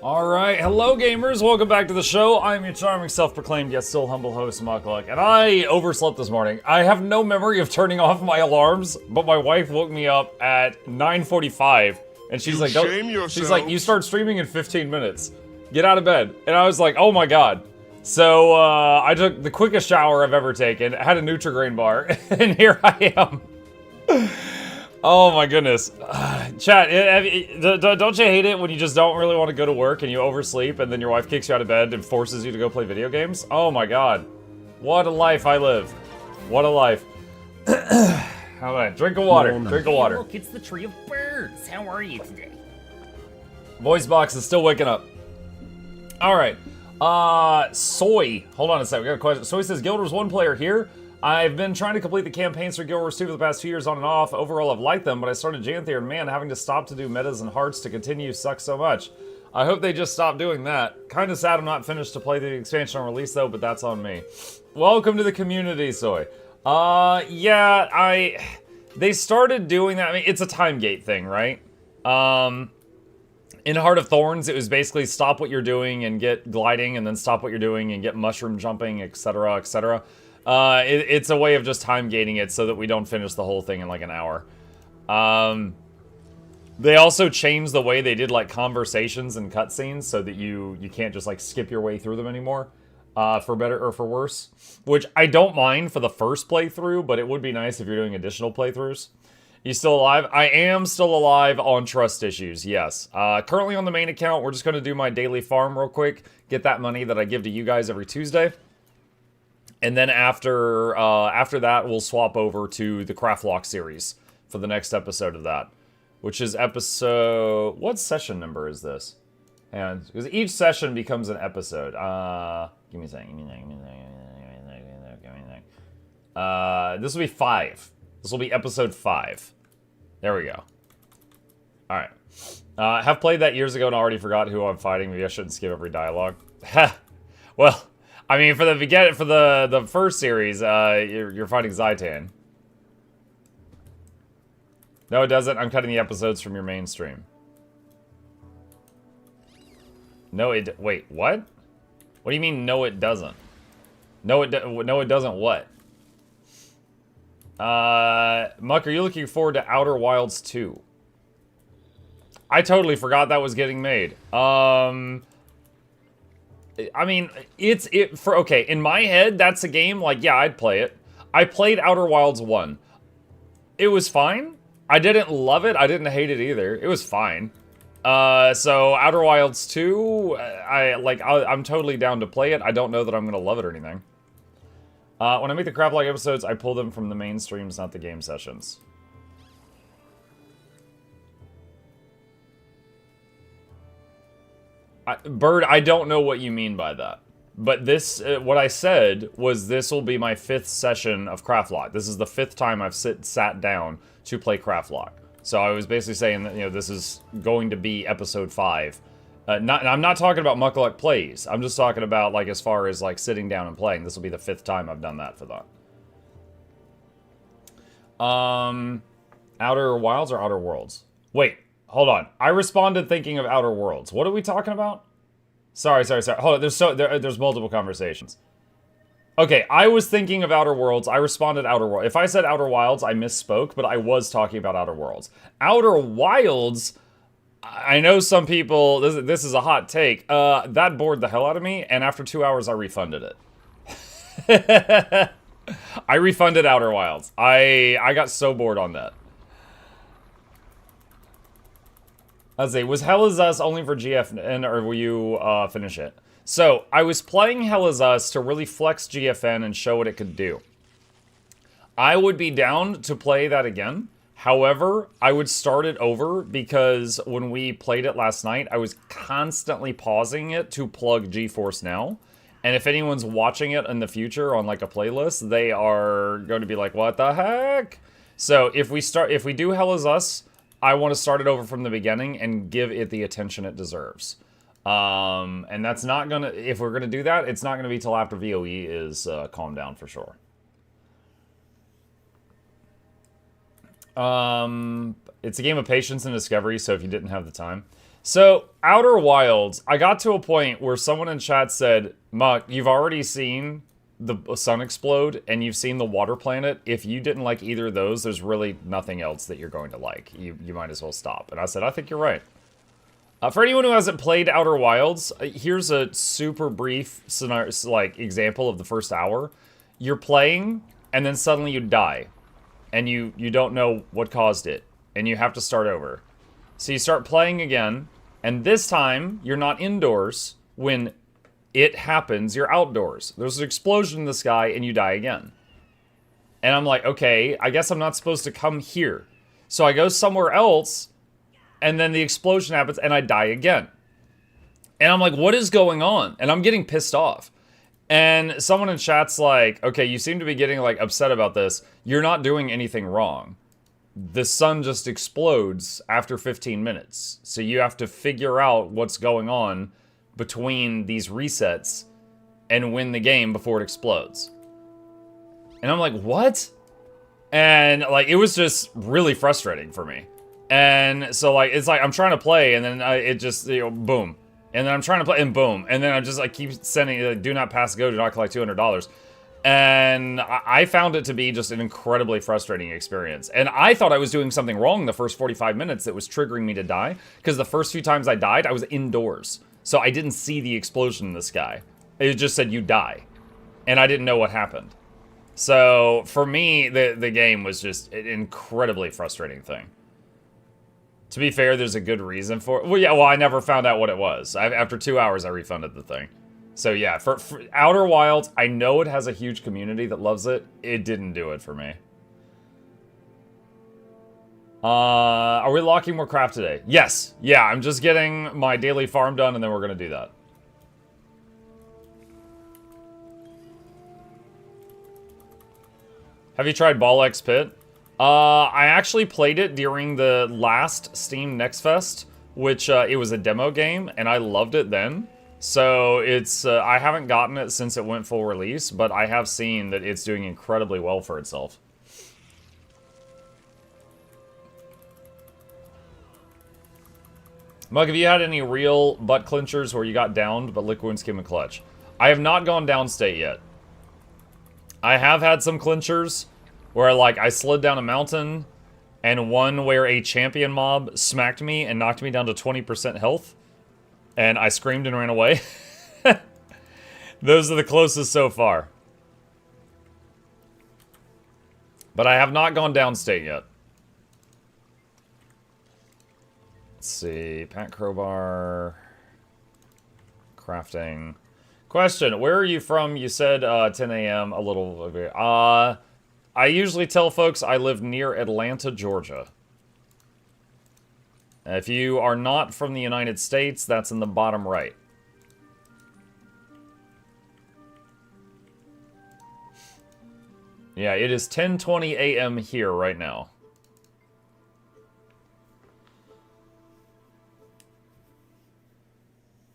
Alright, hello gamers, welcome back to the show. I'm your charming, self-proclaimed, yet still humble host, Mukluk, and I overslept this morning. I have no memory of turning off my alarms, but my wife woke me up at 9:45, and she's like, she's like, you start streaming in 15 minutes. Get out of bed. And I was like, oh my god. So, I took the quickest shower I've ever taken, had a Nutri-Grain bar, and here I am. Oh my goodness. Chat, don't you hate it when you just don't really want to go to work and you oversleep and then your wife kicks you out of bed and forces you to go play video games? Oh my god. What a life I live. What a life. Alright, drink of water. Drink of water. Hey, look, it's the tree of birds. How are you today? Voice box is still waking up. Alright. Soy. Hold on a second. We got a question. Soy says, Guild Wars 1 player here. I've been trying to complete the campaigns for Guild Wars 2 for the past 2 years on and off. Overall, I've liked them, but I started Janthir, and man, having to stop to do metas and hearts to continue sucks so much. I hope they just stop doing that. Kinda sad I'm not finished to play the expansion on release, though, but that's on me. Welcome to the community, Soy. Yeah, they started doing that. I mean, it's a time gate thing, right? In Heart of Thorns, it was basically stop what you're doing and get gliding, and then stop what you're doing and get mushroom jumping, etc., etc. It's a way of just time gating it so that we don't finish the whole thing in like an hour. They also changed the way they did like conversations and cutscenes so that you can't just like skip your way through them anymore, for better or for worse. Which I don't mind for the first playthrough, but it would be nice if you're doing additional playthroughs. You still alive? I am still alive on trust issues, yes. Currently on the main account, we're just going to do my daily farm real quick, get that money that I give to you guys every Tuesday. And then after that, we'll swap over to the Craftlocked series for the next episode of that, which is episode... What session number is this? And because each session becomes an episode. Give me a second. This will be 5. This will be episode 5. There we go. All right. Have played that years ago and already forgot who I'm fighting. Maybe I shouldn't skip every dialogue. Well. I mean, for the first series, you're fighting Zaitan. No, it doesn't. I'm cutting the episodes from your mainstream. No, wait, what? What do you mean? No, it doesn't. No, it doesn't. What? Muck, are you looking forward to Outer Wilds 2? I totally forgot that was getting made. I mean, okay, in my head, that's a game, like, yeah, I'd play it. I played Outer Wilds 1. It was fine. I didn't love it. I didn't hate it either. It was fine. So Outer Wilds 2, I'm totally down to play it. I don't know that I'm gonna love it or anything. When I make the Craftlocked episodes, I pull them from the main streams, not the game sessions. Bird, I don't know what you mean by that. But this, what I said was this will be my 5th session of Craftlocked. This is the 5th time I've sat down to play Craftlocked. So I was basically saying that, you know, this is going to be episode 5. I'm not talking about Mukluk plays. I'm just talking about, like, as far as, like, sitting down and playing. This will be the 5th time I've done that for that. Outer Wilds or Outer Worlds? Wait. Hold on. I responded thinking of Outer Worlds. What are we talking about? Sorry. Hold on. There's multiple conversations. Okay, I was thinking of Outer Worlds. I responded Outer Worlds. If I said Outer Wilds, I misspoke, but I was talking about Outer Worlds. Outer Wilds, I know some people, this is a hot take, that bored the hell out of me, and after 2 hours, I refunded it. I refunded Outer Wilds. I got so bored on that. Let's see, was Hell Is Us only for GFN, or will you finish it? So, I was playing Hell Is Us to really flex GFN and show what it could do. I would be down to play that again. However, I would start it over because when we played it last night, I was constantly pausing it to plug GeForce Now. And if anyone's watching it in the future on like a playlist, they are going to be like, what the heck? So, if we do Hell Is Us, I want to start it over from the beginning and give it the attention it deserves. And that's not gonna, if we're gonna do that, it's not gonna be till after VOE is calmed down for sure. It's a game of patience and discovery, so if you didn't have the time. So, Outer Wilds, I got to a point where someone in chat said, Muck, you've already seen the sun explode, and you've seen the water planet. If you didn't like either of those, there's really nothing else that you're going to like. You might as well stop. And I said, I think you're right. For anyone who hasn't played Outer Wilds, here's a super brief scenario, like example of the first hour. You're playing, and then suddenly you die. And you don't know what caused it. And you have to start over. So you start playing again, and this time, you're not indoors. When it happens, you're outdoors. There's an explosion in the sky, and you die again. And I'm like, okay, I guess I'm not supposed to come here. So I go somewhere else, and then the explosion happens, and I die again. And I'm like, what is going on? And I'm getting pissed off. And someone in chat's like, okay, you seem to be getting, like, upset about this. You're not doing anything wrong. The sun just explodes after 15 minutes. So you have to figure out what's going on between these resets and win the game before it explodes. And I'm like, what? And, like, it was just really frustrating for me. And so, like, it's like I'm trying to play, and then it just, you know, boom. And then I'm trying to play, and boom. And then I just, like, keep sending, like, do not pass go, do not collect $200. And I found it to be just an incredibly frustrating experience. And I thought I was doing something wrong the first 45 minutes that was triggering me to die. Because the first few times I died, I was indoors. So I didn't see the explosion in the sky. It just said, you die. And I didn't know what happened. So for me, the game was just an incredibly frustrating thing. To be fair, there's a good reason for it. Well, yeah, well, I never found out what it was. After 2 hours, I refunded the thing. So yeah, for Outer Wilds, I know it has a huge community that loves it. It didn't do it for me. Are we locking more craft today? Yes. Yeah, I'm just getting my daily farm done, and then we're going to do that. Have you tried Ball X Pit? I actually played it during the last Steam Next Fest, which it was a demo game, and I loved it then. So it's, I haven't gotten it since it went full release, but I have seen that it's doing incredibly well for itself. Mug, have you had any real butt clinchers where you got downed but liquid skim and clutch? I have not gone downstate yet. I have had some clinchers where, like, I slid down a mountain, and one where a champion mob smacked me and knocked me down to 20% health. And I screamed and ran away. Those are the closest so far. But I have not gone downstate yet. Let's see. Pat Crowbar. Crafting. Question. Where are you from? You said 10 a.m. a little... I usually tell folks I live near Atlanta, Georgia. If you are not from the United States, that's in the bottom right. Yeah, it is 10:20 a.m. here right now.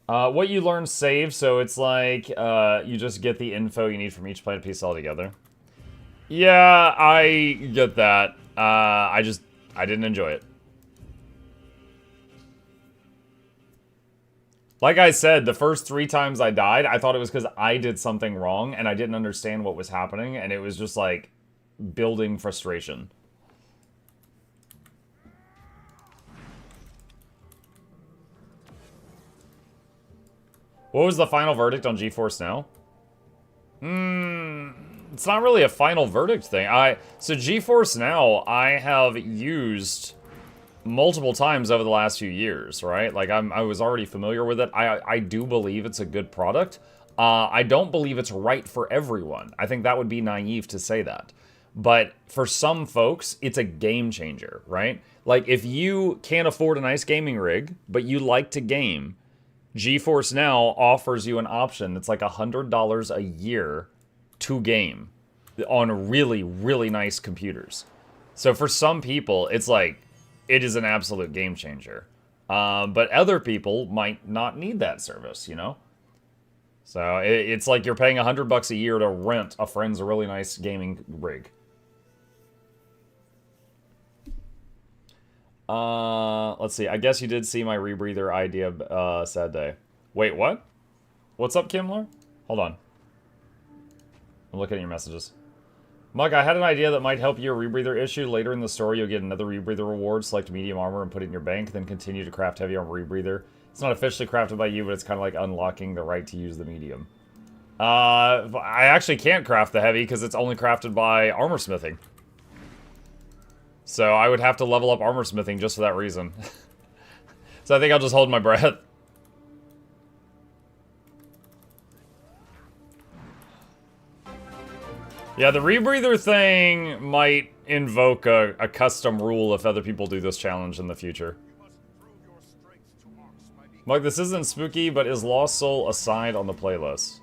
What you learn saves, so it's like you just get the info you need from each planet piece altogether. Yeah, I get that. I didn't enjoy it. Like I said, the first 3 times I died, I thought it was because I did something wrong and I didn't understand what was happening, and it was just like building frustration. What was the final verdict on GeForce Now? It's not really a final verdict thing. So GeForce Now, I have used multiple times over the last few years, right? Like, I was already familiar with it. I do believe it's a good product. I don't believe it's right for everyone. I think that would be naive to say that. But for some folks, it's a game changer, right? Like, if you can't afford a nice gaming rig, but you like to game, GeForce Now offers you an option that's like $100 a year to game on really, really nice computers. So for some people, it's like, it is an absolute game changer. But other people might not need that service, you know? So it's like you're paying $100 a year to rent a friend's really nice gaming rig. Let's see. I guess you did see my rebreather idea, sad day. Wait, what? What's up, Kimler? Hold on. I'm looking at your messages. Mug, I had an idea that might help your rebreather issue. Later in the story, you'll get another rebreather reward. Select medium armor and put it in your bank, then continue to craft heavy armor rebreather. It's not officially crafted by you, but it's kind of like unlocking the right to use the medium. I actually can't craft the heavy because it's only crafted by armor smithing. So I would have to level up armor smithing just for that reason. So I think I'll just hold my breath. Yeah, the rebreather thing might invoke a custom rule if other people do this challenge in the future. Mug, this isn't spooky, but is Lost Soul Aside on the playlist?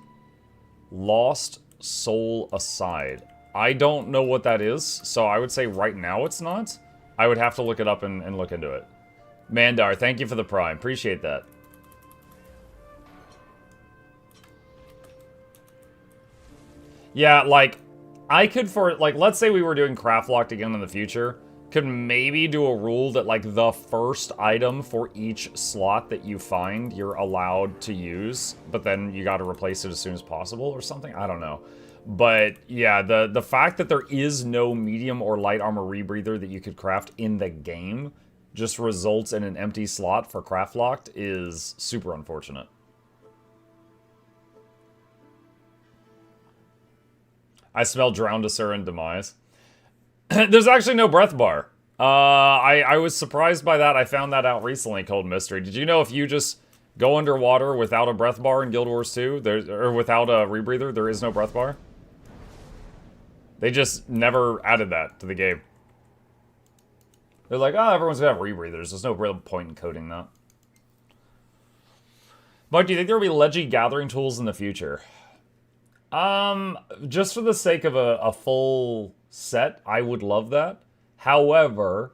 Lost Soul Aside. I don't know what that is, so I would say right now it's not. I would have to look it up and look into it. Mandar, thank you for the prime. Appreciate that. Yeah, like, I could let's say we were doing Craftlocked again in the future, could maybe do a rule that, like, the first item for each slot that you find, you're allowed to use, but then you gotta replace it as soon as possible or something? I don't know. But, yeah, the fact that there is no medium or light armor rebreather that you could craft in the game just results in an empty slot for Craftlocked is super unfortunate. I smell Drownedusur and Demise. There's actually no breath bar. I was surprised by that. I found that out recently, Cold Mystery. Did you know if you just go underwater without a breath bar in Guild Wars 2, or without a rebreather, there is no breath bar? They just never added that to the game. They're like, oh, everyone's gonna have rebreathers. There's no real point in coding that. Mike, do you think there will be Leggy gathering tools in the future? Just for the sake of a full set, I would love that. However,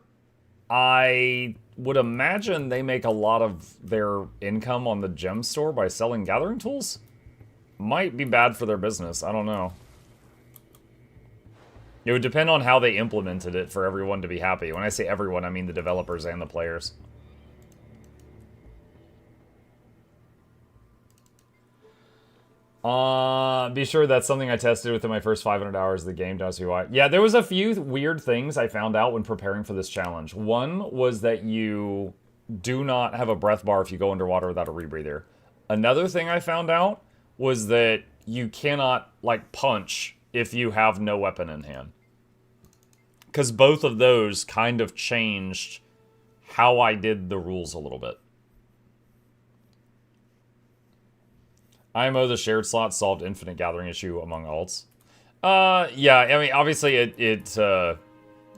I would imagine they make a lot of their income on the gem store by selling gathering tools. Might be bad for their business, I don't know. It would depend on how they implemented it for everyone to be happy. When I say everyone, I mean the developers and the players. Be sure that's something I tested within my first 500 hours of the game, don't see why. Yeah, there was a few weird things I found out when preparing for this challenge. One was that you do not have a breath bar if you go underwater without a rebreather. Another thing I found out was that you cannot, like, punch if you have no weapon in hand. Because both of those kind of changed how I did the rules a little bit. IMO, the shared slot, solved infinite gathering issue among alts. Yeah, I mean, obviously it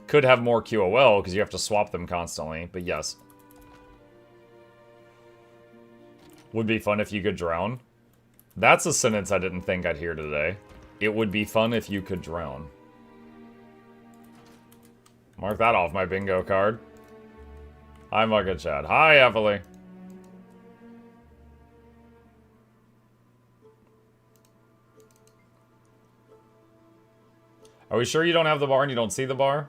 could have more QOL because you have to swap them constantly, but yes. Would be fun if you could drown. That's a sentence I didn't think I'd hear today. It would be fun if you could drown. Mark that off my bingo card. Hi, Mugga Chad. Hi, Evelyn. Are we sure you don't have the bar and you don't see the bar?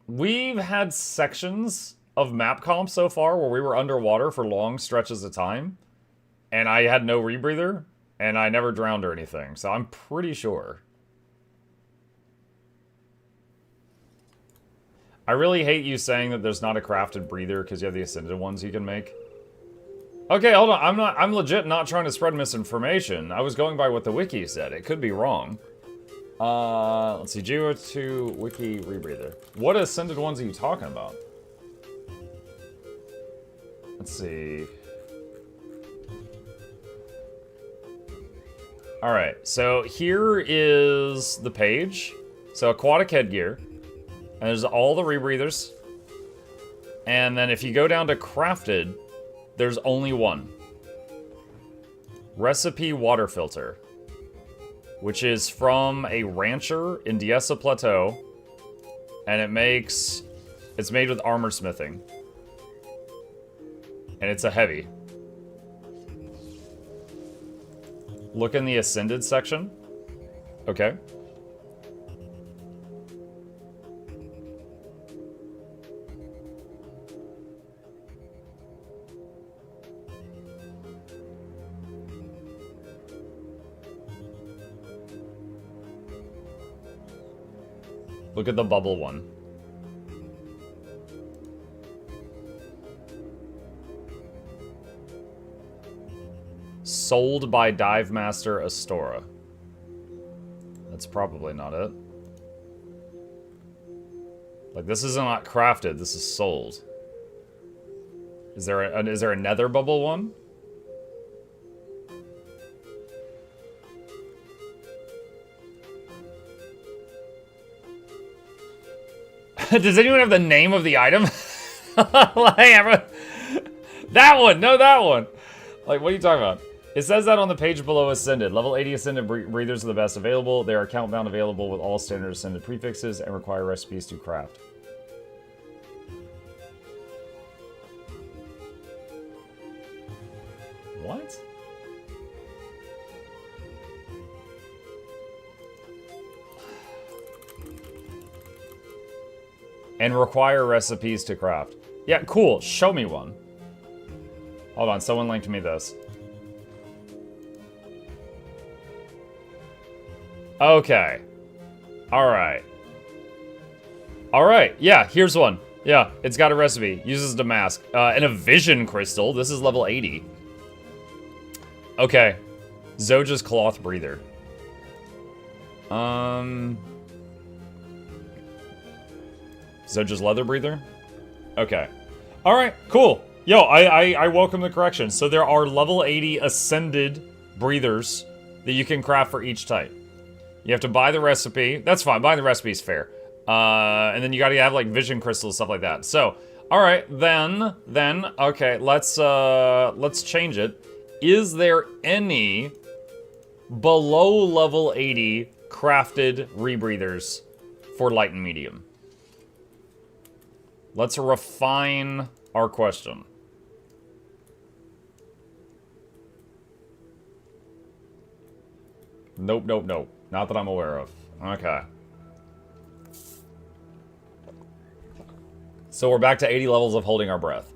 We've had sections of map comp so far where we were underwater for long stretches of time, and I had no rebreather, and I never drowned or anything, so I'm pretty sure. I really hate you saying that there's not a crafted breather because you have the ascended ones you can make. Okay, hold on. I'm legit not trying to spread misinformation. I was going by what the wiki said. It could be wrong. Let's see. GW2 wiki rebreather. What ascended ones are you talking about? Let's see. Alright, so here is the page. So aquatic headgear. And there's all the rebreathers. And then if you go down to crafted, there's only one. Recipe water filter. Which is from a rancher in Diessa Plateau. And it's made with armor smithing. And it's a heavy. Look in the ascended section. Okay. Look at the bubble one. Sold by Dive Master Astora. That's probably not it. Like, this is not crafted, this is sold. Is there a nether bubble one? Does anyone have the name of the item? That one! No, that one! Like, what are you talking about? It says that on the page below Ascended. Level 80 Ascended breathers are the best available. They are countbound available with all standard Ascended prefixes and require recipes to craft. What? And require recipes to craft. Yeah, cool. Show me one. Hold on, someone linked me this. Okay. Alright. Alright, yeah, here's one. Yeah, it's got a recipe. Uses damask. And a vision crystal. This is level 80. Okay. Zoja's cloth breather. Zoja's leather breather? Okay. Alright, cool. Yo, I welcome the correction. So there are level 80 ascended breathers that you can craft for each type. You have to buy the recipe. That's fine. Buying the recipe is fair. And then you gotta have like vision crystals, stuff like that. So, alright, then, okay, let's change it. Is there any below level 80 crafted rebreathers for light and medium? Let's refine our question. Nope, nope, nope. Not that I'm aware of. Okay. So we're back to 80 levels of holding our breath.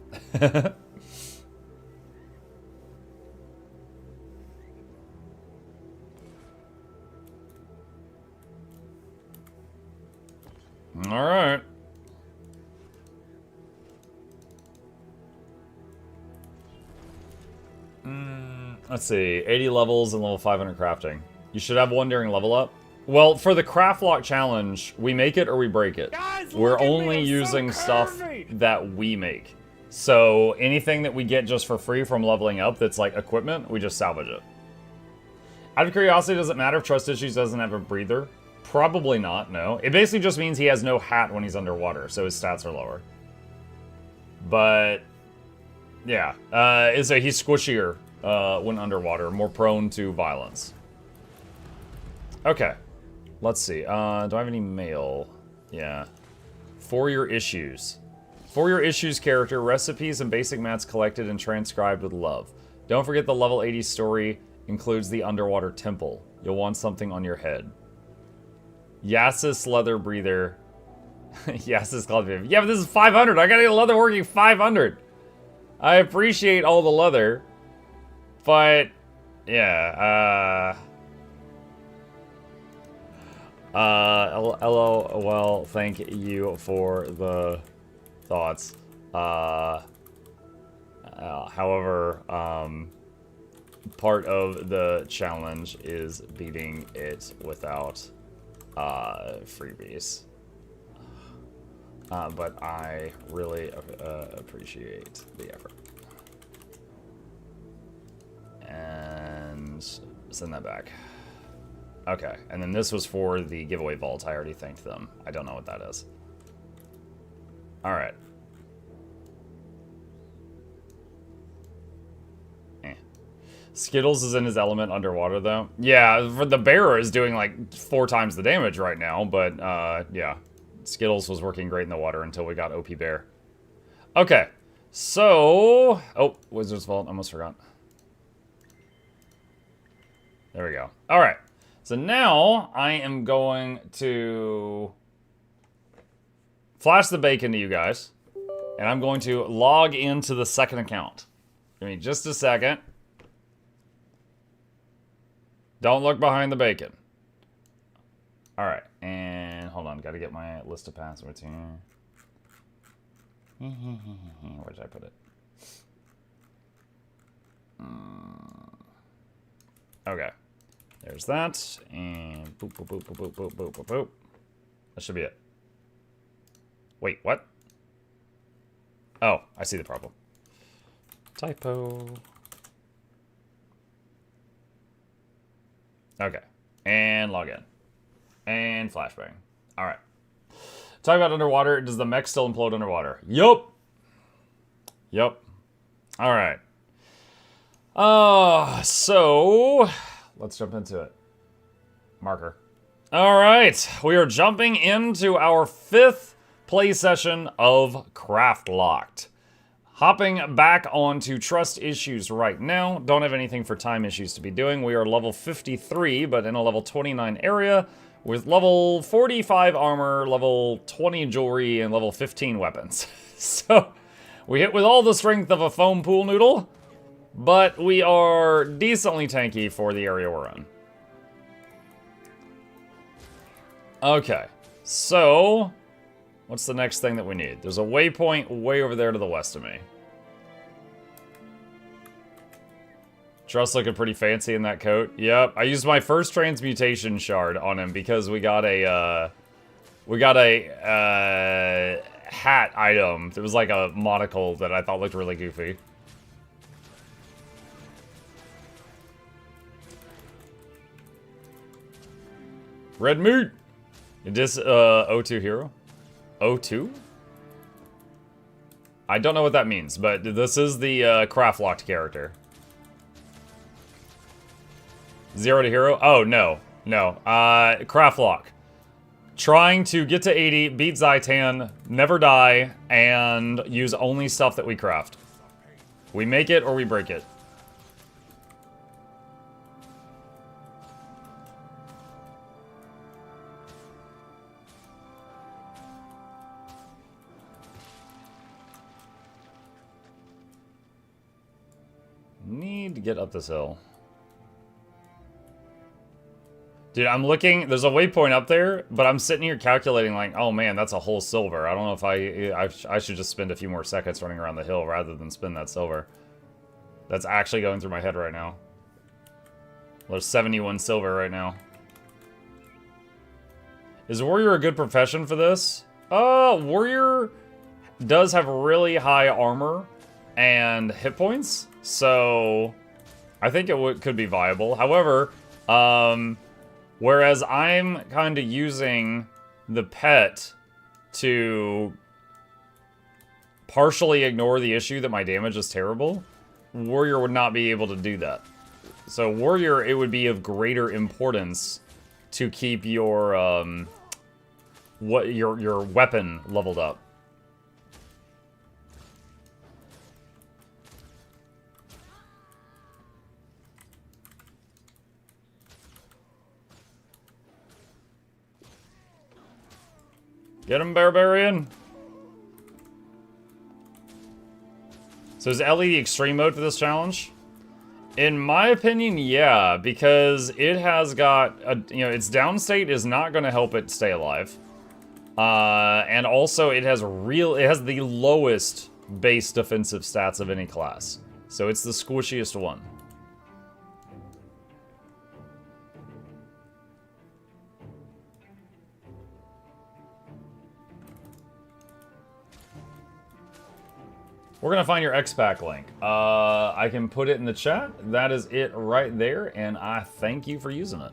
All right. Let's see. 80 levels and level 500 crafting. You should have one during level up. Well, for the Craftlocked challenge, we make it or we break it. Guys, we're only using stuff that we make. So anything that we get just for free from leveling up that's like equipment, we just salvage it. Out of curiosity, does it matter if Trust Issues doesn't have a breather? Probably not, no. It basically just means he has no hat when he's underwater, so his stats are lower. But, yeah. So he's squishier when underwater, more prone to violence. Okay. Let's see. Do I have any mail? Yeah. For Your Issues. For Your Issues character, recipes and basic mats collected and transcribed with love. Don't forget the level 80 story includes the underwater temple. You'll want something on your head. Yasis leather breather. Yasis cloth breather. Yeah, but this is 500. I gotta get a leather working 500. I appreciate all the leather. But, yeah, hello, well, thank you for the thoughts. However, part of the challenge is beating it without, freebies. But I really, appreciate the effort. And send that back. Okay, and then this was for the giveaway vault. I already thanked them. I don't know what that is. Alright. Skittles is in his element underwater, though. Yeah, for the bearer is doing like 4 times the damage right now, but, yeah. Skittles was working great in the water until we got OP Bear. Okay, so... Oh, Wizard's Vault, almost forgot. There we go. Alright. So now I am going to flash the bacon to you guys. And I'm going to log into the second account. Give me just a second. Don't look behind the bacon. Alright. And hold hold on. Gotta get my list of passwords here. Where did I put it? Okay. There's that. And boop, boop, boop, boop, boop, boop, boop, boop. That should be it. Wait, what? Oh, I see the problem. Typo. Okay. And log in. And flashbang. Alright. Talk about underwater. Does the mech still implode underwater? Yup. Yup. Alright. So let's jump into it. Marker. Alright. We are jumping into our 5th play session of Craftlocked. Hopping back onto trust issues right now. Don't have anything for time issues to be doing. We are level 53, but in a level 29 area with level 45 armor, level 20 jewelry, and level 15 weapons. So we hit with all the strength of a foam pool noodle, but we are decently tanky for the area we're in. Okay, so what's the next thing that we need? There's a waypoint way over there to the west of me. Trust looking pretty fancy in that coat. Yep, I used my first transmutation shard on him because we got a hat item. It was like a monocle that I thought looked really goofy. Red meat. Is this O2 hero? O2? I don't know what that means, but this is the Craftlocked character. 0 to hero? Oh, no. No. Craftlock. Trying to get to 80, beat Zaitan, never die, and use only stuff that we craft. We make it or we break it. Need to get up this hill. Dude, I'm looking, there's a waypoint up there, but I'm sitting here calculating like, oh man, that's a whole silver. I don't know if I should just spend a few more seconds running around the hill rather than spend that silver. That's actually going through my head right now. There's 71 silver right now. Is warrior a good profession for this? Warrior does have really high armor and hit points, so I think it could be viable. However, whereas I'm kind of using the pet to partially ignore the issue that my damage is terrible, warrior would not be able to do that. So warrior, it would be of greater importance to keep your your weapon leveled up. Get him, Barbarian! So is Ellie the extreme mode for this challenge? In my opinion, yeah, because it has got, its downstate is not going to help it stay alive. And also it has the lowest base defensive stats of any class. So it's the squishiest one. We're gonna find your X-Pack link. I can put it in the chat. That is it right there, and I thank you for using it.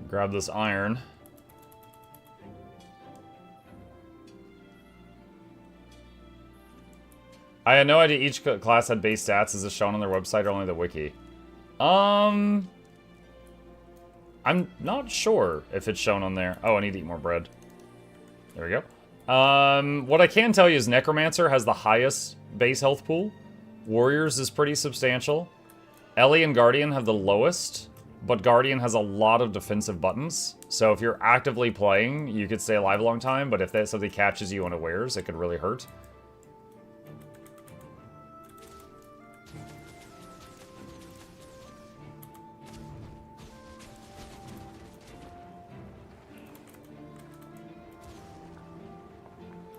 Grab this iron. I had no idea each class had base stats. Is this shown on their website or only the wiki? I'm not sure if it's shown on there. Oh, I need to eat more bread. There we go. What I can tell you is Necromancer has the highest base health pool. Warriors is pretty substantial. Ellie and Guardian have the lowest but Guardian has a lot of defensive buttons. So if you're actively playing, you could stay alive a long time, but if something catches you unawares, it could really hurt.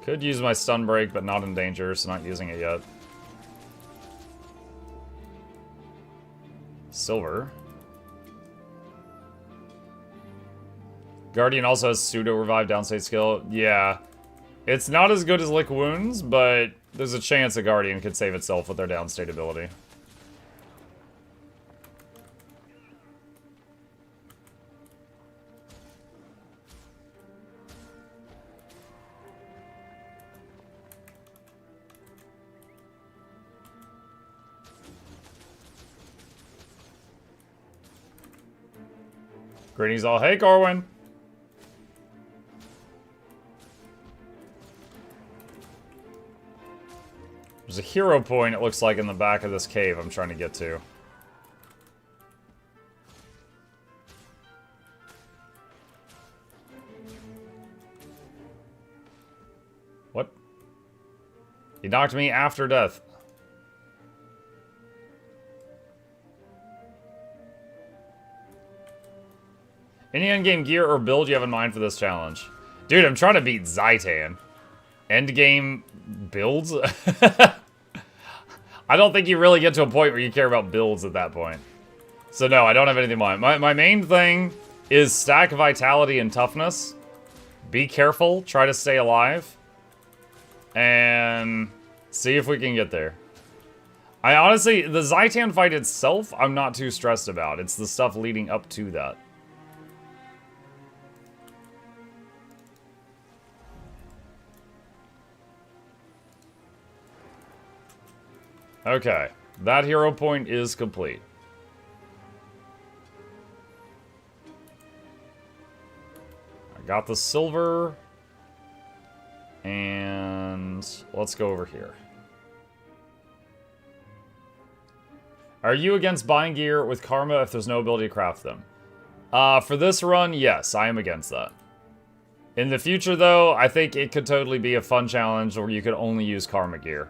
Could use my stun break, but not in danger, so not using it yet. Silver. Guardian also has pseudo revive downstate skill. Yeah. It's not as good as Lick Wounds, but there's a chance a Guardian could save itself with their downstate ability. Greetings all. Hey, Corwin. There's a hero point, it looks like, in the back of this cave I'm trying to get to. What? He knocked me after death. Any endgame gear or build you have in mind for this challenge? Dude, I'm trying to beat Zaitan. Endgame builds? I don't think you really get to a point where you care about builds at that point. So no, I don't have anything in mind. My main thing is stack vitality and toughness. Be careful, try to stay alive. And see if we can get there. I honestly, the Zaitan fight itself, I'm not too stressed about. It's the stuff leading up to that. Okay, that hero point is complete. I got the silver. And let's go over here. Are you against buying gear with Karma if there's no ability to craft them? For this run, yes, I am against that. In the future, though, I think it could totally be a fun challenge where you could only use Karma gear.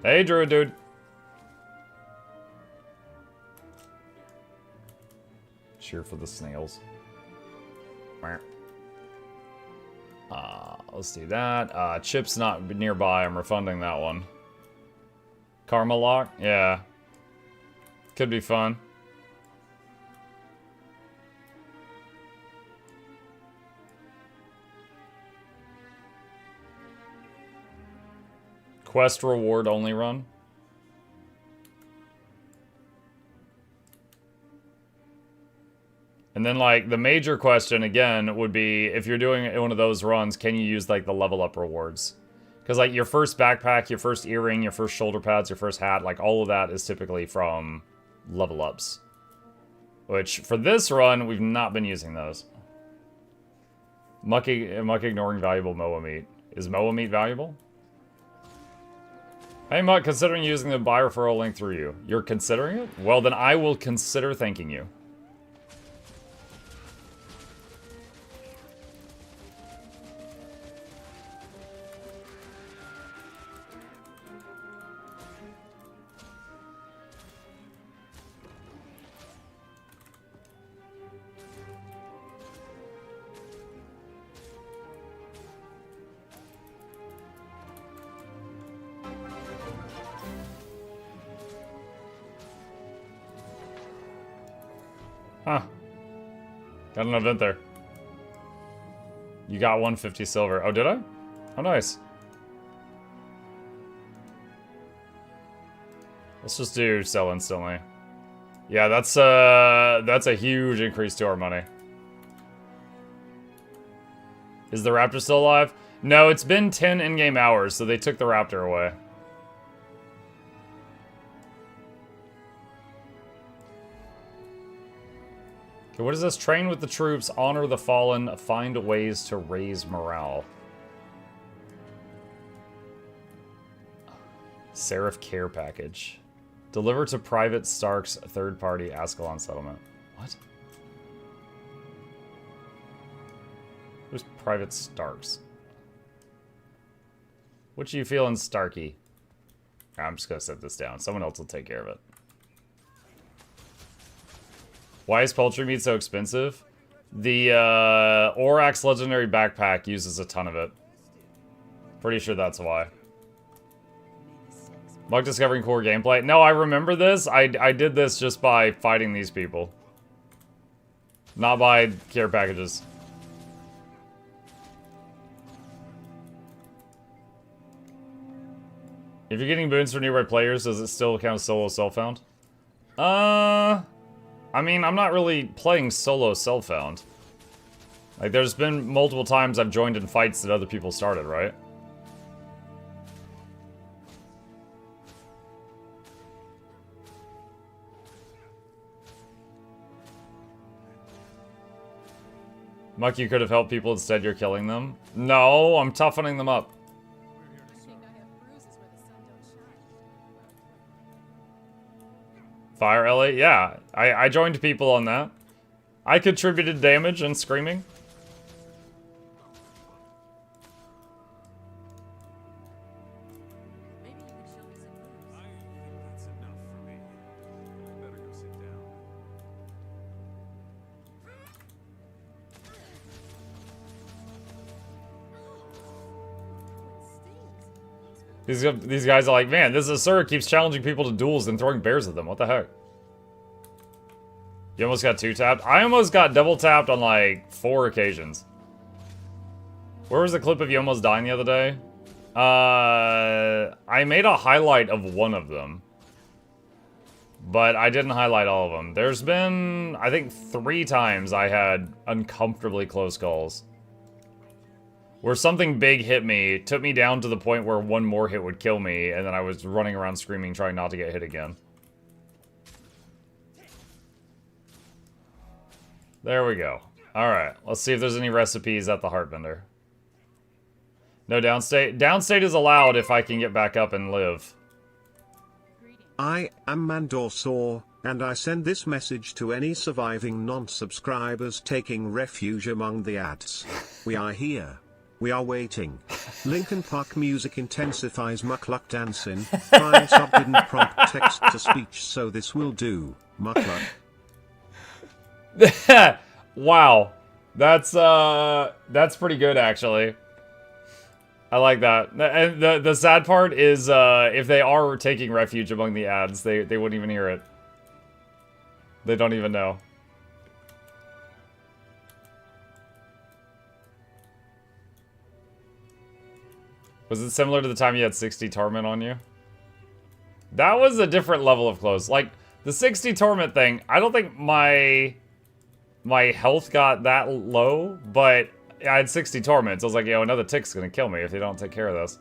Hey, Druid dude. Cheer for the snails. Let's do that. Chip's not nearby. I'm refunding that one. Karma lock? Yeah. Could be fun. Quest reward only run. And then, like, the major question, again, would be, if you're doing one of those runs, can you use, like, the level up rewards? Because, like, your first backpack, your first earring, your first shoulder pads, your first hat, like, all of that is typically from level ups. Which, for this run, we've not been using those. Muck ignoring valuable Moa meat. Is Moa meat valuable? Hey, Muck, considering using the buy referral link through you. You're considering it? Well, then I will consider thanking you. Huh. Got an event there. You got 150 silver. Oh, did I? Oh, nice. Let's just do sell instantly. Yeah, that's a huge increase to our money. Is the raptor still alive? No, it's been 10 in-game hours, so they took the raptor away. Okay, what is this? Train with the troops, honor the fallen, find ways to raise morale. Seraph Care Package. Deliver to Private Stark's third-party Ascalon settlement. What? Who's Private Stark's? What you feeling, Starky? I'm just gonna set this down. Someone else will take care of it. Why is poultry meat so expensive? The Orax Legendary Backpack uses a ton of it. Pretty sure that's why. Mug discovering core gameplay. No, I remember this. I did this just by fighting these people. Not by care packages. If you're getting boons for nearby players, does it still count as solo self-found? I mean, I'm not really playing solo self-found. Like, there's been multiple times I've joined in fights that other people started, right? Muck, you could have helped people, instead you're killing them. No, I'm toughening them up. Fire Ellie? Yeah, I joined people on that. I contributed damage and screaming. These guys are like, man, this Asura keeps challenging people to duels and throwing bears at them. What the heck? You almost got 2-tapped? I almost got double-tapped on, like, 4 occasions. Where was the clip of you almost dying the other day? I made a highlight of one of them. But I didn't highlight all of them. There's been, I think, 3 times I had uncomfortably close calls. Where something big hit me, took me down to the point where one more hit would kill me, and then I was running around screaming, trying not to get hit again. There we go. Alright, let's see if there's any recipes at the Heart Vendor. No downstate? Downstate is allowed if I can get back up and live. I am Mandorsaur, and I send this message to any surviving non-subscribers taking refuge among the ads. We are here. We are waiting. Linkin Park music intensifies Mukluk dancing. Fine sub didn't prompt text to speech, so this will do. Mukluk. Wow. That's pretty good, actually. I like that. And the sad part is, if they are taking refuge among the ads, they wouldn't even hear it. They don't even know. Was it similar to the time you had 60 Torment on you? That was a different level of close. Like, the 60 Torment thing, I don't think my health got that low, but I had 60 Torments. I was like, yo, another tick's gonna kill me if they don't take care of this.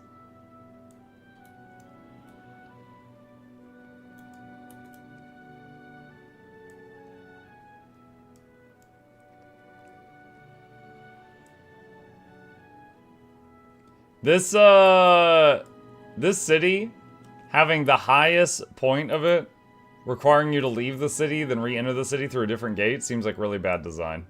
This city, having the highest point of it, requiring you to leave the city, then re-enter the city through a different gate, seems like really bad design.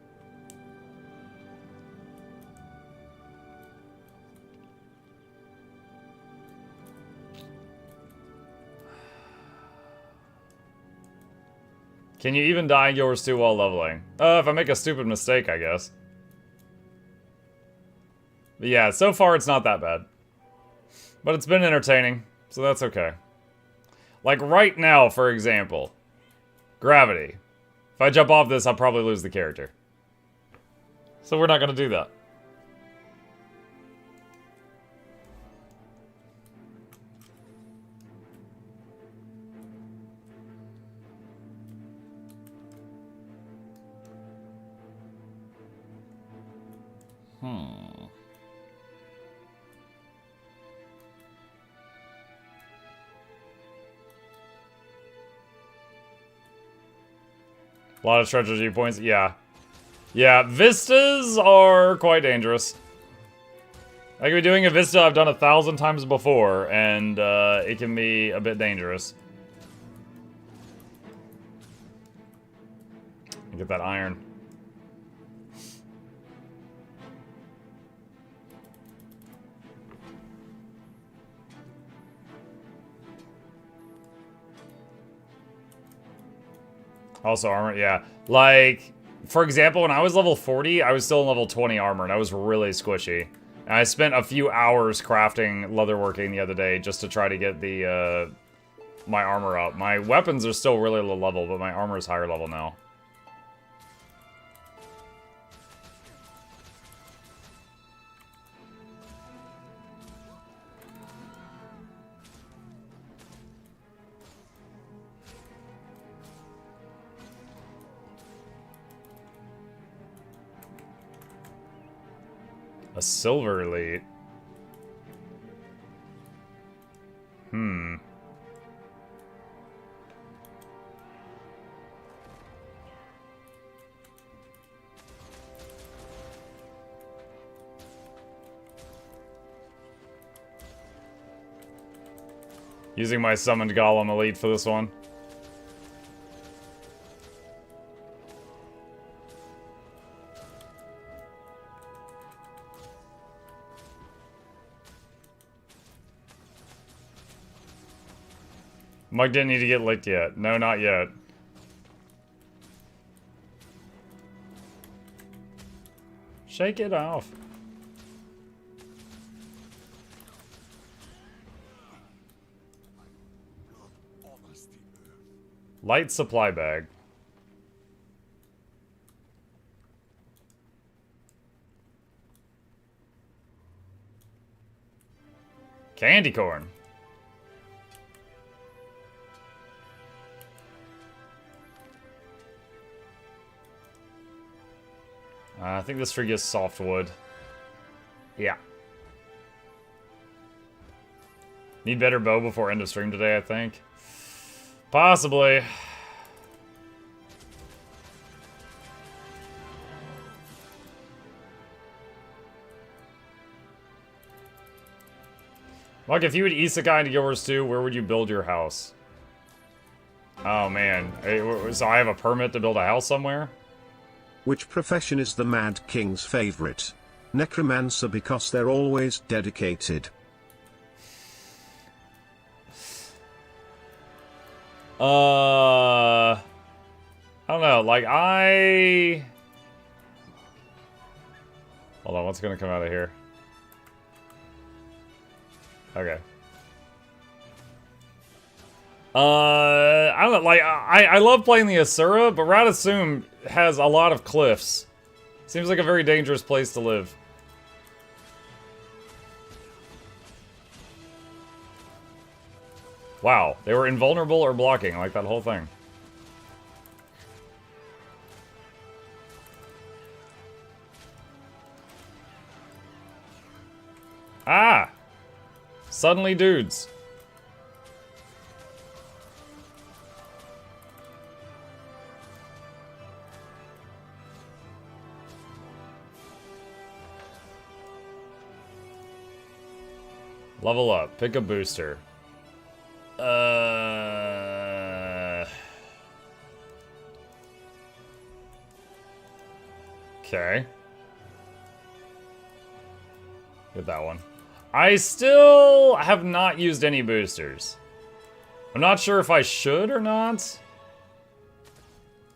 Can you even die yours too while leveling? If I make a stupid mistake, I guess. But yeah, so far it's not that bad. But it's been entertaining, so that's okay. Like right now, for example, gravity. If I jump off this, I'll probably lose the character. So we're not gonna do that. A lot of treasure viewpoints, yeah. Yeah, vistas are quite dangerous. I could be doing a Vista I've done 1,000 times before, and it can be a bit dangerous. Get that iron. Also armor, yeah. Like, for example, when I was level 40, I was still in level 20 armor, and I was really squishy. And I spent a few hours crafting leatherworking the other day just to try to get the, my armor up. My weapons are still really low level, but my armor is higher level now. A silver elite. Using my summoned golem elite for this one. Mug didn't need to get licked yet. No, not yet. Shake it off. Light supply bag. Candy corn. I think this tree gets softwood. Yeah. Need better bow before end of stream today, I think. Possibly. Like, if you would isekai into Guild Wars 2, where would you build your house? Oh, man. So I have a permit to build a house somewhere? Which profession is the Mad King's favorite? Necromancer, because they're always dedicated. I don't know, like, Hold on, what's gonna come out of here? Okay. I don't know, like, I love playing the Asura, but Radasum has a lot of cliffs. Seems like a very dangerous place to live. Wow, they were invulnerable or blocking, like that whole thing. Ah! Suddenly dudes. Level up. Pick a booster. Okay. Get that one. I still have not used any boosters. I'm not sure if I should or not.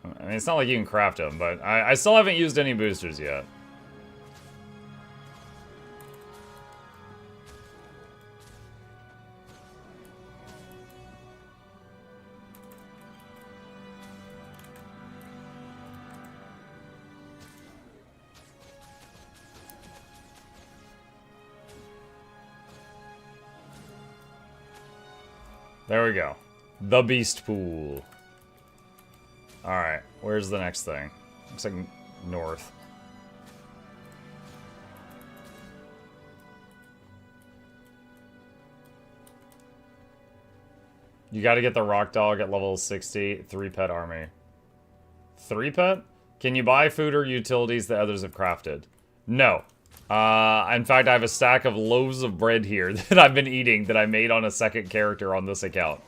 I mean, it's not like you can craft them, but I still haven't used any boosters yet. There we go. The Beast Pool. Alright, where's the next thing? Looks like north. You gotta get the rock dog at level 60, 3-pet army. 3-pet? Can you buy food or utilities that others have crafted? No. In fact, I have a stack of loaves of bread here that I've been eating that I made on a second character on this account.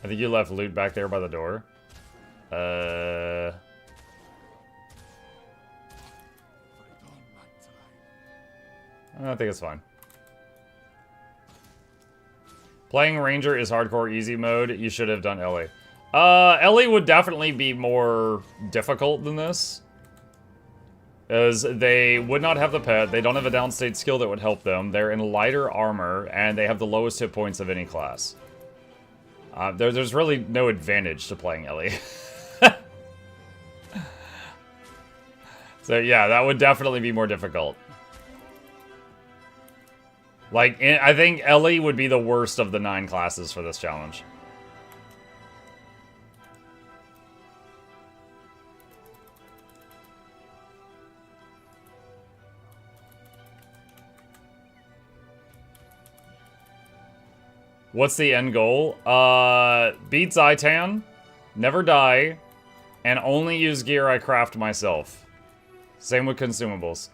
I think you left loot back there by the door. I think it's fine. Playing Ranger is hardcore easy mode. You should have done Ellie. Ellie would definitely be more difficult than this. As they would not have the pet, they don't have a downstate skill that would help them, they're in lighter armor, and they have the lowest hit points of any class. There's really no advantage to playing Ellie. So yeah, that would definitely be more difficult. Like, I think Ellie would be the worst of the 9 classes for this challenge. What's the end goal? Beat Zaitan, never die, and only use gear I craft myself. Same with consumables.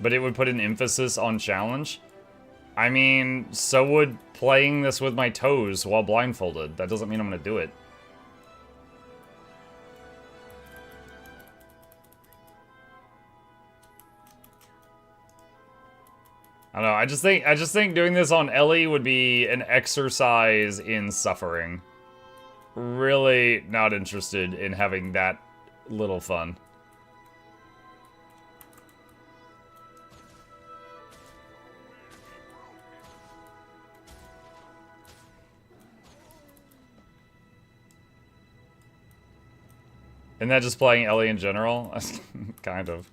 But it would put an emphasis on challenge. I mean, so would playing this with my toes while blindfolded. That doesn't mean I'm gonna do it. I don't know, I just think doing this on Ellie would be an exercise in suffering. Really not interested in having that little fun. Isn't that just playing Ellie in general? Kind of.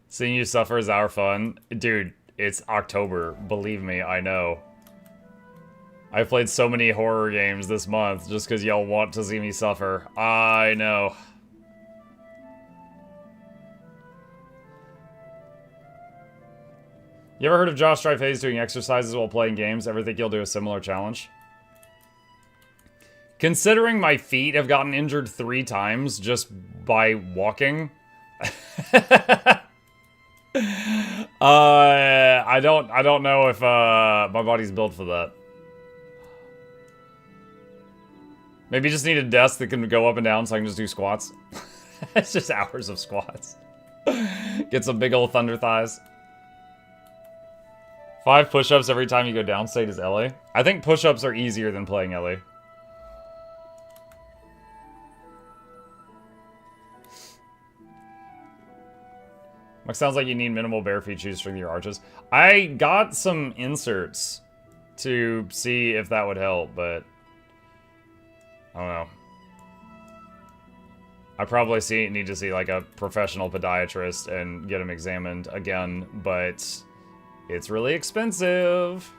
Seeing you suffer is our fun. Dude, it's October. Believe me, I know. I've played so many horror games this month just because y'all want to see me suffer. I know. You ever heard of Josh Strife Hayes doing exercises while playing games? Ever think you'll do a similar challenge? Considering my feet have gotten injured 3 times just by walking, I don't know if my body's built for that. Maybe just need a desk that can go up and down so I can just do squats. It's just hours of squats. Get some big old thunder thighs. 5 push-ups every time you go downstate is Ellie. I think push-ups are easier than playing Ellie. Like, sounds like you need minimal bare feet shoes for your arches. I got some inserts to see if that would help, but I don't know. I probably need to see like a professional podiatrist and get them examined again, but it's really expensive.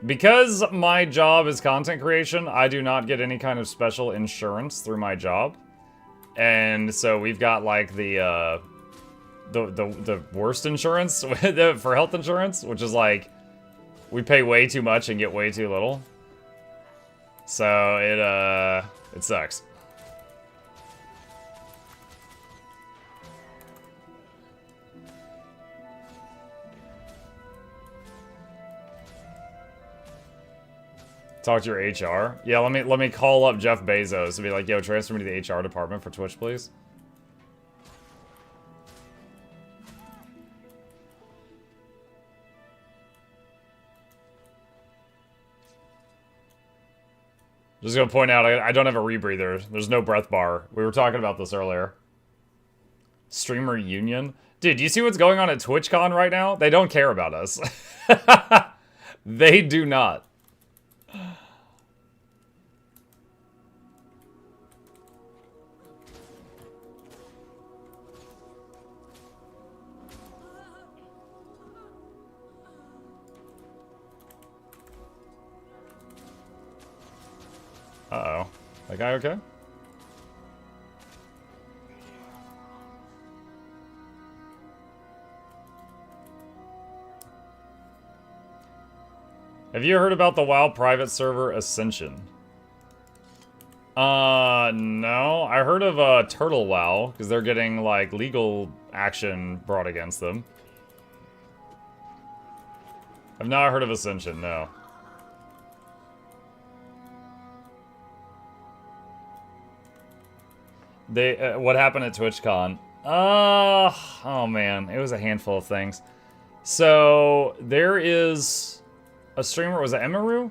Because my job is content creation, I do not get any kind of special insurance through my job. And so we've got like the worst insurance for health insurance, which is like we pay way too much and get way too little. So it sucks. Talk to your HR. Yeah, let me call up Jeff Bezos and be like, yo, transfer me to the HR department for Twitch, please. Just gonna point out, I don't have a rebreather. There's no breath bar. We were talking about this earlier. Streamer union? Dude, do you see what's going on at TwitchCon right now? They don't care about us. They do not. Uh-oh. That guy okay? Have you heard about the WoW private server Ascension? No. I heard of Turtle WoW, because they're getting, like, legal action brought against them. I've not heard of Ascension, no. What happened at TwitchCon? Oh man, it was a handful of things. So, there is a streamer, was it Emiru?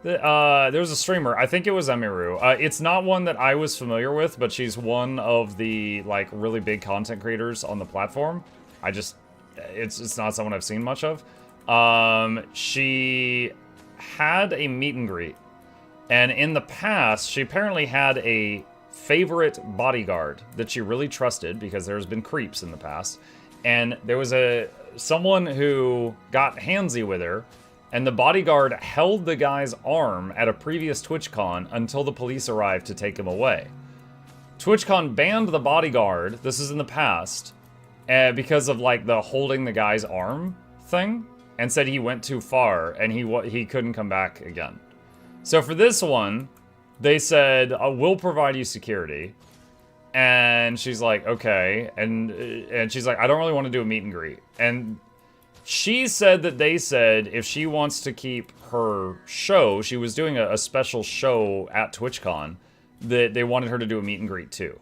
There was a streamer, I think it was Emiru. It's not one that I was familiar with, but she's one of the, like, really big content creators on the platform. It's not someone I've seen much of. She had a meet and greet. And in the past, she apparently had a favorite bodyguard that she really trusted because there's been creeps in the past. And there was someone who got handsy with her, and the bodyguard held the guy's arm at a previous TwitchCon until the police arrived to take him away. TwitchCon banned the bodyguard, this is in the past, because of like the holding the guy's arm thing, and said he went too far and he couldn't come back again. So for this one, they said, we'll provide you security. And she's like, okay. And she's like, I don't really want to do a meet and greet. And she said that they said if she wants to keep her show, she was doing a special show at TwitchCon, that they wanted her to do a meet and greet too.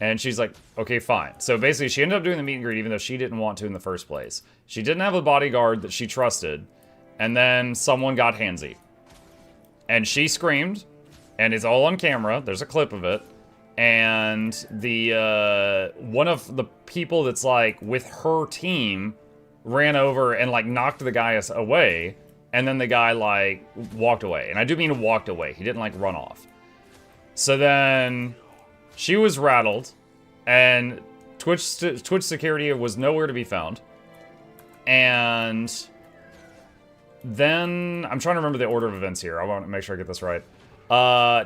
And she's like, okay, fine. So basically she ended up doing the meet and greet even though she didn't want to in the first place. She didn't have a bodyguard that she trusted. And then someone got handsy. And she screamed. And it's all on camera. There's a clip of it. And the one of the people that's like with her team ran over and like knocked the guy away. And then the guy like walked away. And I do mean walked away. He didn't like run off. So then she was rattled. And Twitch security was nowhere to be found. And then I'm trying to remember the order of events here. I want to make sure I get this right.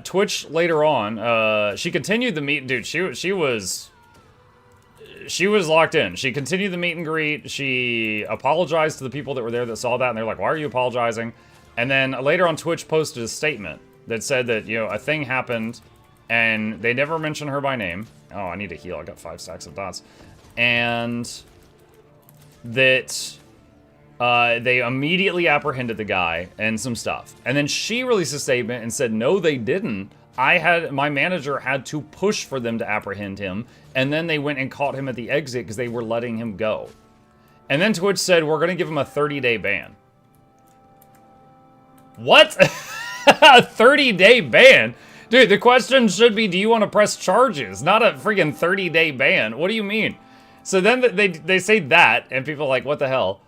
Twitch later on, she continued the meet. Dude, she was locked in. She continued the meet and greet. She apologized to the people that were there that saw that, and they're like, why are you apologizing? And then later on, Twitch posted a statement that said that, you know, a thing happened, and they never mentioned her by name. Oh, I need to heal. I got 5 stacks of dots. And that they immediately apprehended the guy and some stuff. And then she released a statement and said, no, they didn't. My manager had to push for them to apprehend him. And then they went and caught him at the exit because they were letting him go. And then Twitch said, we're going to give him a 30-day ban. What? A 30-day ban? Dude, the question should be, do you want to press charges? Not a freaking 30-day ban. What do you mean? So then they say that, and people are like, what the hell?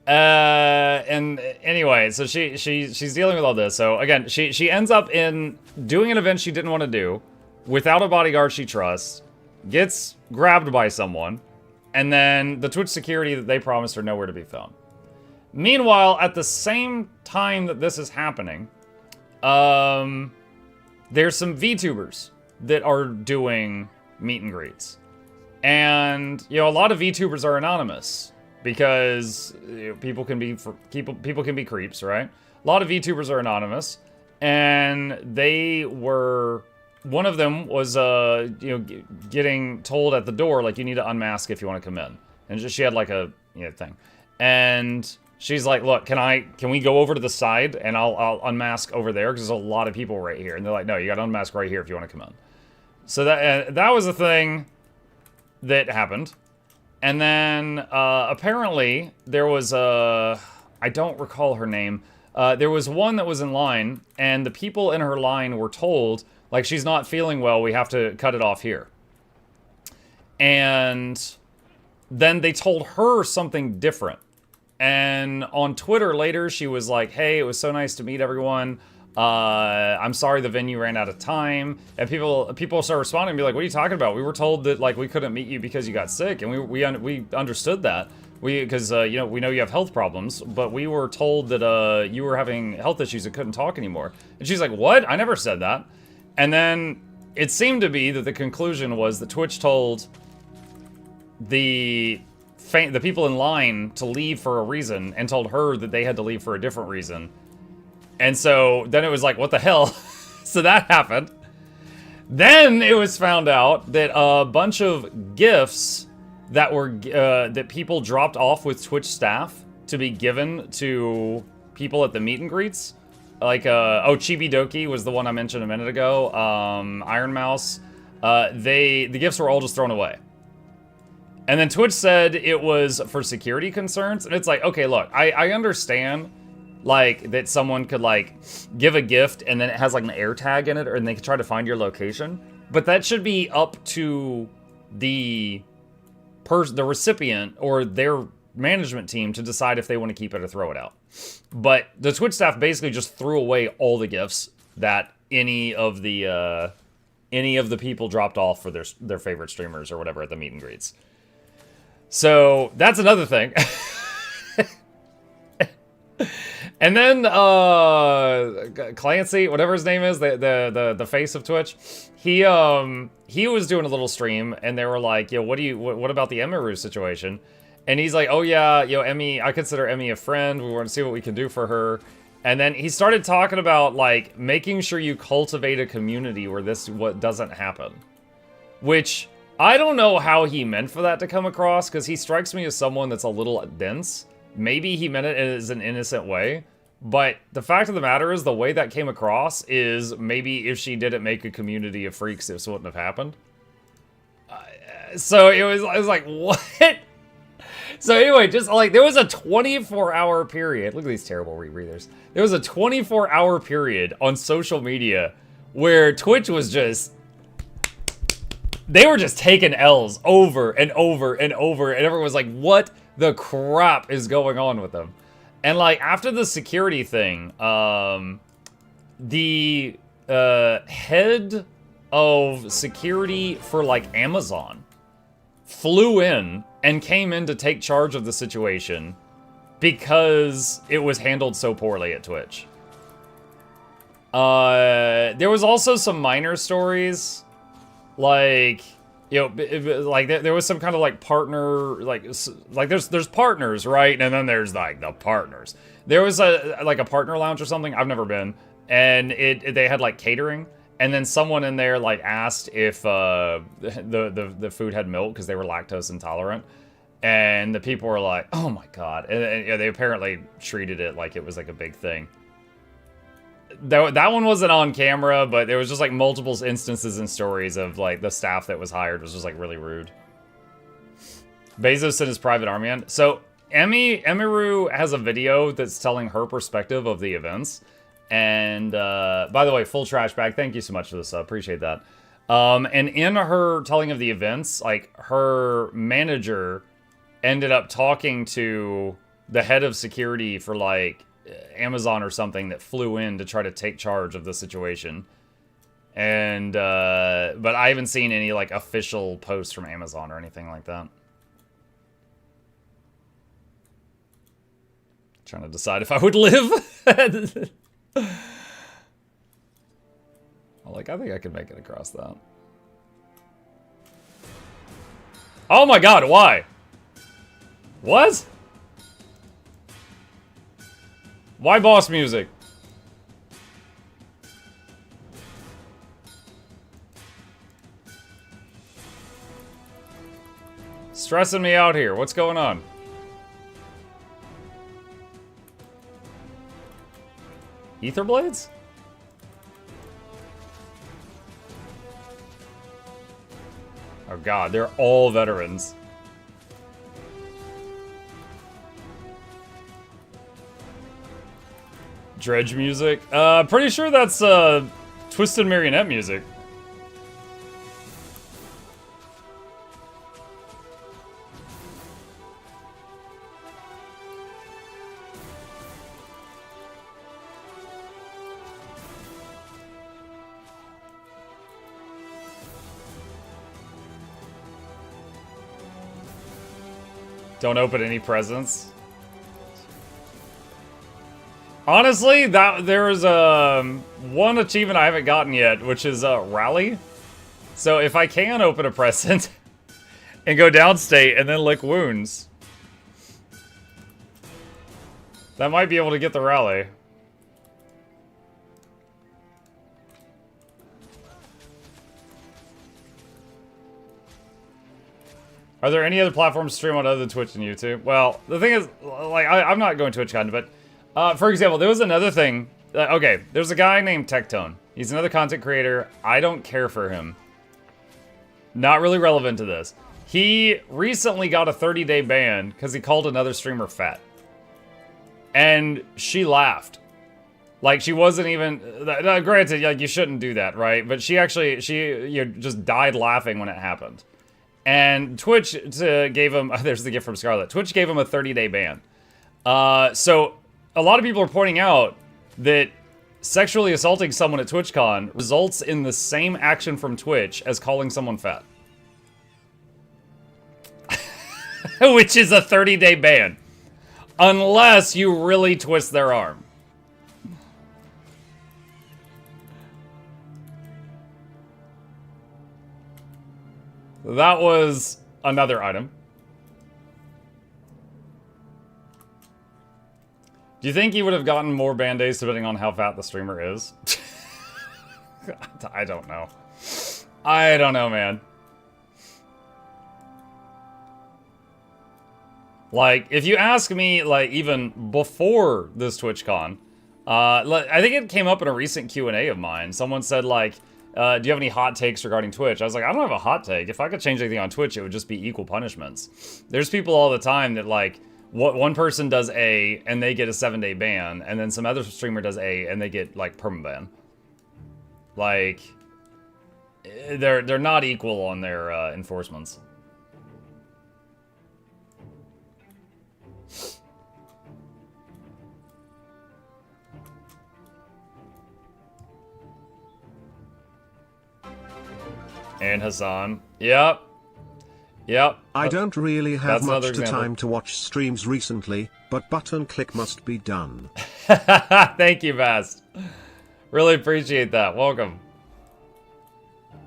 And anyway, so she's dealing with all this. So again, she ends up in doing an event she didn't want to do without a bodyguard she trusts, gets grabbed by someone, and then the Twitch security that they promised are nowhere to be found. Meanwhile, at the same time that this is happening, there's some VTubers that are doing meet and greets. And, you know, a lot of VTubers are anonymous. Because people can be creeps, right? A lot of VTubers are anonymous, and they were. One of them was getting told at the door like you need to unmask if you want to come in, and she had like a thing, and she's like, look, can we go over to the side and I'll unmask over there because there's a lot of people right here, and they're like, no, you got to unmask right here if you want to come in. So that was a thing that happened. And then, apparently, there was I don't recall her name. There was one that was in line, and the people in her line were told, like, she's not feeling well, we have to cut it off here. And then they told her something different. And on Twitter later, she was like, hey, it was so nice to meet everyone. I'm sorry the venue ran out of time. And people start responding and be like, what are you talking about? We were told that like we couldn't meet you because you got sick, and we understood that. Because we know you have health problems, but we were told that you were having health issues and couldn't talk anymore. And she's like, what? I never said that. And then it seemed to be that the conclusion was that Twitch told the people in line to leave for a reason and told her that they had to leave for a different reason. And so then it was like, what the hell? So that happened. Then it was found out that a bunch of gifts that were that people dropped off with Twitch staff to be given to people at the meet and greets. Like, oh, Chibi Doki was the one I mentioned a minute ago. Iron Mouse. The gifts were all just thrown away. And then Twitch said it was for security concerns. And it's like, okay, look, I understand, like, that someone could, like, give a gift and then it has, like, an air tag in it, or and they could try to find your location. But that should be up to the recipient or their management team to decide if they want to keep it or throw it out. But the Twitch staff basically just threw away all the gifts that any of the people dropped off for their favorite streamers or whatever at the meet and greets. So that's another thing. And then Clancy, whatever his name is, the face of Twitch, he was doing a little stream, and they were like, "Yo, what about the Emiru situation?" And he's like, "Oh yeah, yo, Emmy, I consider Emmy a friend. We want to see what we can do for her." And then he started talking about, like, making sure you cultivate a community where what doesn't happen. Which, I don't know how he meant for that to come across, because he strikes me as someone that's a little dense. Maybe he meant it as an innocent way. But the fact of the matter is, the way that came across is maybe if she didn't make a community of freaks, this wouldn't have happened. So it was like, what? So anyway, just like, there was a 24-hour period. Look at these terrible rebreathers. There was a 24-hour period on social media where Twitch was just, they were just taking L's over and over and over. And everyone was like, what the crap is going on with them? And like, after the security thing, the head of security for like Amazon flew in and came in to take charge of the situation because it was handled so poorly at Twitch. There was also some minor stories, like, you know, like there was some kind of like partner, like there's partners, right? And then there's like the partners. There was like a partner lounge or something. I've never been, and they had like catering. And then someone in there like asked if the food had milk because they were lactose intolerant, and the people were like, "Oh my god!" And yeah, they apparently treated it like it was like a big thing. That one wasn't on camera, but there was just like multiple instances and stories of like the staff that was hired was just like really rude. Bezos sent his private army in. So Emiru has a video that's telling her perspective of the events. And, by the way, full trash bag, thank you so much for this, appreciate that. And in her telling of the events, like, her manager ended up talking to the head of security for, like, Amazon or something that flew in to try to take charge of the situation. And, but I haven't seen any, like, official posts from Amazon or anything like that. Trying to decide if I would live. Like, I think I can make it across that. Oh my god, why? What? Why boss music? Stressing me out here. What's going on? Ether blades? Oh god, they're all veterans. Dredge music? Pretty sure that's Twisted Marionette music. Don't open any presents. Honestly, there's one achievement I haven't gotten yet, which is Rally. So if I can open a present and go downstate and then lick wounds, that might be able to get the Rally. Are there any other platforms to stream on other than Twitch and YouTube? Well, the thing is, like, I'm not going TwitchCon, but for example, there was another thing. Okay, there's a guy named Tectone. He's another content creator. I don't care for him. Not really relevant to this. He recently got a 30-day ban because he called another streamer fat. And she laughed. Like, she wasn't even... granted, like, you shouldn't do that, right? But she actually, just died laughing when it happened. And Twitch gave him... There's the gift from Scarlett. Twitch gave him a 30-day ban. So, a lot of people are pointing out that sexually assaulting someone at TwitchCon results in the same action from Twitch as calling someone fat. Which is a 30-day ban. Unless you really twist their arm. That was another item. Do you think he would have gotten more ban days depending on how fat the streamer is? I don't know. I don't know, man. Like, if you ask me, like, even before this TwitchCon, I think it came up in a recent Q&A of mine. Someone said, like, do you have any hot takes regarding Twitch? I was like, I don't have a hot take. If I could change anything on Twitch, it would just be equal punishments. There's people all the time that, like, one person does A, and they get a 7-day ban, and then some other streamer does A, and they get, like, permaban. Like, they're not equal on their enforcements. And Hassan. Yep. Yep. I don't really have much example. time to watch streams recently, but button click must be done. Thank you, Vast. Really appreciate that. Welcome.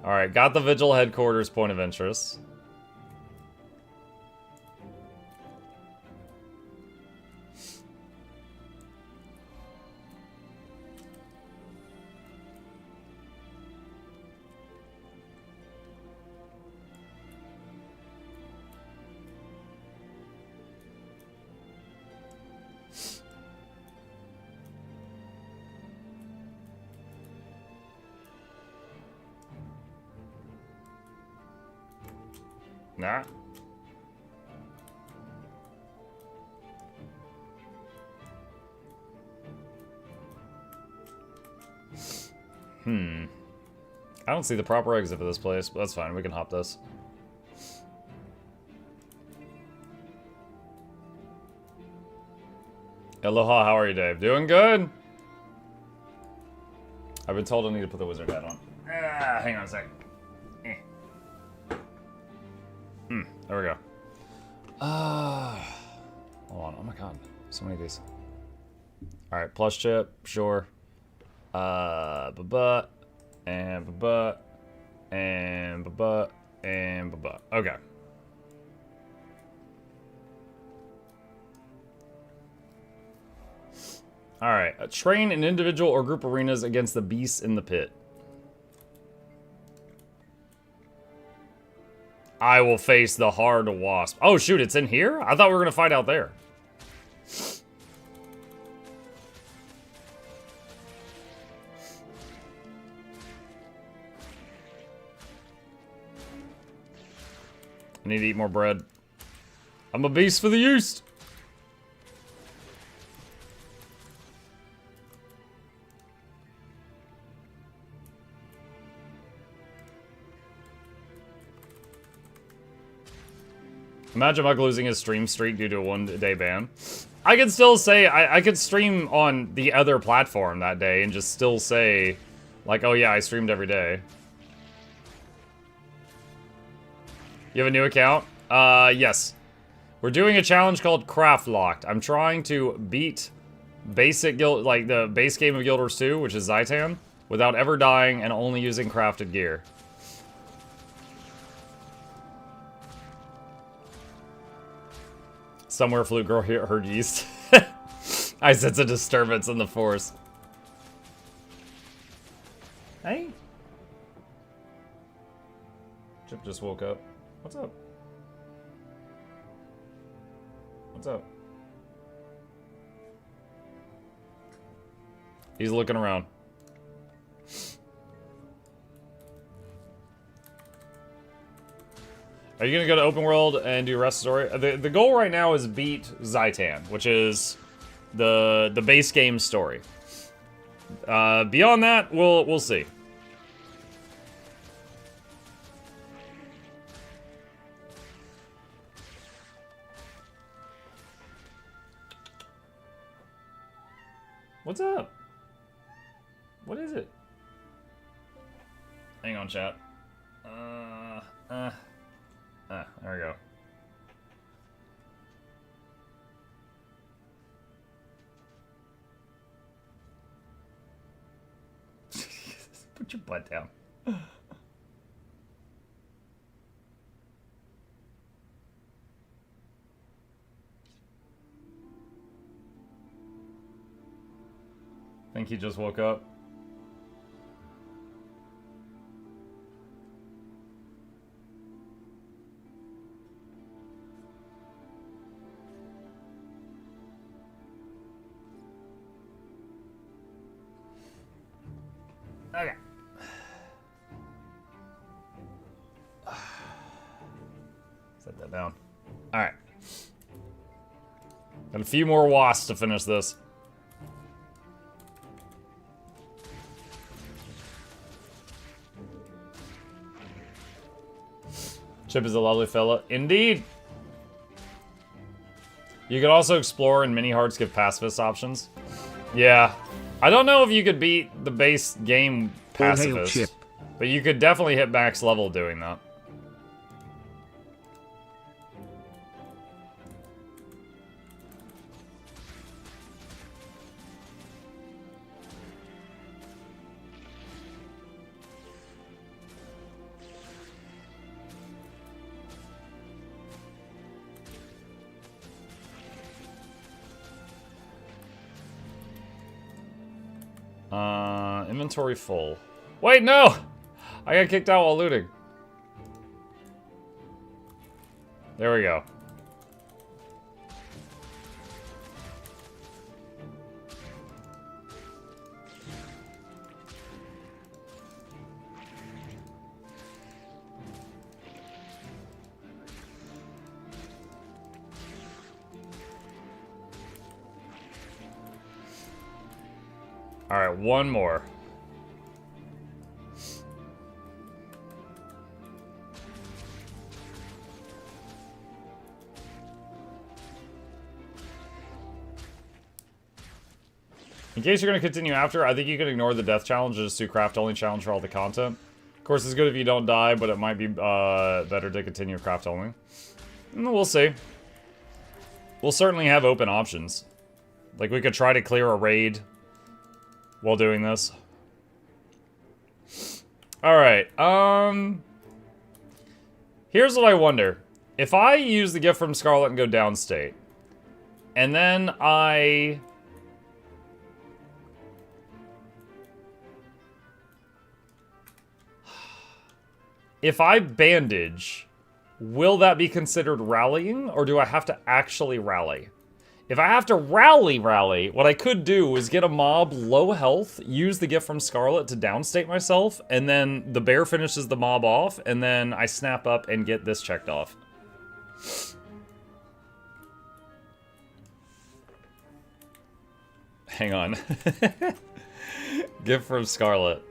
Alright, got the Vigil headquarters point of interest. Nah. I don't see the proper exit for this place, but that's fine. We can hop this. Aloha, how are you, Dave? Doing good? I've been told I need to put the wizard hat on. Hang on a sec. There we go. Hold on. Oh my god. So many of these. Alright, plus chip, sure. Ba-ba. And ba-ba. And ba-ba. And ba-ba. Okay. Alright. Train in individual or group arenas against the beasts in the pit. I will face the hard wasp. Oh, shoot, it's in here? I thought we were going to fight out there. I need to eat more bread. I'm a beast for the East. Imagine Mike losing his stream streak due to a 1-day ban. I could still say, I could stream on the other platform that day and just still say, like, oh yeah, I streamed every day. You have a new account? Yes. We're doing a challenge called Craftlocked. I'm trying to beat basic guild, like the base game of Guild Wars 2, which is Zaitan, without ever dying and only using crafted gear. Somewhere Flute Girl heard yeast. I sense a disturbance in the force. Hey. Chip just woke up. What's up? What's up? He's looking around. Are you gonna go to open world and do rest story? The goal right now is beat Zaitan, which is the base game story. Beyond that, we'll see. What's up? What is it? Hang on, chat. There we go. Put your butt down. Think he just woke up. Okay. Set that down. Alright. Got a few more wasps to finish this. Chip is a lovely fella. Indeed! You could also explore and mini-hearts give pacifist options. Yeah. I don't know if you could beat the base game pacifist, but you could definitely hit max level doing that. Inventory full. Wait, no! I got kicked out while looting. There we go. Alright, one more. In case you're going to continue after, I think you can ignore the death challenge and just do craft only challenge for all the content. Of course, it's good if you don't die, but it might be better to continue craft only. We'll see. We'll certainly have open options. Like, we could try to clear a raid while doing this. Alright, here's what I wonder. If I use the gift from Scarlet and go downstate, and then if I bandage, will that be considered rallying, or do I have to actually rally? If I have to rally, what I could do is get a mob low health, use the gift from Scarlet to downstate myself, and then the bear finishes the mob off, and then I snap up and get this checked off. Hang on. Gift from Scarlet.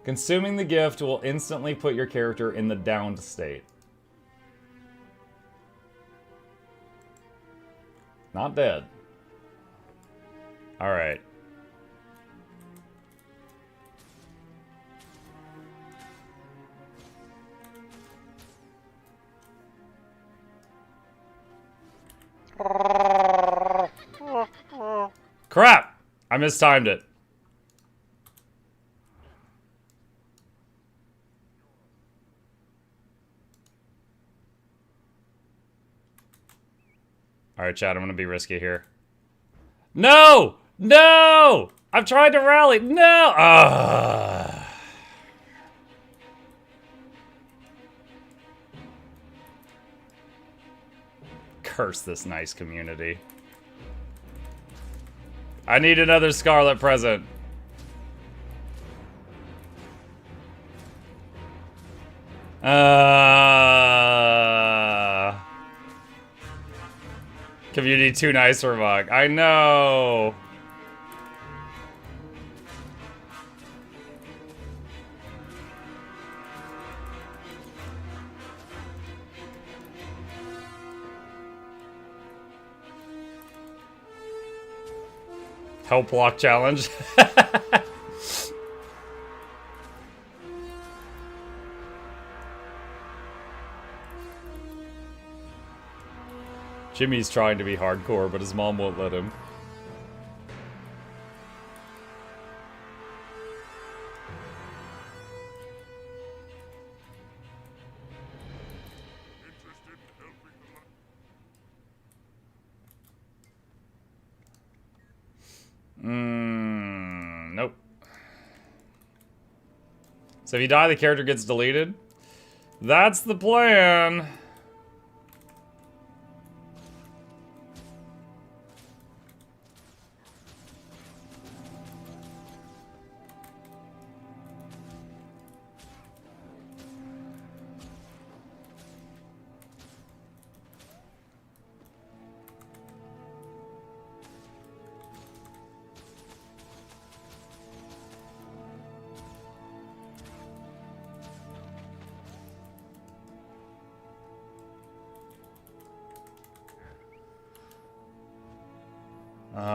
Consuming the gift will instantly put your character in the downed state. Not dead. Alright. Crap! I mistimed it. Alright, chat, I'm gonna be risky here. No! No! I've tried to rally. No! Curse this nice community. I need another Scarlet present. Community too nice for Mug. I know. Help block challenge. Jimmy's trying to be hardcore, but his mom won't let him. Nope. So if you die, the character gets deleted? That's the plan.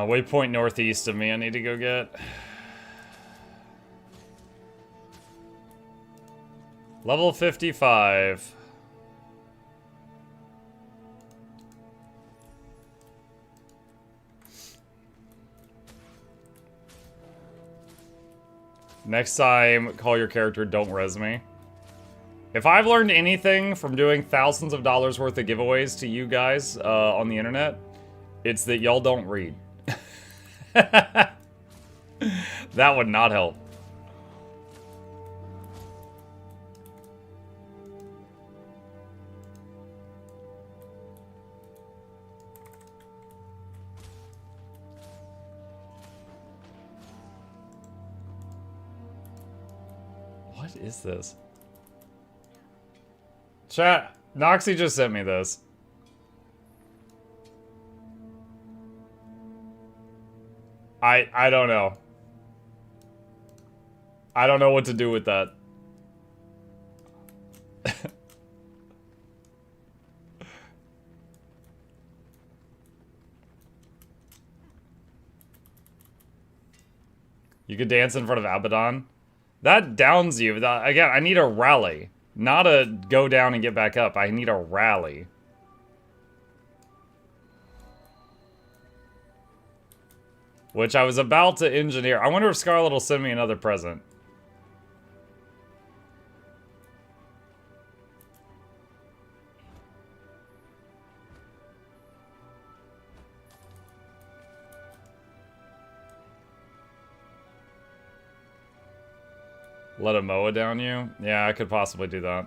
Waypoint northeast of me, I need to go get. Level 55. Next time, call your character Don't Res Me. If I've learned anything from doing thousands of dollars worth of giveaways to you guys on the internet, it's that y'all don't read. That would not help. What is this? Chat, Noxxi just sent me this. I don't know. I don't know what to do with that. You could dance in front of Abaddon. That downs you. Again, I need a rally. Not a go down and get back up. I need a rally. Which I was about to engineer. I wonder if Scarlet will send me another present. Let a Moa down you? Yeah, I could possibly do that.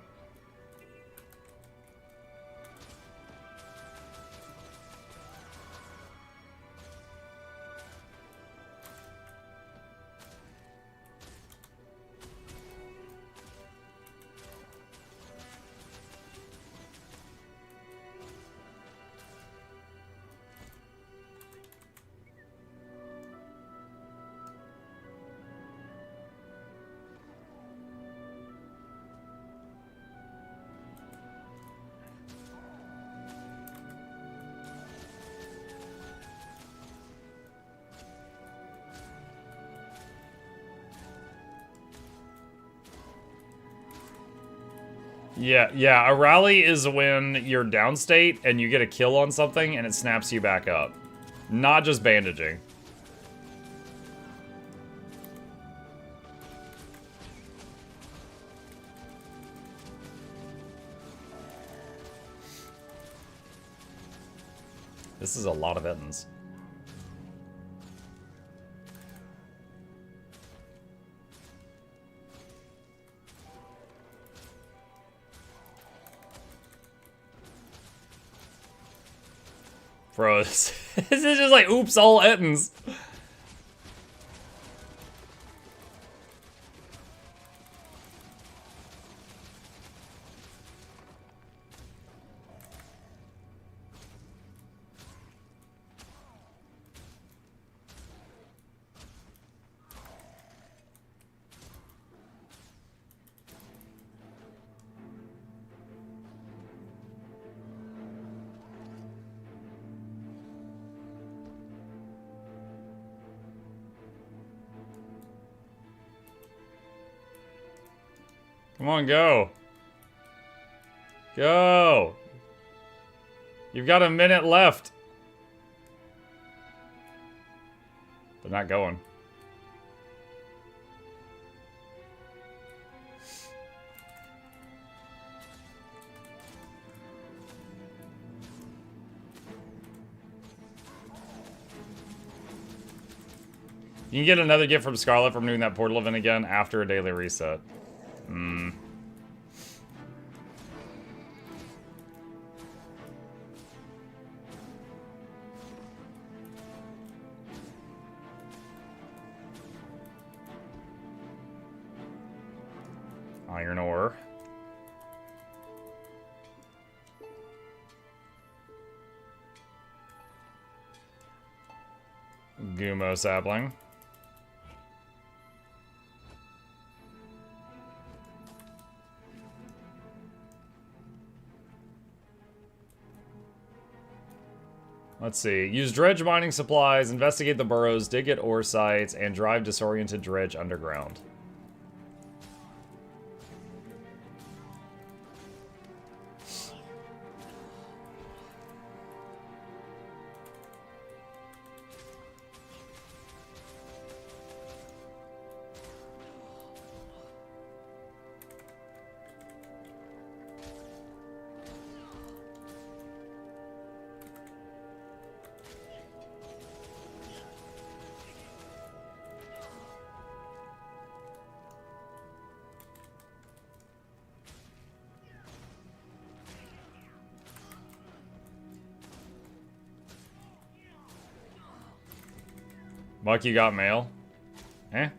Yeah, a rally is when you're downstate and you get a kill on something and it snaps you back up. Not just bandaging. This is a lot of Ettins. Bro, this is just like, oops, all Ettins. Come on, go. Go. You've got a minute left. They're not going. You can get another gift from Scarlet from doing that portal event again after a daily reset. Iron ore. Gumo sapling. Let's see. Use dredge mining supplies, investigate the burrows, dig at ore sites, and drive disoriented dredge underground. Muck, you got mail? Eh?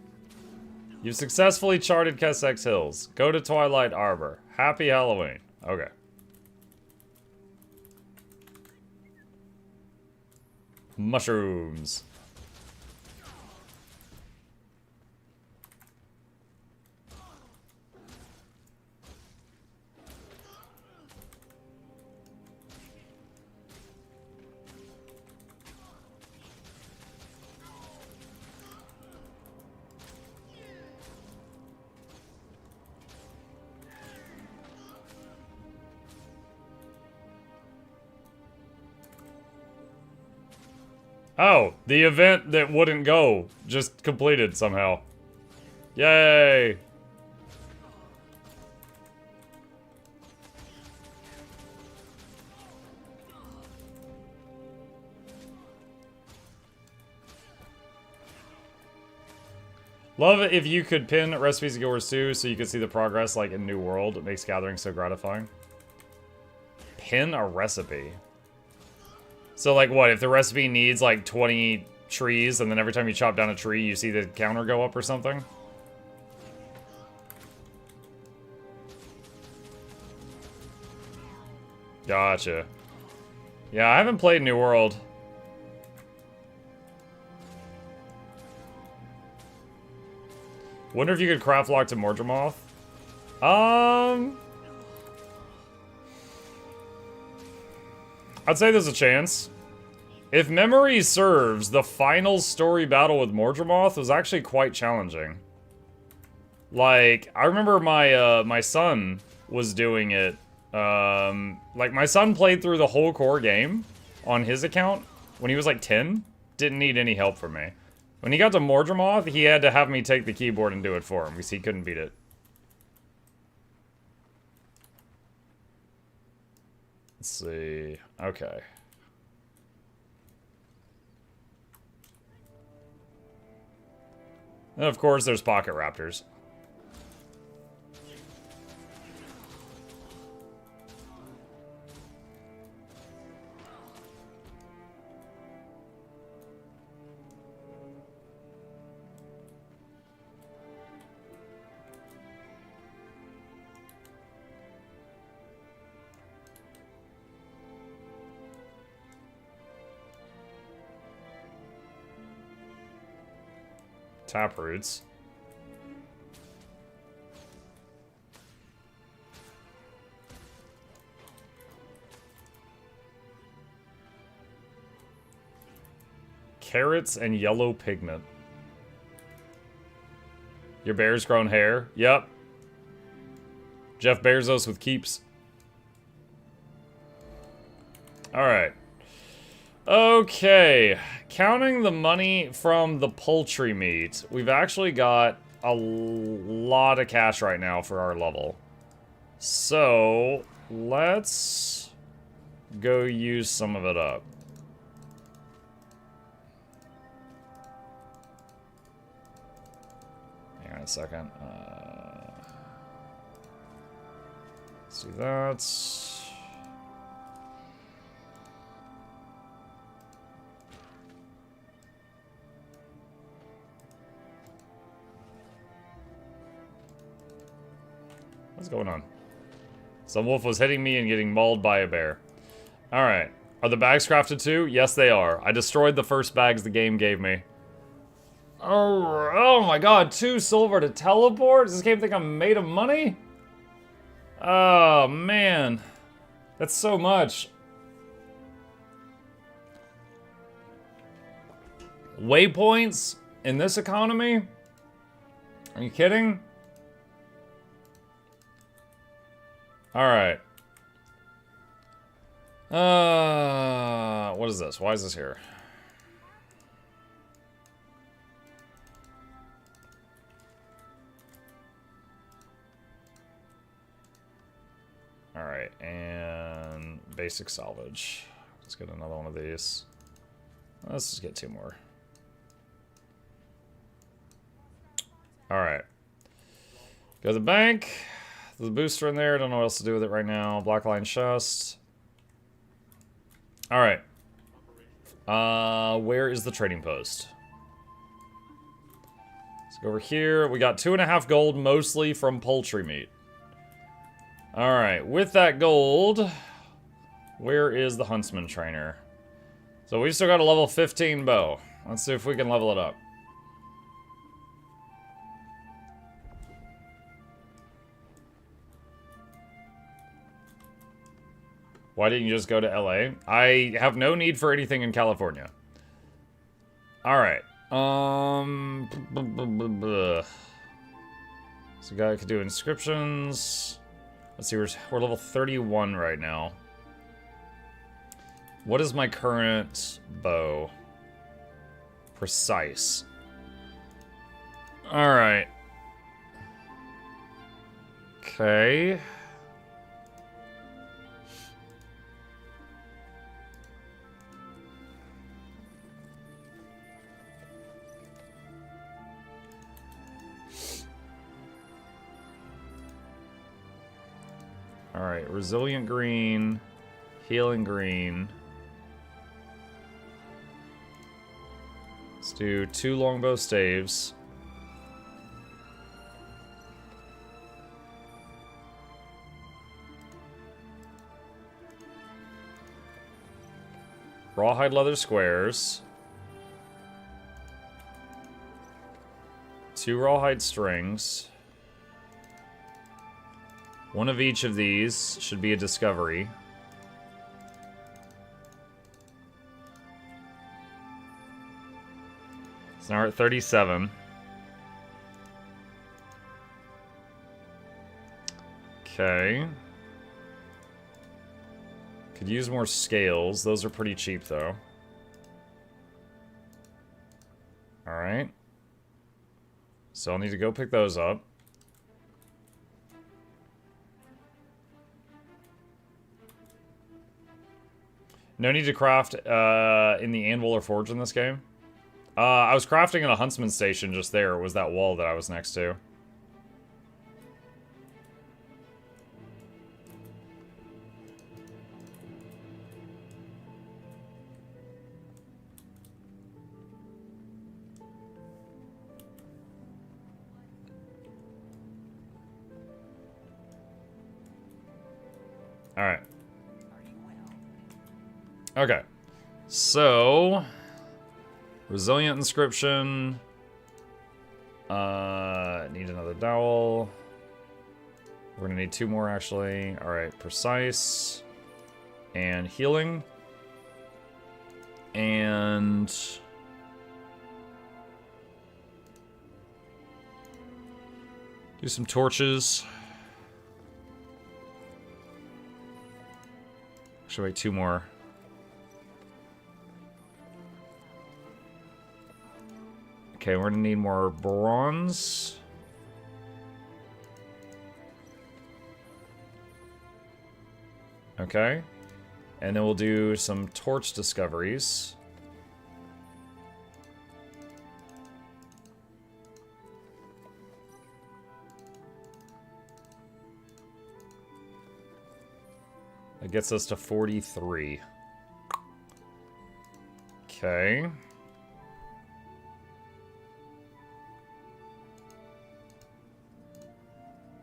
You've successfully charted Kessex Hills. Go to Twilight Arbor. Happy Halloween. Okay. Mushrooms. Oh, the event that wouldn't go just completed somehow. Yay! Love it if you could pin recipes to GeForce 2 so you could see the progress like in New World. It makes gathering so gratifying. Pin a recipe. So like what, if the recipe needs like 20 trees and then every time you chop down a tree you see the counter go up or something? Gotcha. Yeah, I haven't played New World. Wonder if you could craftlock to Mordremoth? I'd say there's a chance. If memory serves, the final story battle with Mordremoth was actually quite challenging. Like, I remember my my son was doing it. Like, my son played through the whole core game on his account when he was like 10. Didn't need any help from me. When he got to Mordremoth, he had to have me take the keyboard and do it for him because he couldn't beat it. Let's see. Okay. And of course, there's pocket raptors. Taproots. Carrots and yellow pigment. Your bear's grown hair? Yep. Jeff Bezos with keeps. Alright. Okay. Counting the money from the poultry meat, we've actually got a lot of cash right now for our level. So, let's go use some of it up. Hang on a second. Let's do that. What's going on? Some wolf was hitting me and getting mauled by a bear. Alright. Are the bags crafted too? Yes, they are. I destroyed the first bags the game gave me. Oh my god, 2 silver to teleport? Does this game think I'm made of money? Oh, man. That's so much. Waypoints in this economy? Are you kidding? Alright. What is this? Why is this here? Alright, and basic salvage. Let's get another one of these. Let's just get 2 more. Alright. Go to the bank. There's a booster in there. Don't know what else to do with it right now. Black line chest. Alright. Where is the trading post? Let's go over here. We got 2.5 gold, mostly from poultry meat. Alright, with that gold, where is the huntsman trainer? So we still got a level 15 bow. Let's see if we can level it up. Why didn't you just go to LA? I have no need for anything in California. Alright. So guy could do inscriptions. Let's see, we're level 31 right now. What is my current bow? Precise. Alright. Okay. Alright, resilient green, healing green. Let's do 2 longbow staves. Rawhide leather squares. 2 rawhide strings. 1 of each of these should be a discovery. So now we're at 37. Okay. Could use more scales. Those are pretty cheap, though. Alright. So I'll need to go pick those up. No need to craft in the anvil or forge in this game. I was crafting in a huntsman station just there. It was that wall that I was next to. Alright. Okay. So, resilient inscription, Need another dowel. We're gonna need 2 more, actually. Alright, precise. And healing. And... do some torches. Should wait 2 more. Okay, we're gonna need more bronze. Okay. And then we'll do some torch discoveries. That gets us to 43. Okay.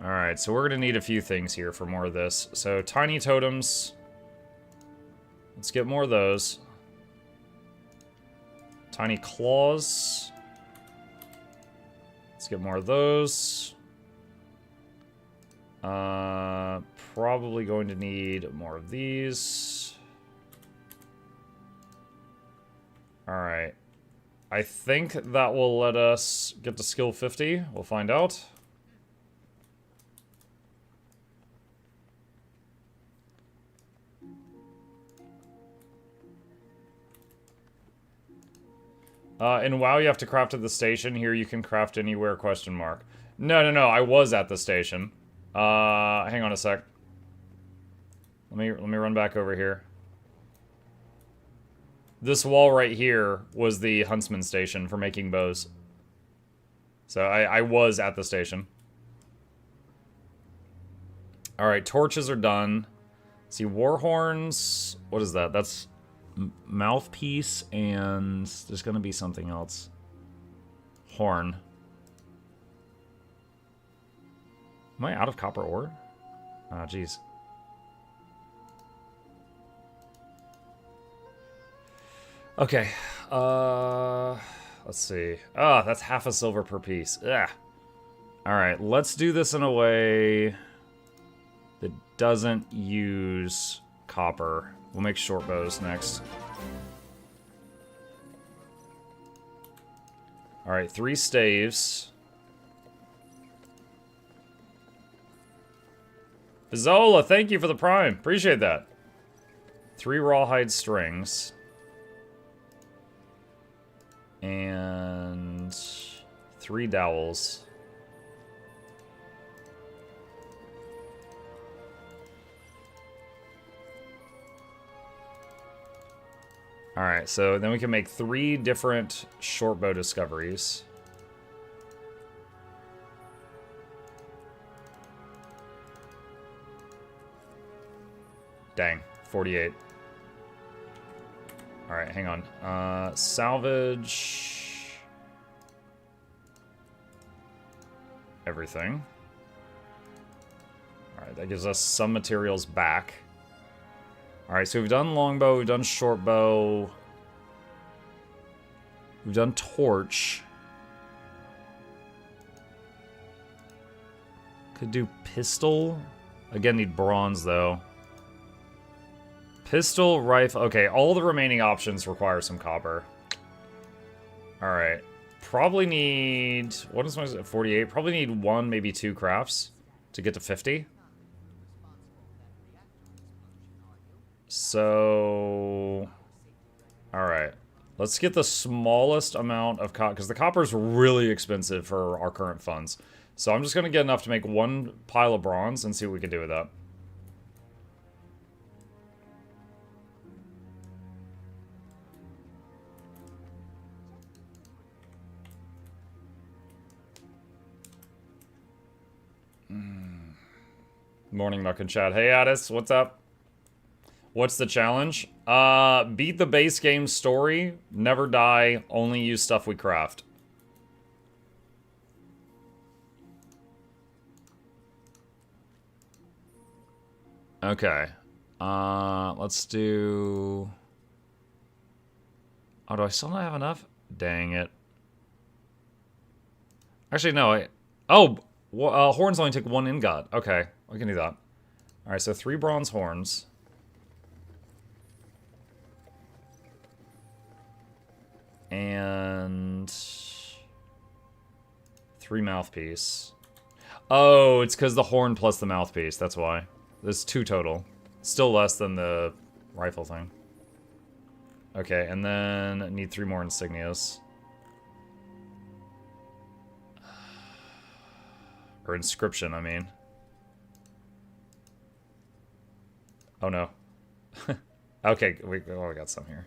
Alright, so we're going to need a few things here for more of this. So, tiny totems. Let's get more of those. Tiny claws. Let's get more of those. Probably going to need more of these. Alright. I think that will let us get to skill 50. We'll find out. In WoW, you have to craft at the station. Here, you can craft anywhere, question mark. No, I was at the station. Hang on a sec. Let me run back over here. This wall right here was the huntsman station for making bows. So I was at the station. Alright, torches are done. Let's see, war horns. What is that? That's mouthpiece, and there's gonna be something else. Horn. Am I out of copper ore? Ah, jeez. Okay. Let's see. Ah, that's half a silver per piece. Ugh. Alright, let's do this in a way that doesn't use copper. We'll make short bows next. Alright, 3 staves. Zola, thank you for the prime. Appreciate that. 3 rawhide strings. And 3 dowels. Alright, so then we can make 3 different short bow discoveries. Dang, 48. Alright, hang on. Salvage everything. Alright, that gives us some materials back. Alright, so we've done longbow, we've done shortbow. We've done torch. Could do pistol. Again, need bronze, though. Pistol, rifle. Okay, all the remaining options require some copper. Alright. Probably need... what is my... 48? Probably need 1, maybe 2 crafts to get to 50. So... alright. Let's get the smallest amount of copper, because the copper is really expensive for our current funds. So I'm just going to get enough to make 1 pile of bronze and see what we can do with that. Morning, Muck and Chad. Hey, Addis, what's up? What's the challenge? Beat the base game story, never die, only use stuff we craft. Okay. Let's do... oh, do I still not have enough? Dang it. Actually, no. Oh, horns only take 1 ingot. Okay, we can do that. All right, so 3 bronze horns. And 3 mouthpiece. Oh, it's because the horn plus the mouthpiece. That's why. There's 2 total. Still less than the rifle thing. Okay, and then I need 3 more insignias. Or inscription, I mean. Oh no. Okay, we got some here.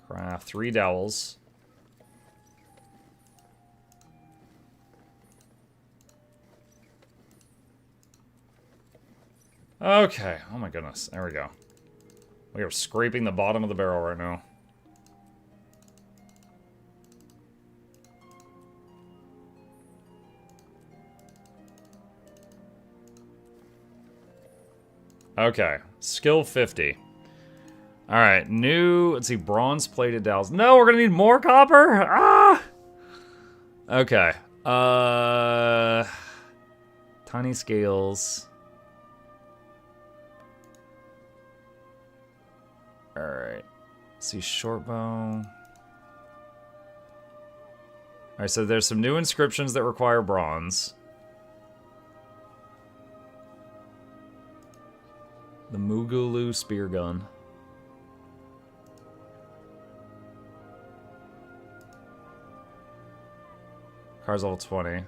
Craft 3 dowels. Okay, oh my goodness, there we go. We are scraping the bottom of the barrel right now. Okay, skill 50. Alright, new, let's see, bronze plated dowels. No, we're gonna need more copper? Ah! Okay, tiny scales. Alright, let's see, short bow. Alright, so there's some new inscriptions that require bronze. The Moogaloo spear gun. Car's level 20.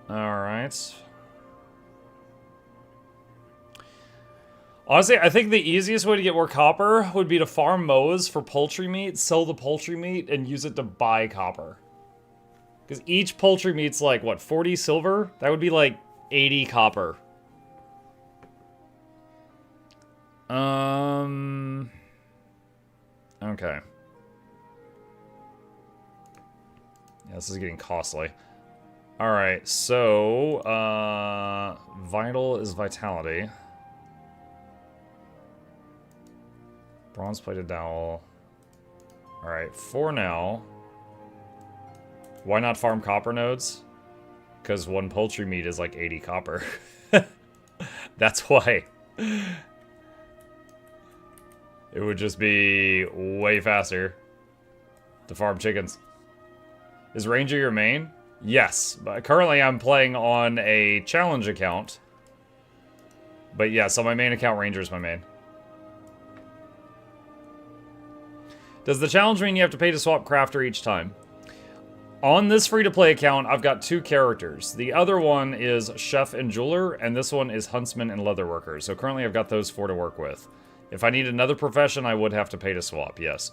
Alright. Honestly, I think the easiest way to get more copper would be to farm moas for poultry meat, sell the poultry meat, and use it to buy copper. Because each poultry meat's like, what, 40 silver? That would be like 80 copper. Okay. Yeah, this is getting costly. Alright, so, vital is vitality. Bronze plated dowel. Alright, for now. Why not farm copper nodes? Because 1 poultry meat is like 80 copper. That's why. It would just be way faster to farm chickens. Is Ranger your main? Yes, but currently I'm playing on a challenge account. But yeah, so my main account, Ranger is my main. Does the challenge mean you have to pay to swap crafter each time? On this free-to-play account, I've got 2 characters. The other one is Chef and Jeweler, and this one is Huntsman and Leatherworker. So currently I've got those 4 to work with. If I need another profession, I would have to pay to swap, yes.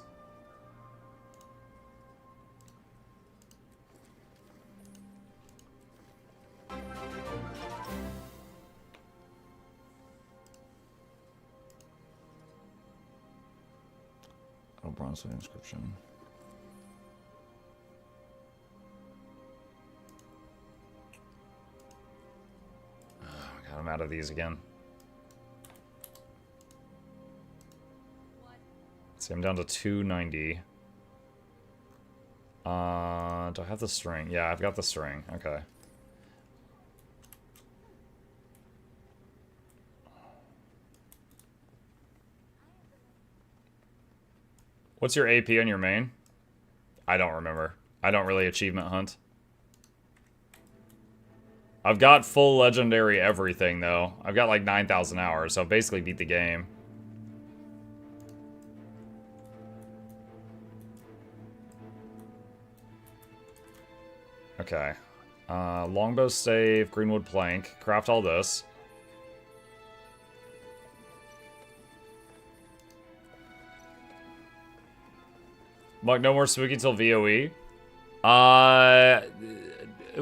Oh, bronze inscription. Oh, God, I'm out of these again. See, I'm down to 290. Do I have the string? Yeah, I've got the string. Okay. What's your AP on your main? I don't remember. I don't really achievement hunt. I've got full legendary everything, though. I've got like 9,000 hours, so I've basically beat the game. Okay. Longbow stave, greenwood plank. Craft all this. Mug, no more spooky till VOE?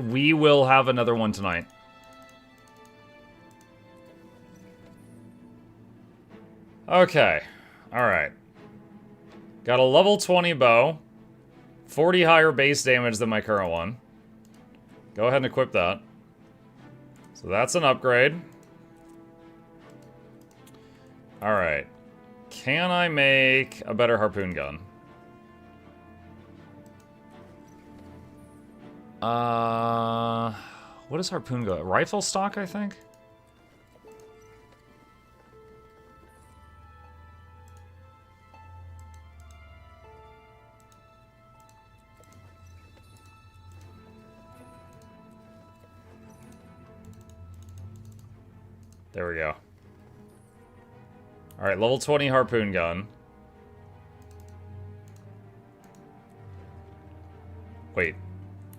We will have another one tonight. Okay. Alright. Got a level 20 bow. 40 higher base damage than my current one. Go ahead and equip that. So that's an upgrade. Alright. Can I make a better harpoon gun? What is harpoon gun? Rifle stock, I think? There we go. Alright, level 20 harpoon gun. Wait.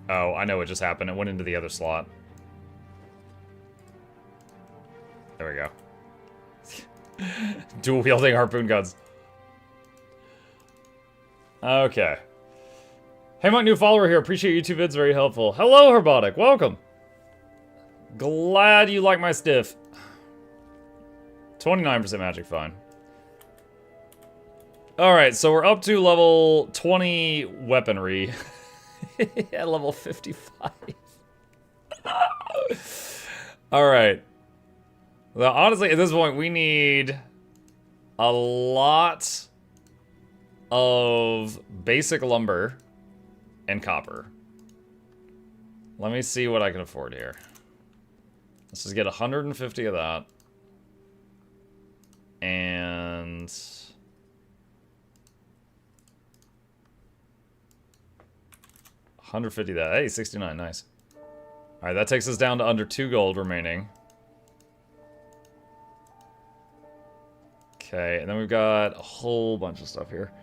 Oh, I know what just happened. It went into the other slot. There we go. Dual-wielding harpoon guns. Okay. Hey, my new follower here. Appreciate YouTube vids. Very helpful. Hello, Herbotic. Welcome. Glad you like my stiff. 29% magic, fine. Alright, so we're up to level 20 weaponry. At level 55. Alright. Well, honestly, at this point, we need a lot of basic lumber and copper. Let me see what I can afford here. Let's just get 150 of that. And 150 that. Hey, 69, nice. Alright, that takes us down to under 2 gold remaining. Okay, and then we've got a whole bunch of stuff here.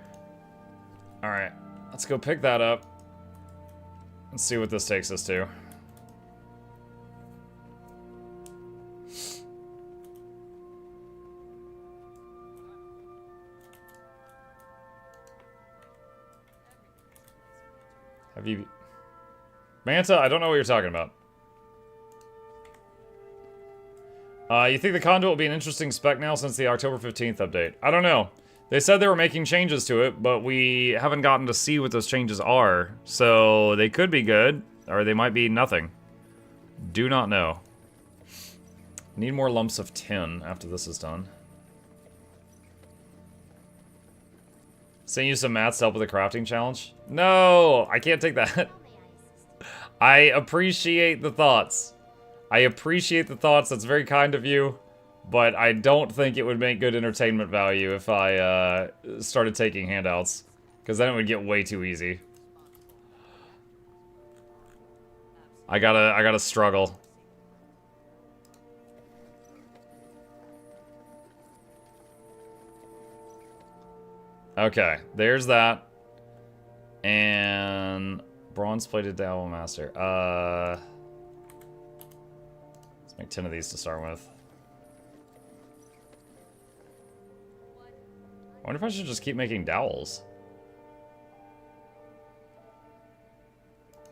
Alright, let's go pick that up. And see what this takes us to. Have you... Manta, I don't know what you're talking about. You think the conduit will be an interesting spec now since the October 15th update? I don't know. They said they were making changes to it, but we haven't gotten to see what those changes are. So they could be good, or they might be nothing. Do not know. Need more lumps of tin after this is done. Send you some mats to help with the crafting challenge? No, I can't take that. I appreciate the thoughts. I appreciate the thoughts. That's very kind of you. But I don't think it would make good entertainment value if I started taking handouts. Because then it would get way too easy. I gotta struggle. Okay, there's that. And bronze-plated Dowel Master. Let's make 10 of these to start with. I wonder if I should just keep making dowels.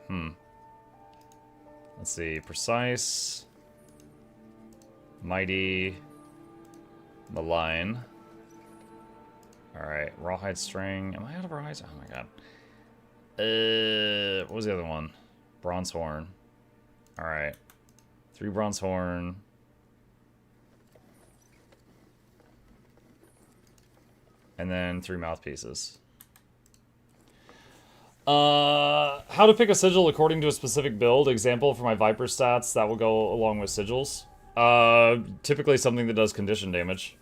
Let's see. Precise. Mighty. Malign. Alright. Rawhide string. Am I out of rawhide? Oh my god. What was the other one? Bronze horn. Alright. 3 bronze horn. And then 3 mouthpieces. How to pick a sigil according to a specific build. Example for my Viper stats that will go along with sigils. Typically something that does condition damage.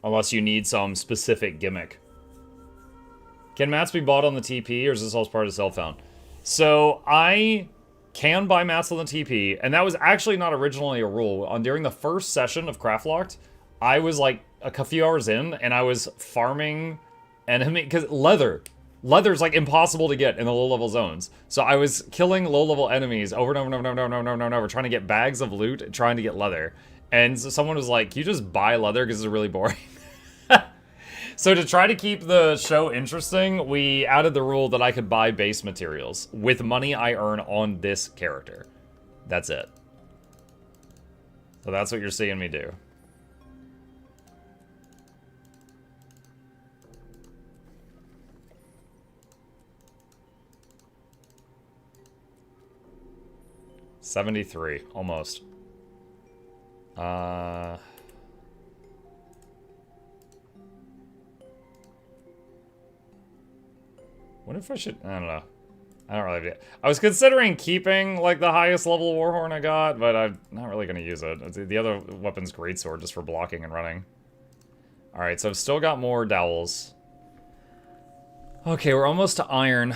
Unless you need some specific gimmick. Can mats be bought on the TP, or is this all part of self-found? So, I can buy mats on the TP, and that was actually not originally a rule. During the first session of Craftlocked, I was like a few hours in, and I was farming enemy, because leather's like impossible to get in the low-level zones. So I was killing low-level enemies over and over and over and over and over, trying to get bags of loot, trying to get leather. And so someone was like, you just buy leather because it's really boring. So to try to keep the show interesting, we added the rule that I could buy base materials with money I earn on this character. That's it. So that's what you're seeing me do. $73, almost. What if I should... I don't know. I don't really... I was considering keeping, like, the highest level Warhorn I got, but I'm not really going to use it. The other weapon's Greatsword, just for blocking and running. Alright, so I've still got more dowels. Okay, we're almost to iron.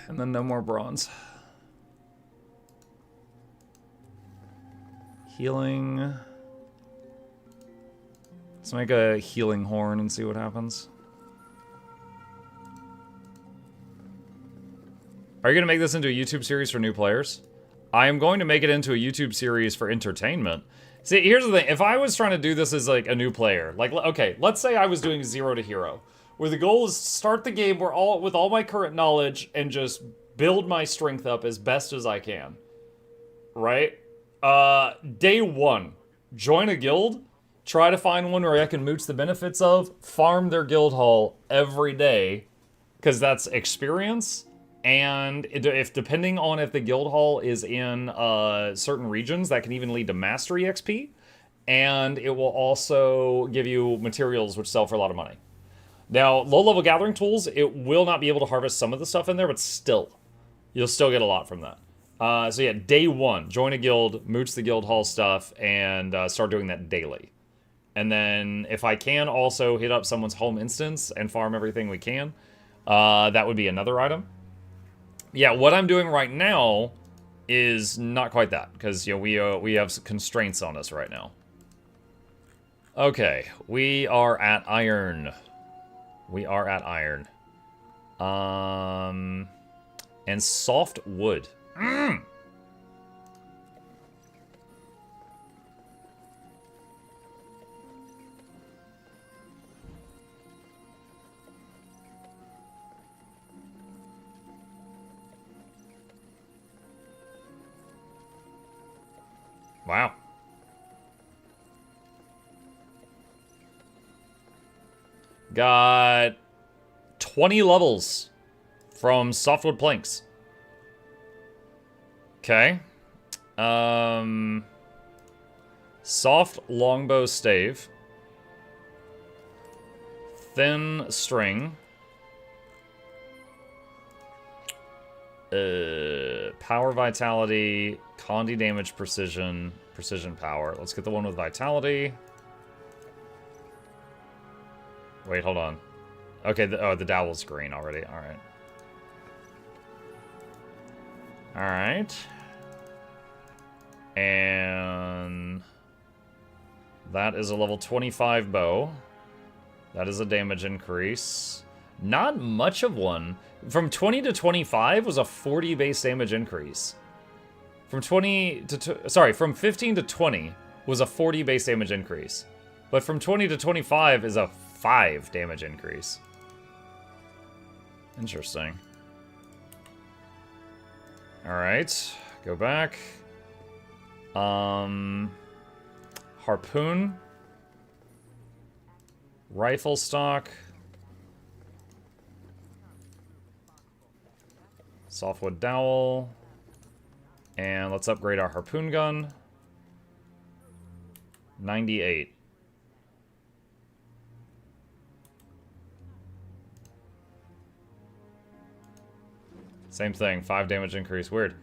And then no more bronze. Healing... Let's make a healing horn and see what happens. Are you going to make this into a YouTube series for new players? I am going to make it into a YouTube series for entertainment. See, here's the thing. If I was trying to do this as, like, a new player, like, okay, let's say I was doing 0 to hero, where the goal is to start the game with all my current knowledge and just build my strength up as best as I can. Right? Day 1, join a guild, try to find one where I can mooch the benefits of, farm their guild hall every day, because that's experience. And if depending on if the guild hall is in certain regions, that can even lead to mastery XP. And it will also give you materials which sell for a lot of money. Now, low-level gathering tools, it will not be able to harvest some of the stuff in there, but still, you'll still get a lot from that. So yeah, day 1, join a guild, mooch the guild hall stuff, and start doing that daily. And then if I can also hit up someone's home instance and farm everything we can, that would be another item. Yeah, what I'm doing right now is not quite that, because, you know, we have constraints on us right now. Okay, we are at iron. We are at iron. And soft wood. Wow. Got 20 levels from softwood planks. Okay. Soft longbow stave. Thin string. Power vitality, Condi damage precision, precision power. Let's get the one with vitality. Wait, hold on. Okay, the dowel's green already. Alright. Alright. And that is a level 25 bow. That is a damage increase. Not much of one. From 20 to 25 was a 40 base damage increase. From 20 to... Sorry, from 15 to 20 was a 40 base damage increase. But from 20 to 25 is a 5 damage increase. Interesting. Alright. Go back. Harpoon. Rifle stock. Softwood dowel. And let's upgrade our harpoon gun. 98. Same thing, 5 damage increase. Weird.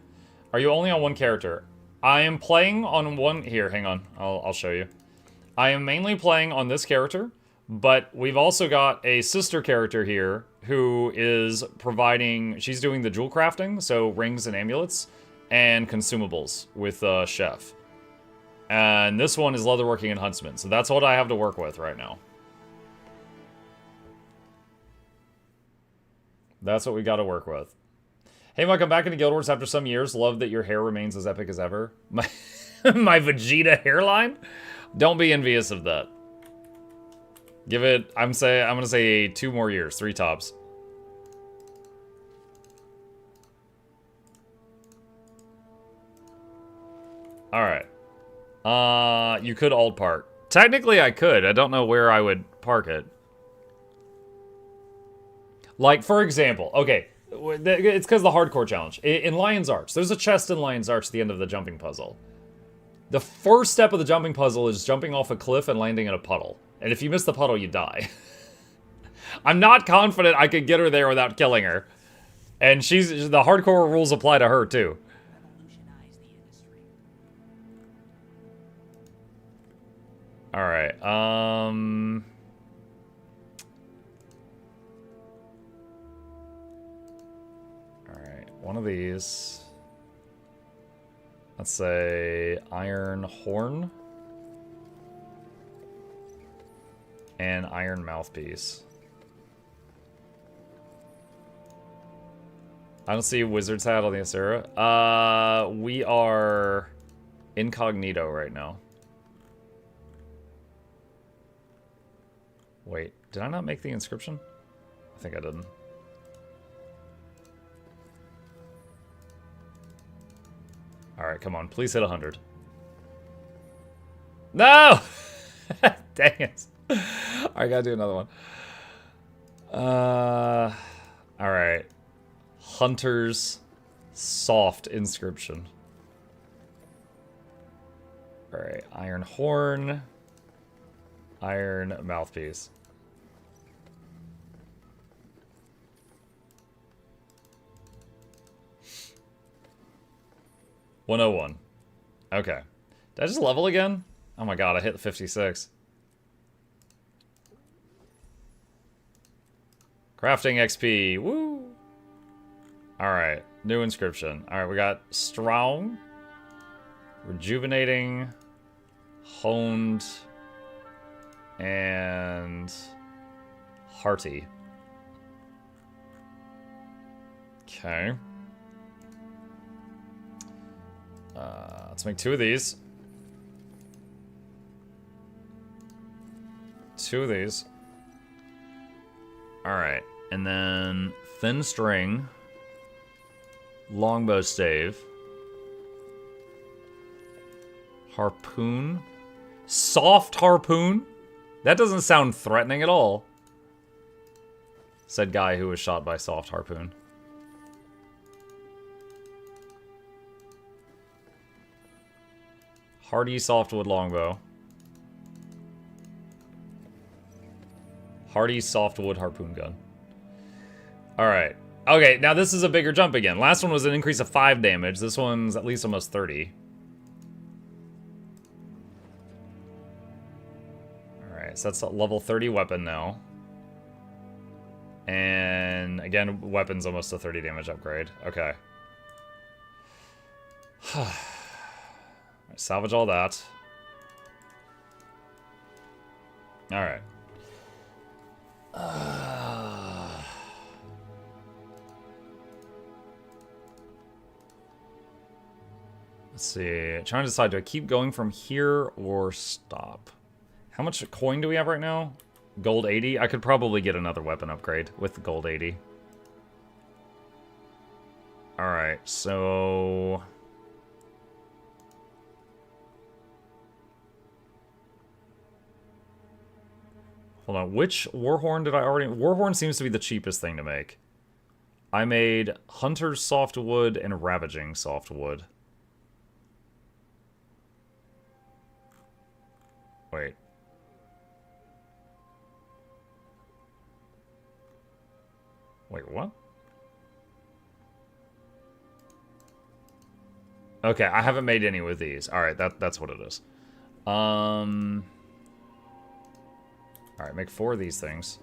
Are you only on one character? I am playing on one... Here, hang on. I'll show you. I am mainly playing on this character, but we've also got a sister character here who is providing... She's doing the jewel crafting, so rings and amulets, and consumables with Chef. And this one is leatherworking and huntsman, so that's what I have to work with right now. That's what we got to work with. Hey, Mike, I'm back into Guild Wars after some years. Love that your hair remains as epic as ever. My Vegeta hairline? Don't be envious of that. Give it, I'm gonna say 2 more years, 3 tops. Alright. You could alt park. Technically I could. I don't know where I would park it. Like, for example, okay. It's because of the hardcore challenge. In Lion's Arch, there's a chest in Lion's Arch at the end of the jumping puzzle. The first step of the jumping puzzle is jumping off a cliff and landing in a puddle. And if you miss the puddle, you die. I'm not confident I could get her there without killing her. And the hardcore rules apply to her too. All right. All right. One of these. Let's say iron horn and iron mouthpiece. I don't see wizard's hat on the Asura. We are incognito right now. Wait, did I not make the inscription? I think I didn't. Alright, come on. Please hit 100. No! Dang it. I gotta do another one. Alright. Hunter's soft inscription. Alright, iron horn. Iron mouthpiece. $101. Okay. Did I just level again? Oh my god, I hit 56. Crafting XP. Woo! Alright. New inscription. Alright, we got strong, rejuvenating, honed, and hearty. Okay. Let's make 2 of these. 2 of these. Alright. And then thin string. Longbow stave. Harpoon. Soft harpoon? That doesn't sound threatening at all. Said guy who was shot by soft harpoon. Hardy softwood longbow. Hardy softwood harpoon gun. Alright. Okay, now this is a bigger jump again. Last one was an increase of 5 damage. This one's at least almost 30. Alright, so that's a level 30 weapon now. And again, weapon's almost a 30 damage upgrade. Okay. Salvage all that. Alright. Let's see. Trying to decide, do I keep going from here or stop? How much coin do we have right now? Gold 80? I could probably get another weapon upgrade with the gold 80. Alright, so... Hold on, which Warhorn did I already... Warhorn seems to be the cheapest thing to make. I made Hunter's Softwood and Ravaging Softwood. Wait. Wait, what? Okay, I haven't made any with these. Alright, that's what it is. Alright, make 4 of these things.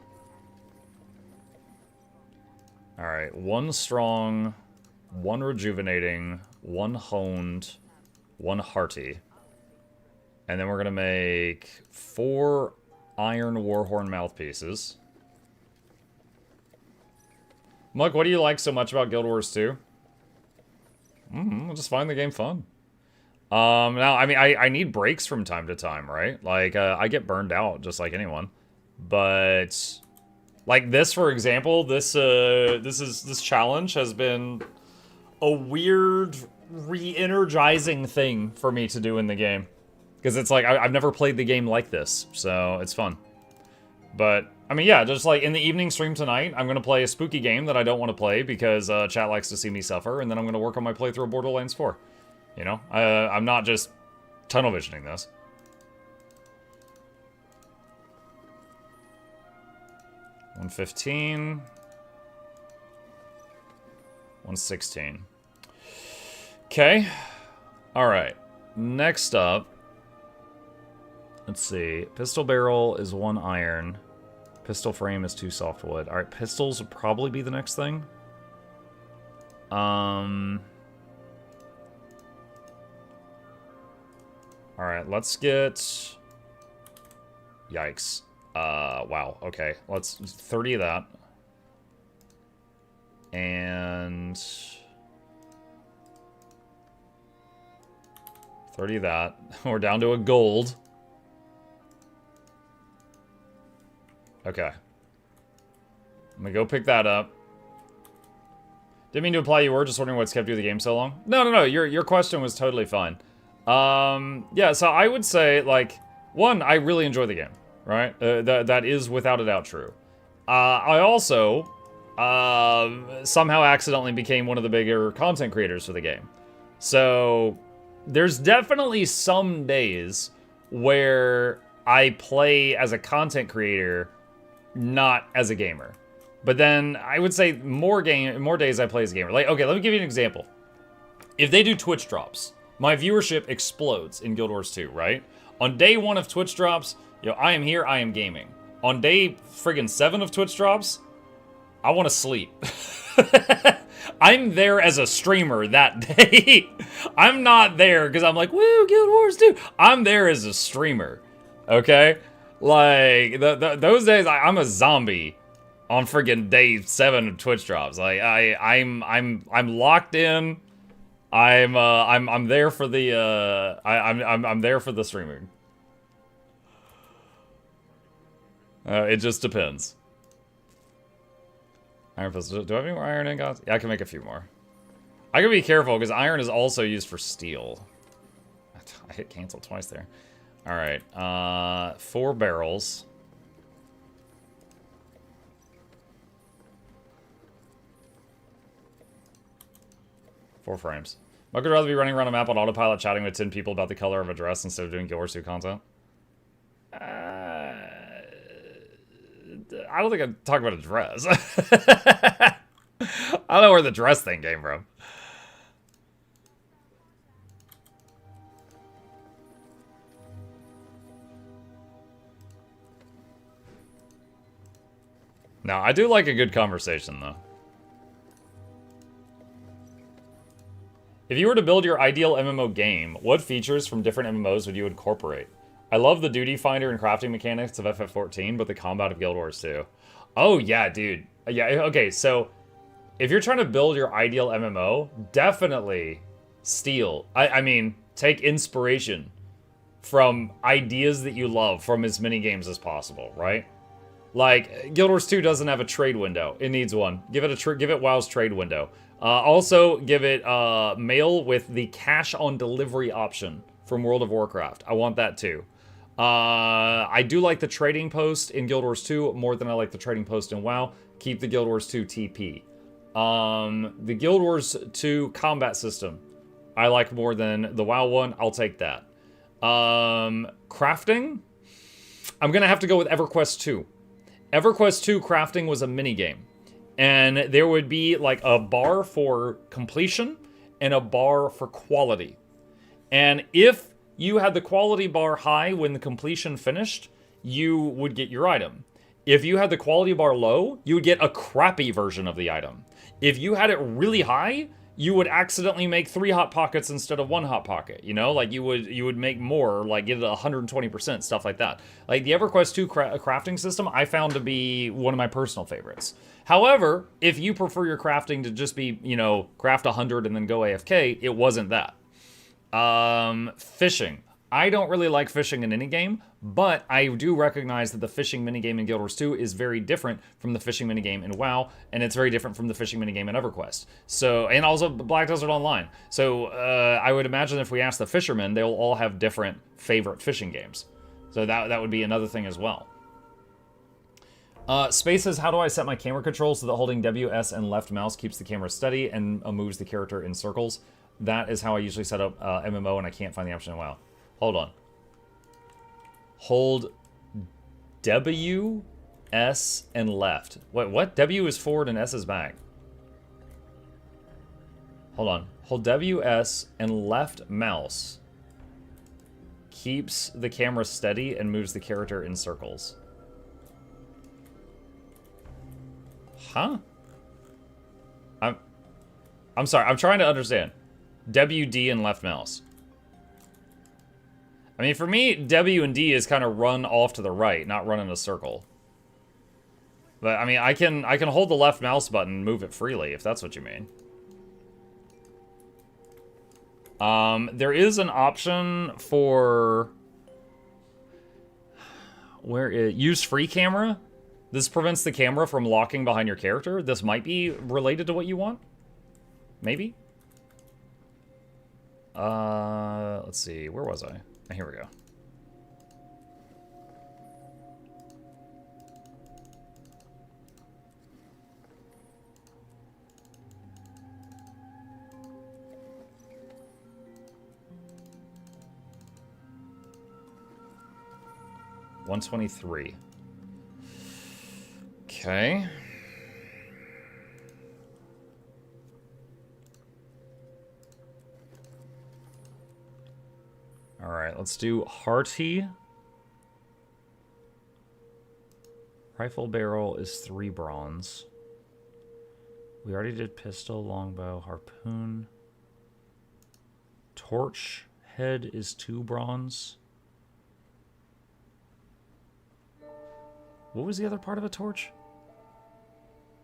Alright, 1 strong, 1 rejuvenating, 1 honed, 1 hearty. And then we're gonna make 4 iron warhorn mouthpieces. Muk, what do you like so much about Guild Wars 2? I just find the game fun. Now, I mean, I need breaks from time to time, right? Like, I get burned out just like anyone. But, like this, for example, this challenge has been a weird, re-energizing thing for me to do in the game. Because it's like, I've never played the game like this, so it's fun. But, I mean, yeah, just like in the evening stream tonight, I'm going to play a spooky game that I don't want to play because chat likes to see me suffer, and then I'm going to work on my playthrough of Borderlands 4. You know? I'm not just tunnel visioning this. $115. 116. Okay. All right. Next up, let's see. Pistol barrel is 1 iron. Pistol frame is 2 softwood. All right, pistols would probably be the next thing. All right, let's get... Yikes. Wow, okay. Let's 30 of that. And 30 of that. We're down to a gold. Okay. I'm gonna go pick that up. Didn't mean to imply you were, just wondering what's kept you in the game so long. No, your question was totally fine. Yeah, so I would say, like, one, I really enjoy the game, right? That is without a doubt true. I also, somehow accidentally became one of the bigger content creators for the game. So, there's definitely some days where I play as a content creator, not as a gamer. But then I would say more days I play as a gamer. Like, okay, let me give you an example. If they do Twitch drops, my viewership explodes in Guild Wars 2, right? On day 1 of Twitch drops, you know, I am here, I am gaming. On day friggin' 7 of Twitch drops, I want to sleep. I'm there as a streamer that day. I'm not there because I'm like, woo, Guild Wars 2. I'm there as a streamer, okay? Like, those days, I'm a zombie on friggin' day 7 of Twitch drops. Like, I'm locked in. I'm there for the I'm there for the streaming. It just depends. Iron pistol. Do I have any more iron ingots? Yeah, I can make a few more. I gotta be careful because iron is also used for steel. I hit cancel twice there. All right, 4 barrels. Four frames. I could rather be running around a map on autopilot chatting with 10 people about the color of a dress instead of doing Guild Wars 2 content. I don't think I'd talk about a dress. I don't know where the dress thing came from. No, I do like a good conversation, though. If you were to build your ideal MMO game, what features from different MMOs would you incorporate? I love the duty finder and crafting mechanics of FF14, but the combat of Guild Wars 2. Oh, yeah, dude. Yeah, okay, so if you're trying to build your ideal MMO, definitely steal. I mean, take inspiration from ideas that you love from as many games as possible, right? Like, Guild Wars 2 doesn't have a trade window. It needs one. Give it WoW's trade window. Also, give it mail with the cash on delivery option from World of Warcraft. I want that too. I do like the trading post in Guild Wars 2 more than I like the trading post in WoW. Keep the Guild Wars 2 TP. The Guild Wars 2 combat system I like more than the WoW one. I'll take that. Crafting? I'm going to have to go with EverQuest 2. EverQuest 2 crafting was a minigame. And there would be like a bar for completion and a bar for quality. And if you had the quality bar high when the completion finished, you would get your item. If you had the quality bar low, you would get a crappy version of the item. If you had it really high, you would accidentally make 3 hot pockets instead of 1 hot pocket, you know? Like, you would make more, like, get it 120%, stuff like that. Like, the EverQuest 2 crafting system, I found to be one of my personal favorites. However, if you prefer your crafting to just be, you know, craft 100 and then go AFK, it wasn't that. Fishing. I don't really like fishing in any game, but I do recognize that the fishing minigame in Guild Wars 2 is very different from the fishing minigame in WoW, and it's very different from the fishing minigame in EverQuest. So, and also Black Desert Online. So, I would imagine if we ask the fishermen, they'll all have different favorite fishing games. So that would be another thing as well. Space says, how do I set my camera controls so that holding W, S, and left mouse keeps the camera steady and moves the character in circles? That is how I usually set up MMO, and I can't find the option in WoW. Hold on. Hold W, S, and left. What? W is forward and S is back. Hold on. Hold WS and left mouse. Keeps the camera steady and moves the character in circles. Huh? I'm sorry. I'm trying to understand. WD and left mouse. I mean, for me, W and D is kind of run off to the right, not run in a circle. But I mean, I can hold the left mouse button and move it freely if that's what you mean. There is an option for use free camera. This prevents the camera from locking behind your character. This might be related to what you want. Maybe. Let's see. Where was I? Here we go. $123. Okay. All right, let's do Hearty. Rifle barrel is 3 bronze. We already did pistol, longbow, harpoon. Torch head is 2 bronze. What was the other part of a torch?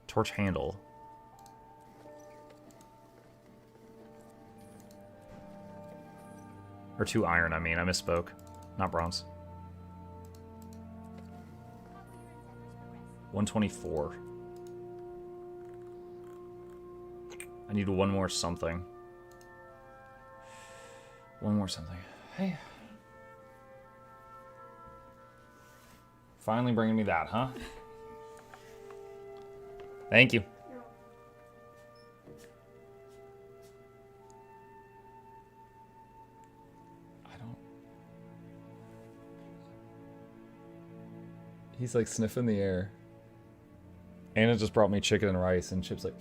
Torch handle. Or 2 iron, I mean. I misspoke. Not bronze. 124. I need one more something. One more something. Hey. Finally bringing me that, huh? Thank you. He's like sniffing the air. Anna just brought me chicken and rice, and Chip's like...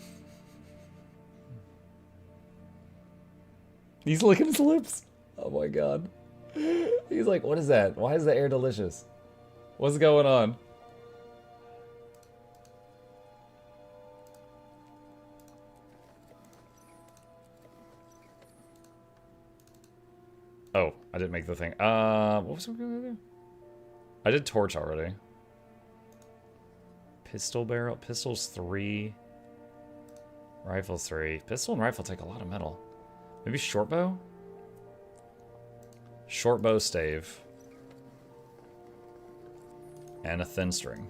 He's licking his lips. Oh my god. He's like, what is that? Why is the air delicious? What's going on? Oh, I didn't make the thing. What was I going to do? I did torch already. Pistol barrel. Pistol's 3. Rifle's 3. Pistol and rifle take a lot of metal. Maybe short bow? Short bow stave. And a thin string.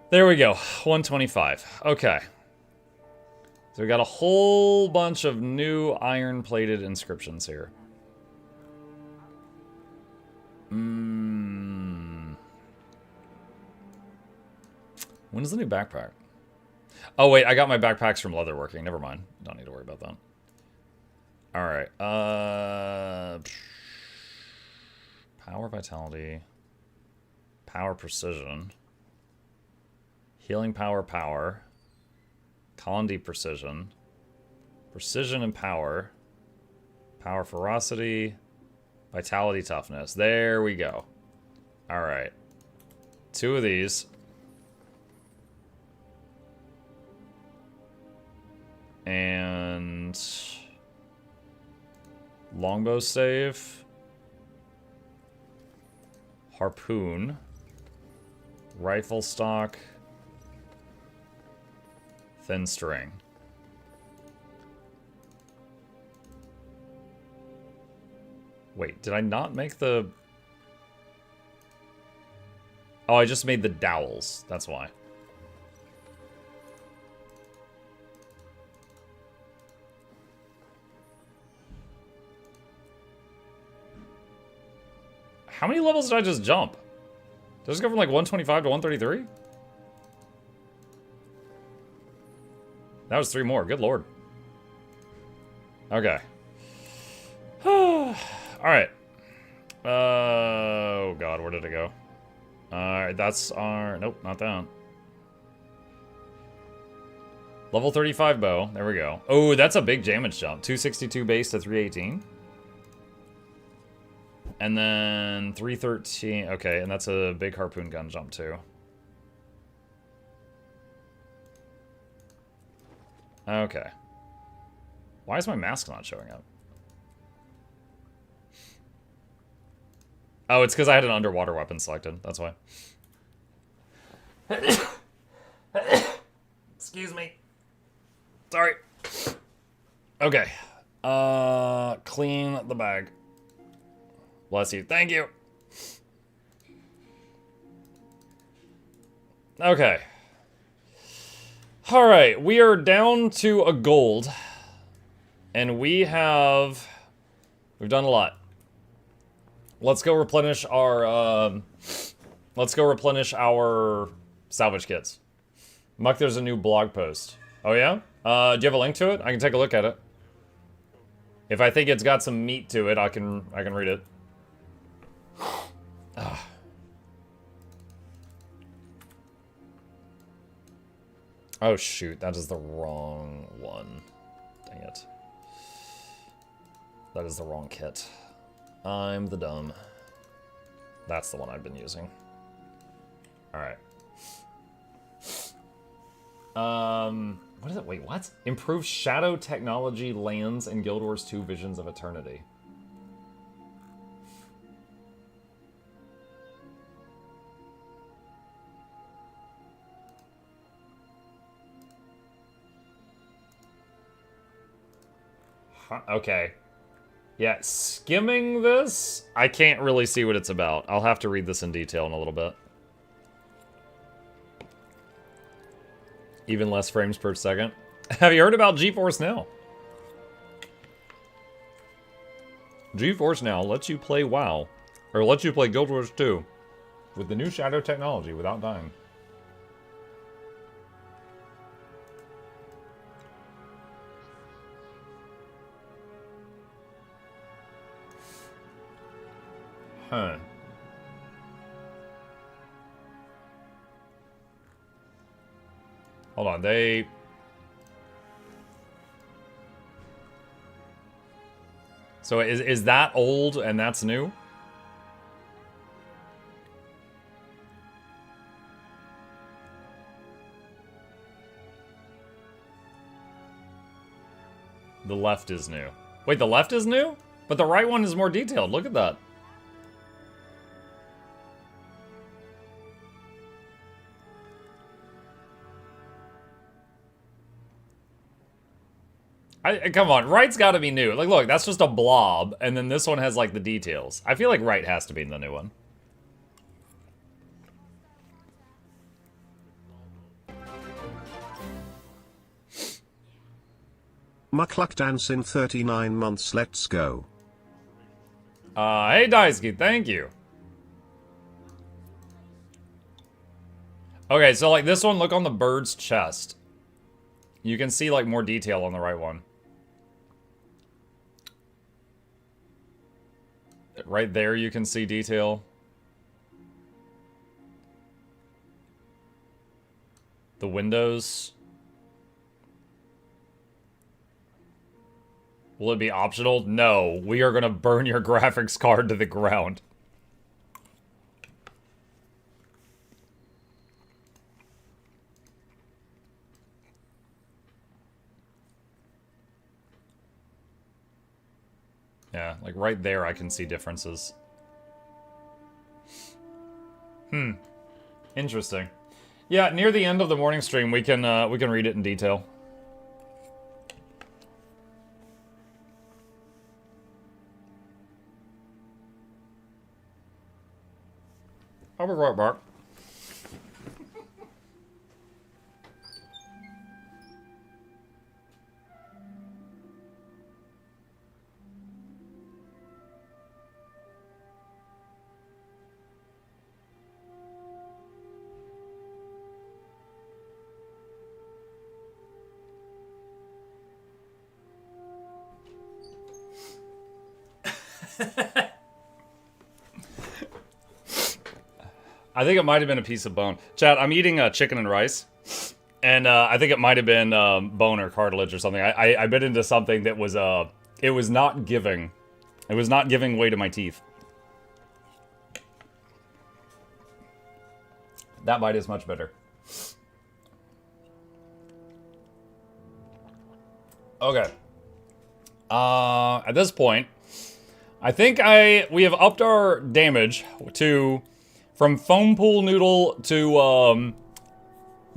There we go. 125. Okay. So we got a whole bunch of new iron-plated inscriptions here. When's the new backpack? Oh, wait, I got my backpacks from leatherworking. Never mind. Don't need to worry about that. All right. Power, vitality. Power, precision. Healing power, power. Condi, precision. Precision and power. Power, ferocity. Vitality, toughness. There we go. All right. 2 of these. And longbow stave, harpoon, rifle stock, thin string. Wait, did I not make the... Oh, I just made the dowels. That's why. How many levels did I just jump? Did I just go from like 125 to 133? That was 3 more. Good lord. Okay. Alright. Oh god, where did it go? That's our... Nope, not that. Level 35 bow. There we go. Oh, that's a big damage jump. 262 base to 318. And then 313. Okay, and that's a big harpoon gun jump too. Okay. Why is my mask not showing up? Oh, it's because I had an underwater weapon selected. That's why. Excuse me. Sorry. Okay. Clean the bag. Bless you. Thank you. Okay. All right. We are down to a gold. And we've done a lot. Let's go replenish our, salvage kits. Muck, there's a new blog post. Oh yeah? Do you have a link to it? I can take a look at it. If I think it's got some meat to it, I can read it. Oh shoot, that is the wrong one. Dang it. That is the wrong kit. I'm the dumb. That's the one I've been using. Alright. What is it? Wait, what? Improved shadow technology lands in Guild Wars 2 Visions of Eternity. Huh, okay. Yeah, skimming this, I can't really see what it's about. I'll have to read this in detail in a little bit. Even less frames per second. Have you heard about GeForce Now? GeForce Now lets you play WoW, or lets you play Guild Wars 2 with the new shadow technology without dying. Huh. Hold on, they... So is that old and that's new? The left is new. Wait, the left is new? But the right one is more detailed. Look at that. Come on, right's gotta be new. Like, look, that's just a blob, and then this one has, like, the details. I feel like right has to be the new one. Mukluk dance in 39 months, let's go. Hey, Daisuke, thank you. Okay, so, like, this one, look on the bird's chest. You can see, like, more detail on the right one. Right there, you can see detail. The windows. Will it be optional? No. We are going to burn your graphics card to the ground. Yeah, like right there I can see differences. Interesting. Yeah, near the end of the morning stream we can read it in detail. I'll be right back. I think it might have been a piece of bone. Chad, I'm eating chicken and rice. And I think it might have been bone or cartilage or something. I bit into something that was, it was not giving. It was not giving way to my teeth. That bite is much better. Okay. At this point, I think we have upped our damage from foam pool noodle to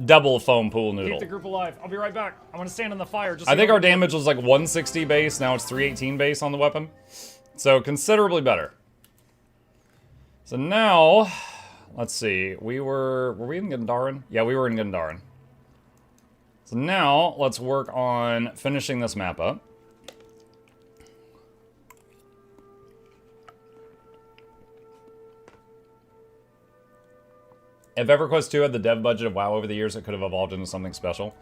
double foam pool noodle. Keep the group alive. I'll be right back. I'm gonna stand in the fire. I think our damage was like 160 base. Now it's 318 base on the weapon. So considerably better. So now, let's see. Were we in Gandharan? Yeah, we were in Gandharan. So now let's work on finishing this map up. If EverQuest 2 had the dev budget of WoW over the years, it could have evolved into something special.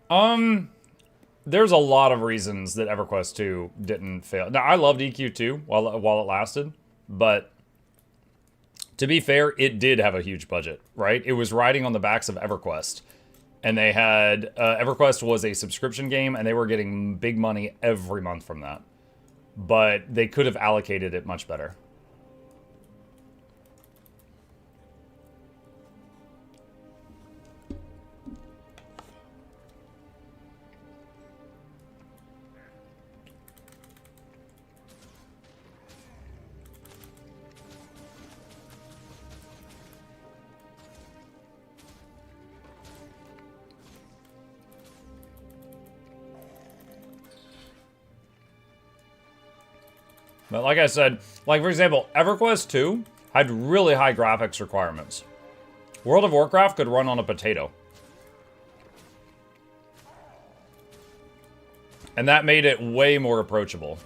There's a lot of reasons that EverQuest 2 didn't fail. Now, I loved EQ2 while it lasted, but to be fair, it did have a huge budget, right? It was riding on the backs of EverQuest. And they had, EverQuest was a subscription game, and they were getting big money every month from that. But they could have allocated it much better. But like I said, like for example, EverQuest 2 had really high graphics requirements. World of Warcraft could run on a potato. And that made it way more approachable.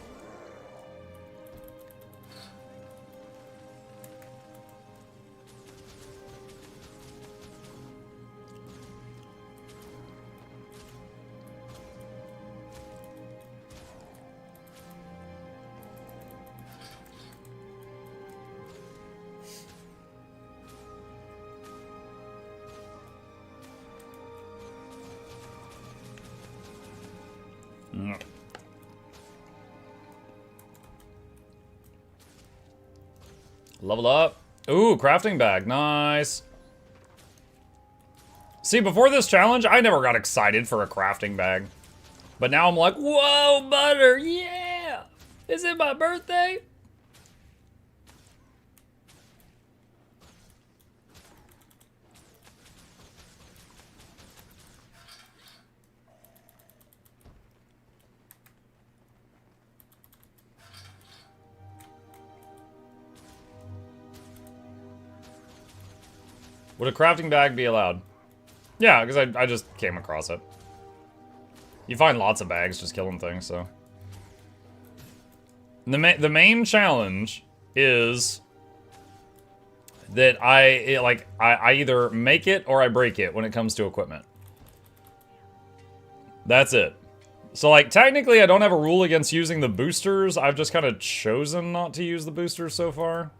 Level up. Ooh, crafting bag. Nice. See, before this challenge, I never got excited for a crafting bag. But now I'm like, whoa, butter, yeah! Is it my birthday? Would a crafting bag be allowed? Yeah, because I just came across it. You find lots of bags just killing things, so. The main challenge is that I either make it or I break it when it comes to equipment. That's it. So, like, technically I don't have a rule against using the boosters. I've just kind of chosen not to use the boosters so far.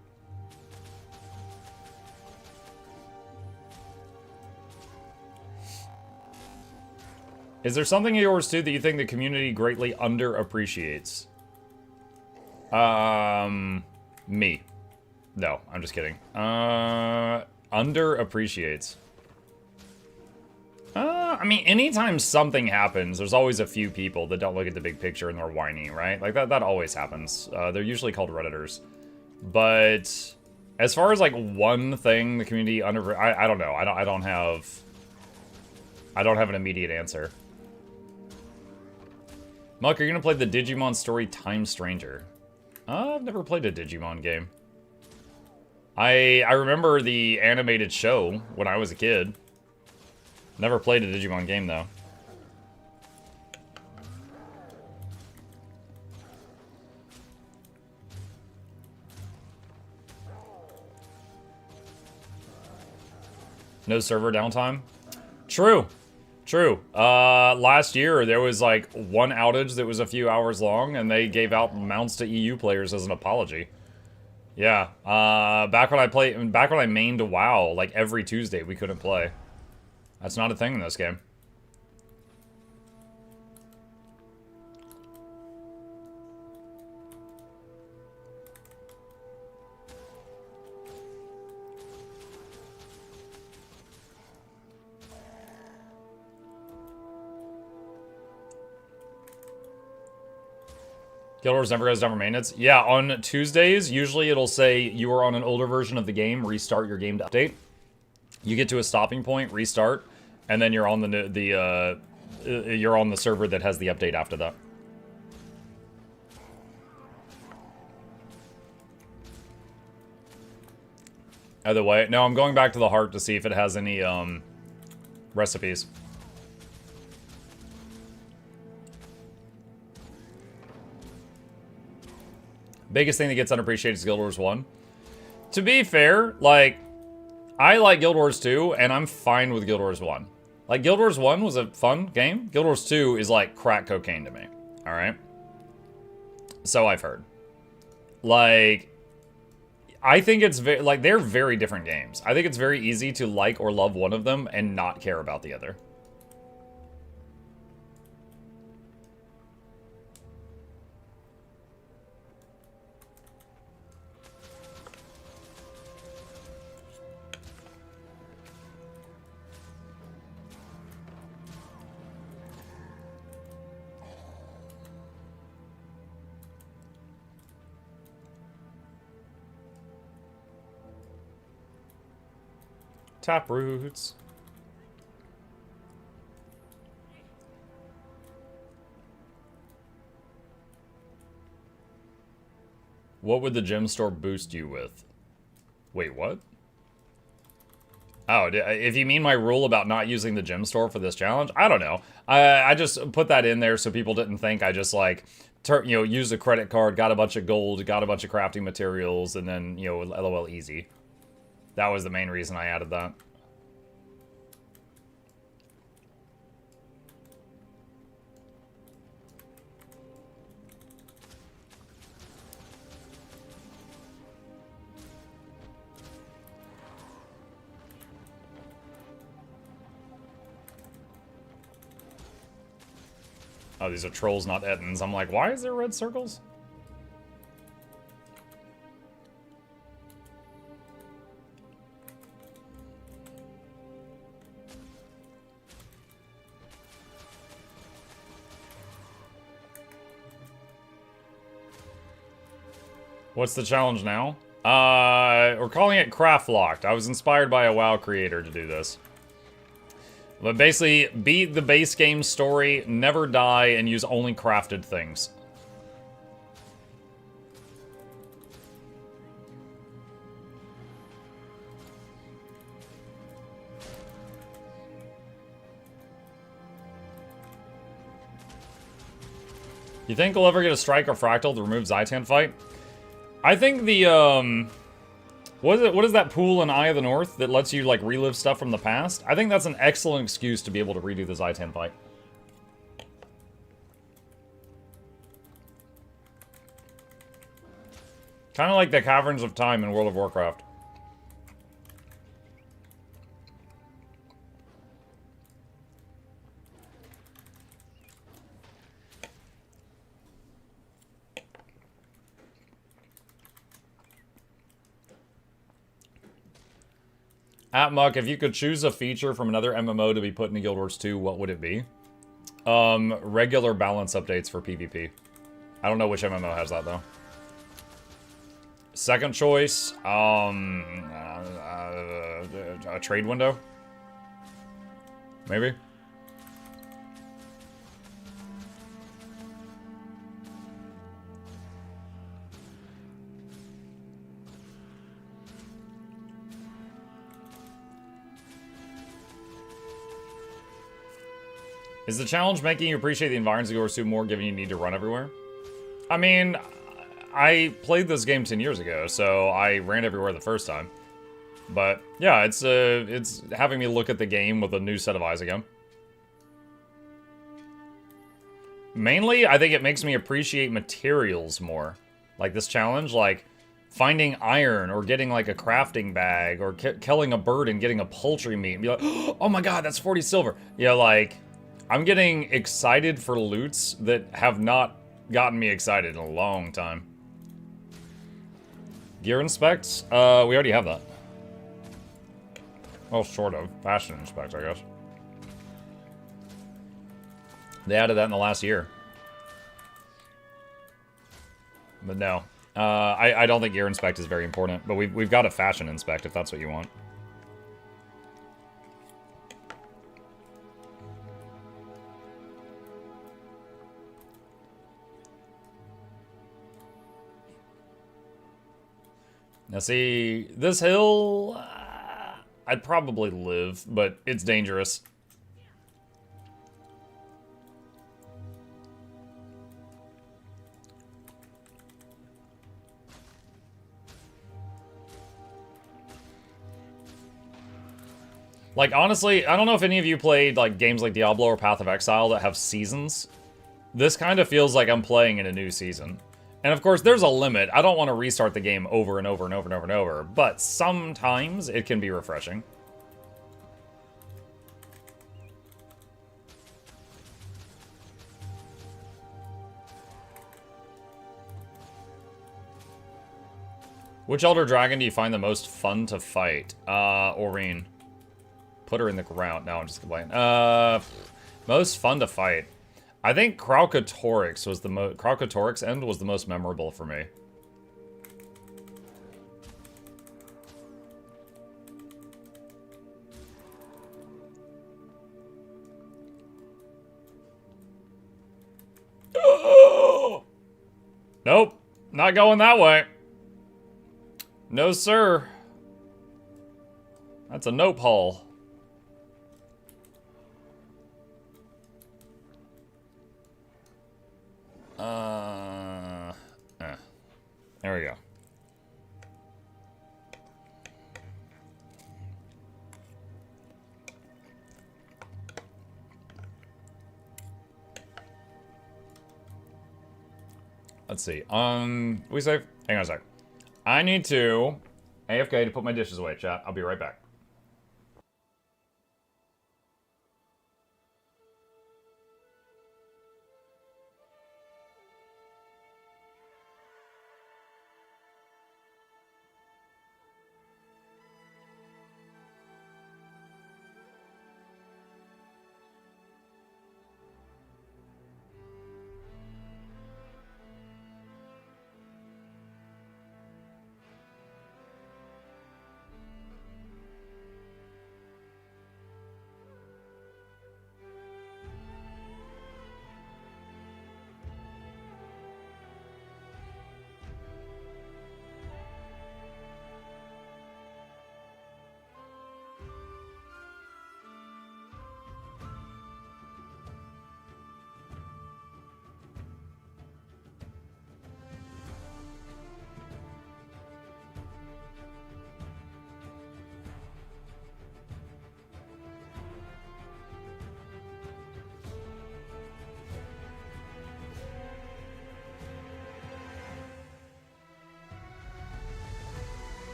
Is there something of yours, too, that you think the community greatly underappreciates? Me. No, I'm just kidding. Underappreciates. I mean, anytime something happens, there's always a few people that don't look at the big picture and they're whiny, right? Like, that always happens. They're usually called Redditors. But as far as, like, one thing the community I don't know. I don't have an immediate answer. Muck, are you gonna play the Digimon story Time Stranger? I've never played a Digimon game. I remember the animated show when I was a kid. Never played a Digimon game, though. No server downtime? True. True. Last year, there was, like, one outage that was a few hours long, and they gave out mounts to EU players as an apology. Yeah. Back when I mained WoW, like every Tuesday we couldn't play. That's not a thing in this game. Guild Wars never goes down for maintenance. Yeah, on Tuesdays, usually it'll say you are on an older version of the game, restart your game to update. You get to a stopping point, restart, and then you're on you're on the server that has the update after that. Either way, no, I'm going back to the heart to see if it has any recipes. Biggest thing that gets unappreciated is Guild Wars 1. To be fair, like, I like Guild Wars 2, and I'm fine with Guild Wars 1. Like, Guild Wars 1 was a fun game. Guild Wars 2 is like crack cocaine to me. Alright? So I've heard. Like, I think it's like, they're very different games. I think it's very easy to like or love one of them and not care about the other. Taproots. What would the gem store boost you with? Wait, what? Oh, if you mean my rule about not using the gem store for this challenge, I don't know. I just put that in there so people didn't think I just like, used a credit card, got a bunch of gold, got a bunch of crafting materials, and then, LOL easy. That was the main reason I added that. Oh, these are trolls, not Ettins. I'm like, why is there red circles? What's the challenge now? We're calling it Craftlocked. I was inspired by a WoW creator to do this. But basically, beat the base game story, never die, and use only crafted things. You think we'll ever get a strike or fractal to remove Zaitan fight? I think the, what is that pool in Eye of the North that lets you, like, relive stuff from the past? I think that's an excellent excuse to be able to redo the Zaitan fight. Kind of like the Caverns of Time in World of Warcraft. Muck, if you could choose a feature from another MMO to be put into Guild Wars 2, what would it be? Regular balance updates for PvP. I don't know which MMO has that, though. Second choice, a trade window? Maybe? Is the challenge making you appreciate the environments of Guild Wars 2 more, given you need to run everywhere? I mean, I played this game 10 years ago, so I ran everywhere the first time. But yeah, it's having me look at the game with a new set of eyes again. Mainly, I think it makes me appreciate materials more. Like this challenge, like finding iron or getting like a crafting bag or killing a bird and getting a poultry meat and be like, oh my god, that's 40 silver. Yeah, like, I'm getting excited for loots that have not gotten me excited in a long time. Gear inspects? We already have that. Well, sort of. Fashion inspect, I guess. They added that in the last year. But no. I don't think gear inspect is very important, but we've got a fashion inspect if that's what you want. Now see, this hill, I'd probably live, but it's dangerous. Like, honestly, I don't know if any of you played, like, games like Diablo or Path of Exile that have seasons. This kind of feels like I'm playing in a new season. And of course, there's a limit. I don't want to restart the game over and over and over and over and over, but sometimes it can be refreshing. Which Elder Dragon do you find the most fun to fight? Aurene. Put her in the ground. No, I'm just playing. Most fun to fight. I think Kralkatorix was the Kralkatorix end was the most memorable for me. Nope, not going that way. No, sir. That's a nope hole. There we go. Let's see. We save? Hang on a sec. I need to AFK to put my dishes away, chat. I'll be right back.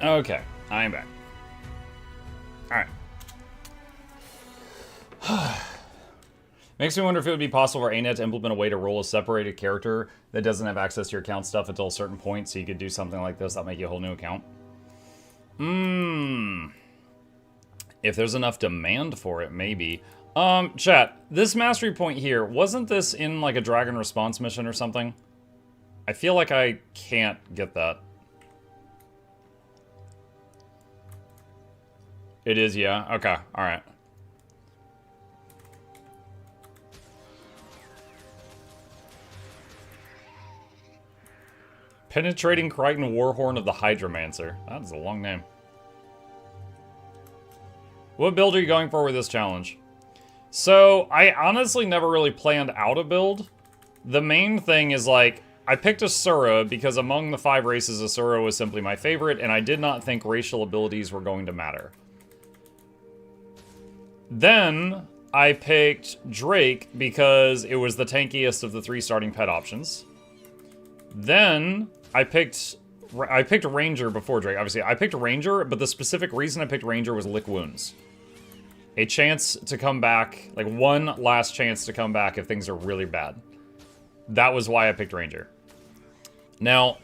Okay, I'm back. Alright. Makes me wonder if it would be possible for ANET to implement a way to roll a separated character that doesn't have access to your account stuff until a certain point, so you could do something like this that'll make you a whole new account. If there's enough demand for it, maybe. Chat, this mastery point here, wasn't this in like a dragon response mission or something? I feel like I can't get that. It is, yeah. Okay, alright. Penetrating Crichton Warhorn of the Hydromancer. That is a long name. What build are you going for with this challenge? So, I honestly never really planned out a build. The main thing is, like, I picked Asura because among the 5 races, Asura was simply my favorite, and I did not think racial abilities were going to matter. Then, I picked Drake because it was the tankiest of the 3 starting pet options. Then, I picked Ranger before Drake. Obviously, I picked Ranger, but the specific reason I picked Ranger was Lick Wounds. A chance to come back, like one last chance to come back if things are really bad. That was why I picked Ranger. Now,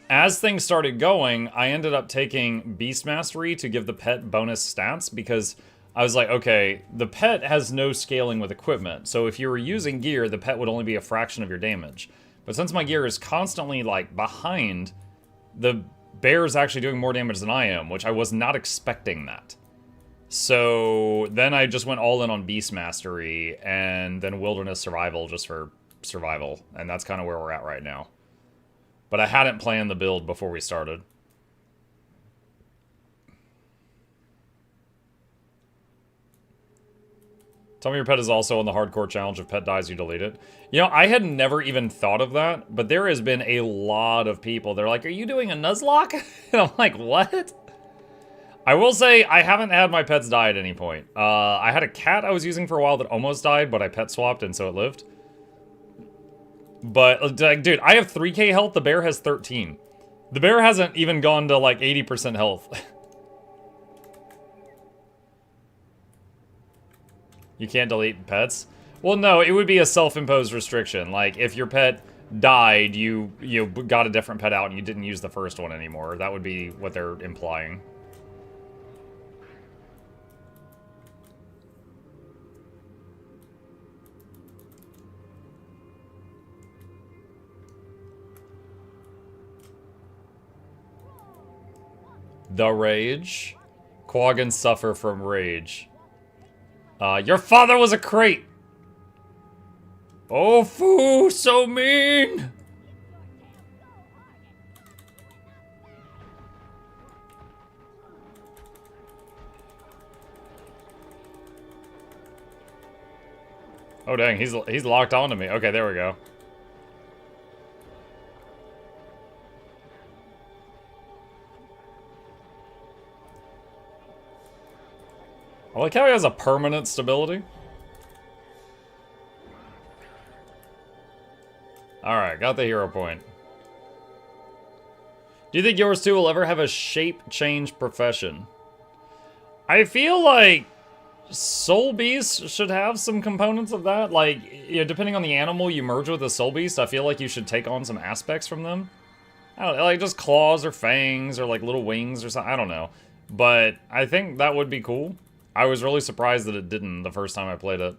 as things started going, I ended up taking Beast Mastery to give the pet bonus stats because I was like, okay, the pet has no scaling with equipment. So if you were using gear, the pet would only be a fraction of your damage. But since my gear is constantly, like, behind, the bear is actually doing more damage than I am, which I was not expecting that. So then I just went all in on Beast Mastery and then Wilderness Survival just for survival. And that's kind of where we're at right now. But I hadn't planned the build before we started. Tell me your pet is also on the hardcore challenge. If pet dies, you delete it. You know, I had never even thought of that, but there has been a lot of people. They're like, are you doing a Nuzlocke? And I'm like, what? I will say, I haven't had my pets die at any point. I had a cat I was using for a while that almost died, but I pet swapped and so it lived. But, like, dude, I have 3k health, the bear has 13. The bear hasn't even gone to, like, 80% health. You can't delete pets? Well, no, it would be a self-imposed restriction. Like, if your pet died, you got a different pet out and you didn't use the first one anymore. That would be what they're implying. The Rage. Quaggins suffer from rage. Your father was a crate! Oh, foo, so mean! Oh, dang, he's locked onto me. Okay, there we go. I like how he has a permanent stability. Alright, got the hero point. Do you think yours too will ever have a shape change profession? I feel like Soul Beast should have some components of that. Like, you know, depending on the animal you merge with a Soul Beast, I feel like you should take on some aspects from them. I don't know, like just claws or fangs or like little wings or something. I don't know. But I think that would be cool. I was really surprised that it didn't the first time I played it.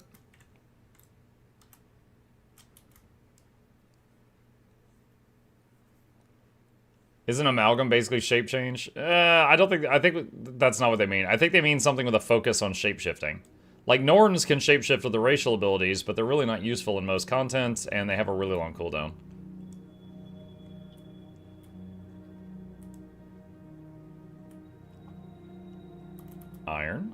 Isn't amalgam basically shape change? I think that's not what they mean. I think they mean something with a focus on shape-shifting. Like, Norns can shapeshift with the racial abilities, but they're really not useful in most content, and they have a really long cooldown. Iron.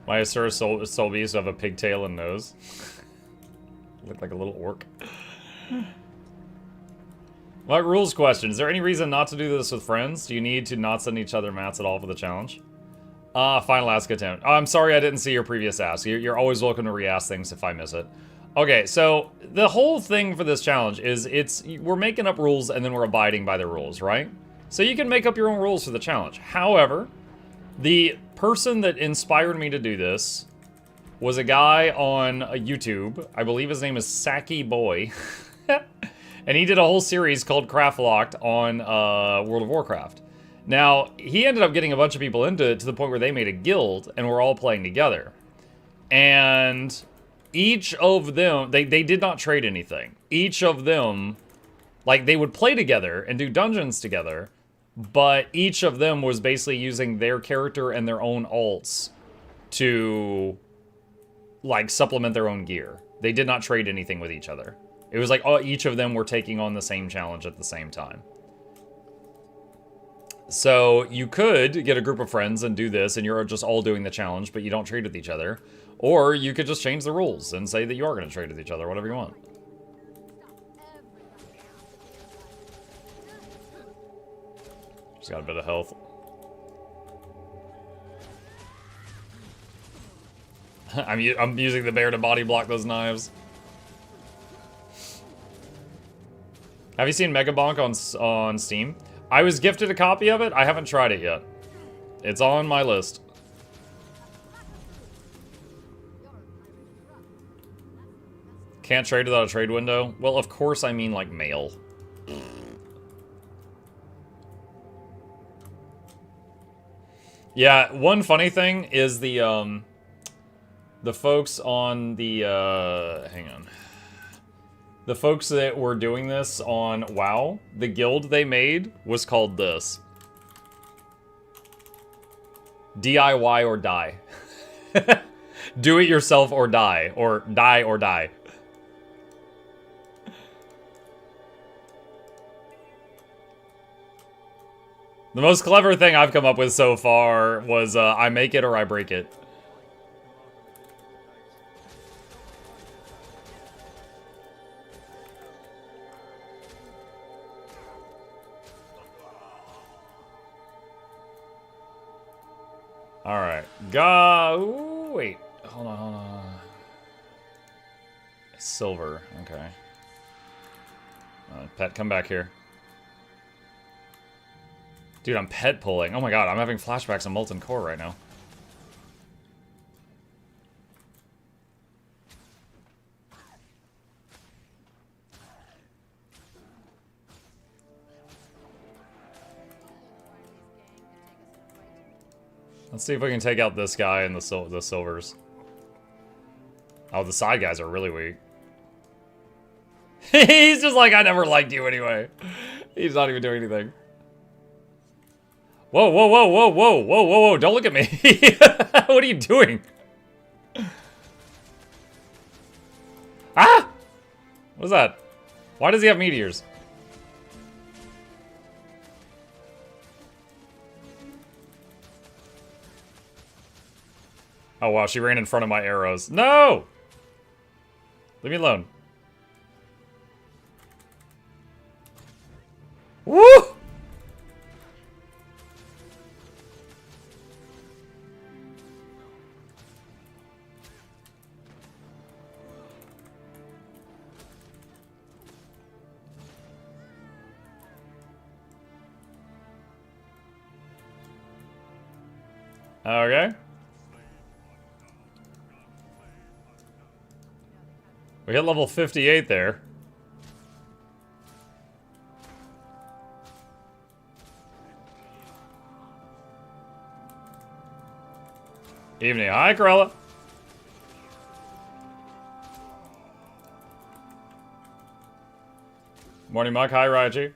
My Asura Soul Beast have a pigtail and nose. Look like a little orc. What rules question? Is there any reason not to do this with friends? Do you need to not send each other mats at all for the challenge? Final ask attempt. Oh, I'm sorry I didn't see your previous ask. You're always welcome to re-ask things if I miss it. Okay, so the whole thing for this challenge is we're making up rules and then we're abiding by the rules, right? So you can make up your own rules for the challenge. However, the person that inspired me to do this was a guy on YouTube. I believe his name is Saki Boy. And he did a whole series called Craftlocked on World of Warcraft. Now, he ended up getting a bunch of people into it to the point where they made a guild and we're all playing together. And each of them, they did not trade anything. Each of them, like, they would play together and do dungeons together, but each of them was basically using their character and their own alts to, like, supplement their own gear. They did not trade anything with each other. It was like each of them were taking on the same challenge at the same time. So you could get a group of friends and do this, and you're just all doing the challenge, but you don't trade with each other. Or you could just change the rules and say that you are going to trade with each other, whatever you want. Just got a bit of health. I'm using the bear to body block those knives. Have you seen Mega Bonk on Steam? I was gifted a copy of it. I haven't tried it yet. It's on my list. Can't trade without a trade window? Well, of course I mean like mail. Yeah, one funny thing is the folks on the, hang on. The folks that were doing this on WoW, the guild they made was called this. DIY or die. Do it yourself or die. Or die or die. The most clever thing I've come up with so far was I make it or I break it. Alright. Ooh, wait. Hold on, hold on. Silver. Okay. Pet, come back here. Dude, I'm pet pulling. Oh my god, I'm having flashbacks of Molten Core right now. Let's see if we can take out this guy and the silvers. Oh, the side guys are really weak. He's just like, I never liked you anyway. He's not even doing anything. Whoa, whoa, whoa, whoa, whoa, whoa, whoa, whoa, don't look at me. What are you doing? Ah! What is that? Why does he have meteors? Oh wow, she ran in front of my arrows. No! Leave me alone. Woo! Okay. We hit level 58 there. Evening. Hi, Corella. Morning, Muck. Hi, Raiji.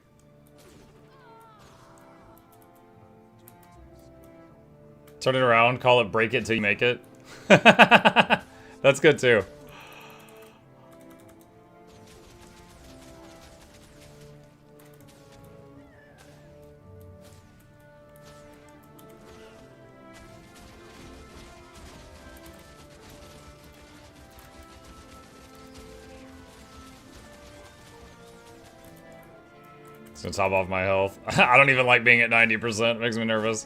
Turn it around, call it break it till you make it. That's good too. It's gonna top off my health. I don't even like being at 90%, it makes me nervous.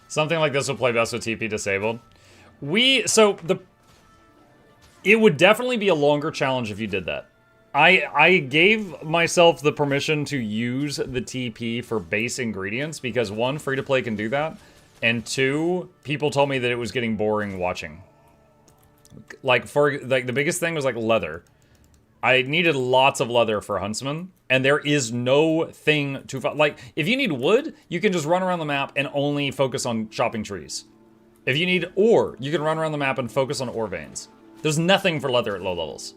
Something like this would play best with TP disabled. It would definitely be a longer challenge if you did that. I gave myself the permission to use the TP for base ingredients because one, free to play can do that, and two, people told me that it was getting boring watching. Like the biggest thing was like leather. I needed lots of leather for Huntsman, and there is no thing to... Like, if you need wood, you can just run around the map and only focus on chopping trees. If you need ore, you can run around the map and focus on ore veins. There's nothing for leather at low levels.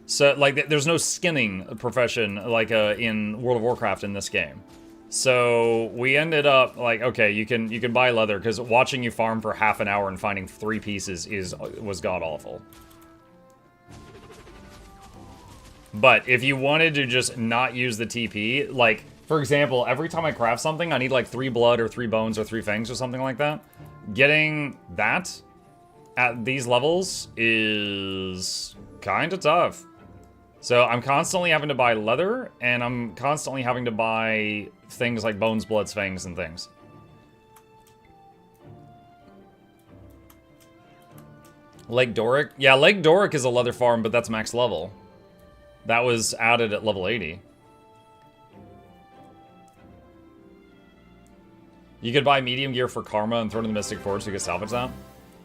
So, like, there's no skinning profession like in World of Warcraft in this game. So we ended up like, okay, you can buy leather because watching you farm for half an hour and finding 3 pieces was god awful. But if you wanted to just not use the TP, like for example, every time I craft something, I need like 3 blood or 3 bones or 3 fangs or something like that. Getting that at these levels is kind of tough. So I'm constantly having to buy leather, and I'm constantly having to buy things like bones, bloods, fangs, and things. Lake Doric? Yeah, Lake Doric is a leather farm, but that's max level. That was added at level 80. You could buy medium gear for Karma and throw it in the Mystic Forge so you could salvage that?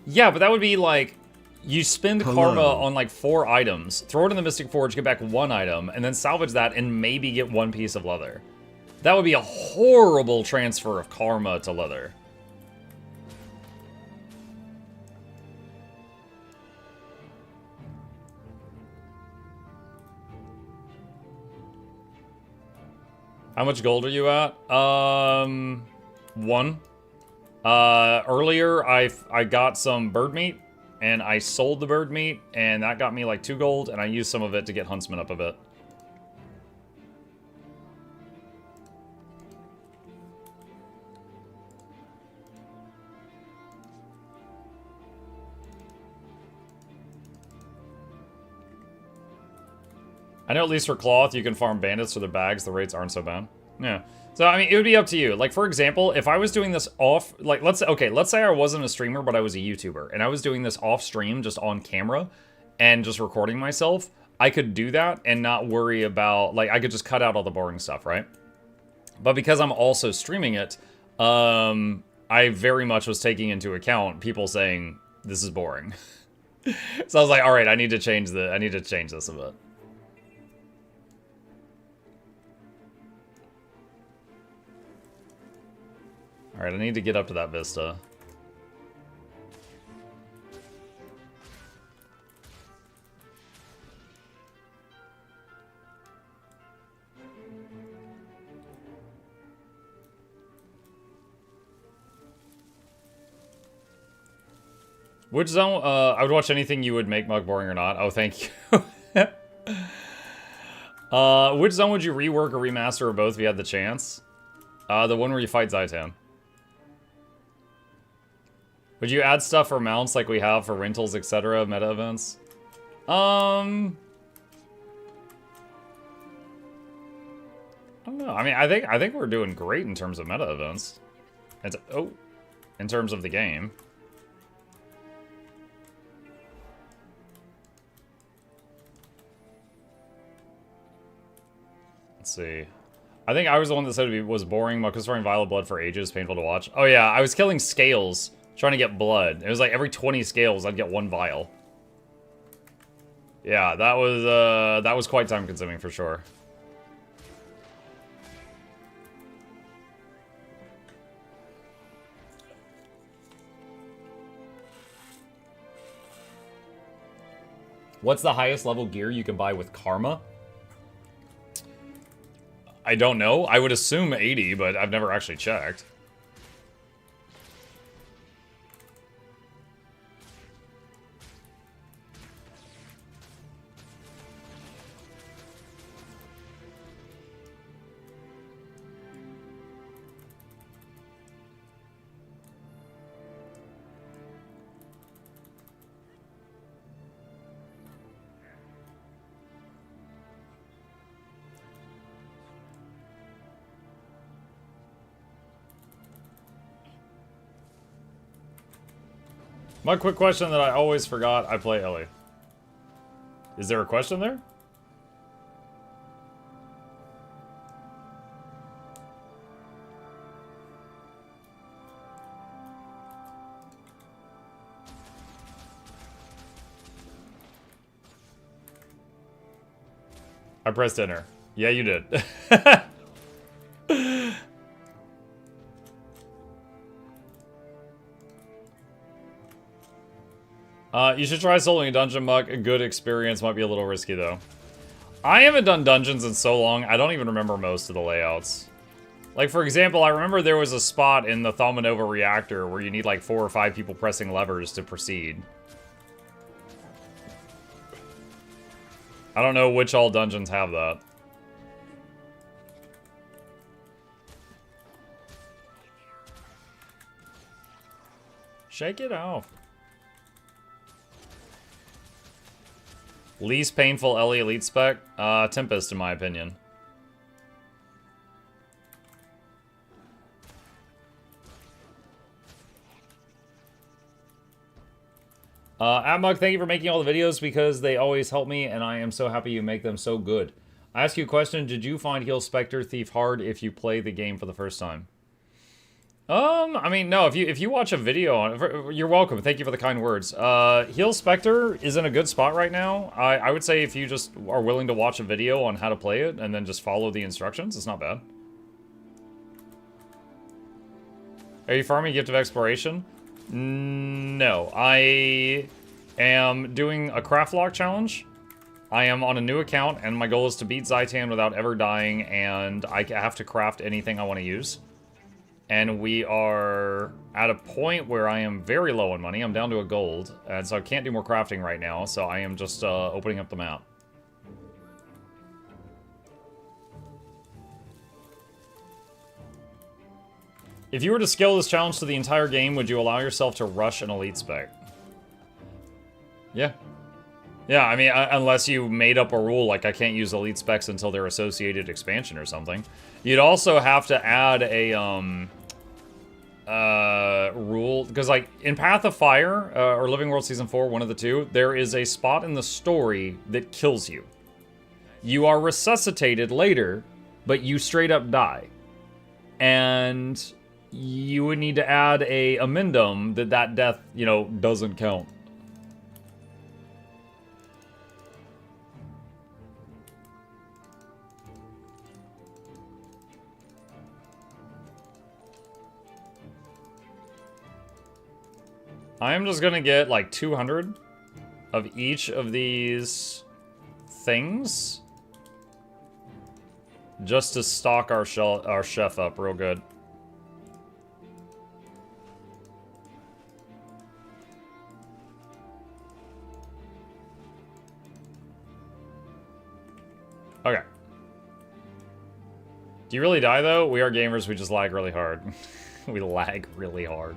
Yeah, but that would be like... You spend Karma on like 4 items, throw it in the Mystic Forge, get back 1 item, and then salvage that and maybe get 1 piece of leather. That would be a horrible transfer of Karma to leather. How much gold are you at? 1. Earlier I got some bird meat. And I sold the bird meat, and that got me like 2 gold, and I used some of it to get Huntsman up a bit. I know at least for cloth, you can farm bandits for their bags, the rates aren't so bad. Yeah. So, I mean, it would be up to you. Like, for example, if I was doing this off... Like, let's say I wasn't a streamer, but I was a YouTuber. And I was doing this off stream, just on camera, and just recording myself. I could do that and not worry about... Like, I could just cut out all the boring stuff, right? But because I'm also streaming it, I very much was taking into account people saying, this is boring. So I was like, alright, I need to change this a bit. Alright, I need to get up to that vista. Which zone? I would watch anything you would make Mug boring or not. Oh, thank you. Which zone would you rework or remaster or both if you had the chance? The one where you fight Zaitan. Would you add stuff for mounts like we have for rentals, etc., meta events? I don't know. I mean, I think we're doing great in terms of meta events. In terms of the game. Let's see. I think I was the one that said it was boring. Muck was throwing Violet Blood for ages, painful to watch. Oh yeah, I was killing scales, trying to get blood. It was like every 20 scales, I'd get 1 vial. Yeah, that was quite time consuming for sure. What's the highest level gear you can buy with Karma? I don't know. I would assume 80, but I've never actually checked. My quick question that I always forgot, I play Ellie. Is there a question there? I pressed enter. Yeah, you did. You should try soloing a dungeon, Muck. A good experience, might be a little risky, though. I haven't done dungeons in so long, I don't even remember most of the layouts. Like, for example, I remember there was a spot in the Thaumanova reactor where you need like 4 or 5 people pressing levers to proceed. I don't know which all dungeons have that. Shake it off. Least painful Ellie Elite spec? Tempest, in my opinion. Atmug, thank you for making all the videos because they always help me, and I am so happy you make them so good. I ask you a question, did you find Heal Spectre Thief hard if you play the game for the first time? I mean, no, if you watch a video on it, you're welcome. Thank you for the kind words. Heal Spectre is in a good spot right now. I would say if you just are willing to watch a video on how to play it and then just follow the instructions, it's not bad. Are you farming Gift of Exploration? No, I am doing a Craftlocked challenge. I am on a new account, and my goal is to beat Zaitan without ever dying, and I have to craft anything I want to use. And we are at a point where I am very low on money. I'm down to a gold, and so I can't do more crafting right now, so I am just opening up the map. If you were to scale this challenge to the entire game, would you allow yourself to rush an elite spec? Yeah. Yeah, I mean, unless you made up a rule like I can't use elite specs until their associated expansion or something. You'd also have to add a rule, because like in Path of Fire or Living World Season 4, one of the two, there is a spot in the story that kills you. You are resuscitated later, but you straight up die. And you would need to add a amendum that death, you know, doesn't count. I am just gonna get like 200 of each of these things just to stock our chef up real good. Okay. Do you really die, though? We are gamers, we just lag really hard. We lag really hard.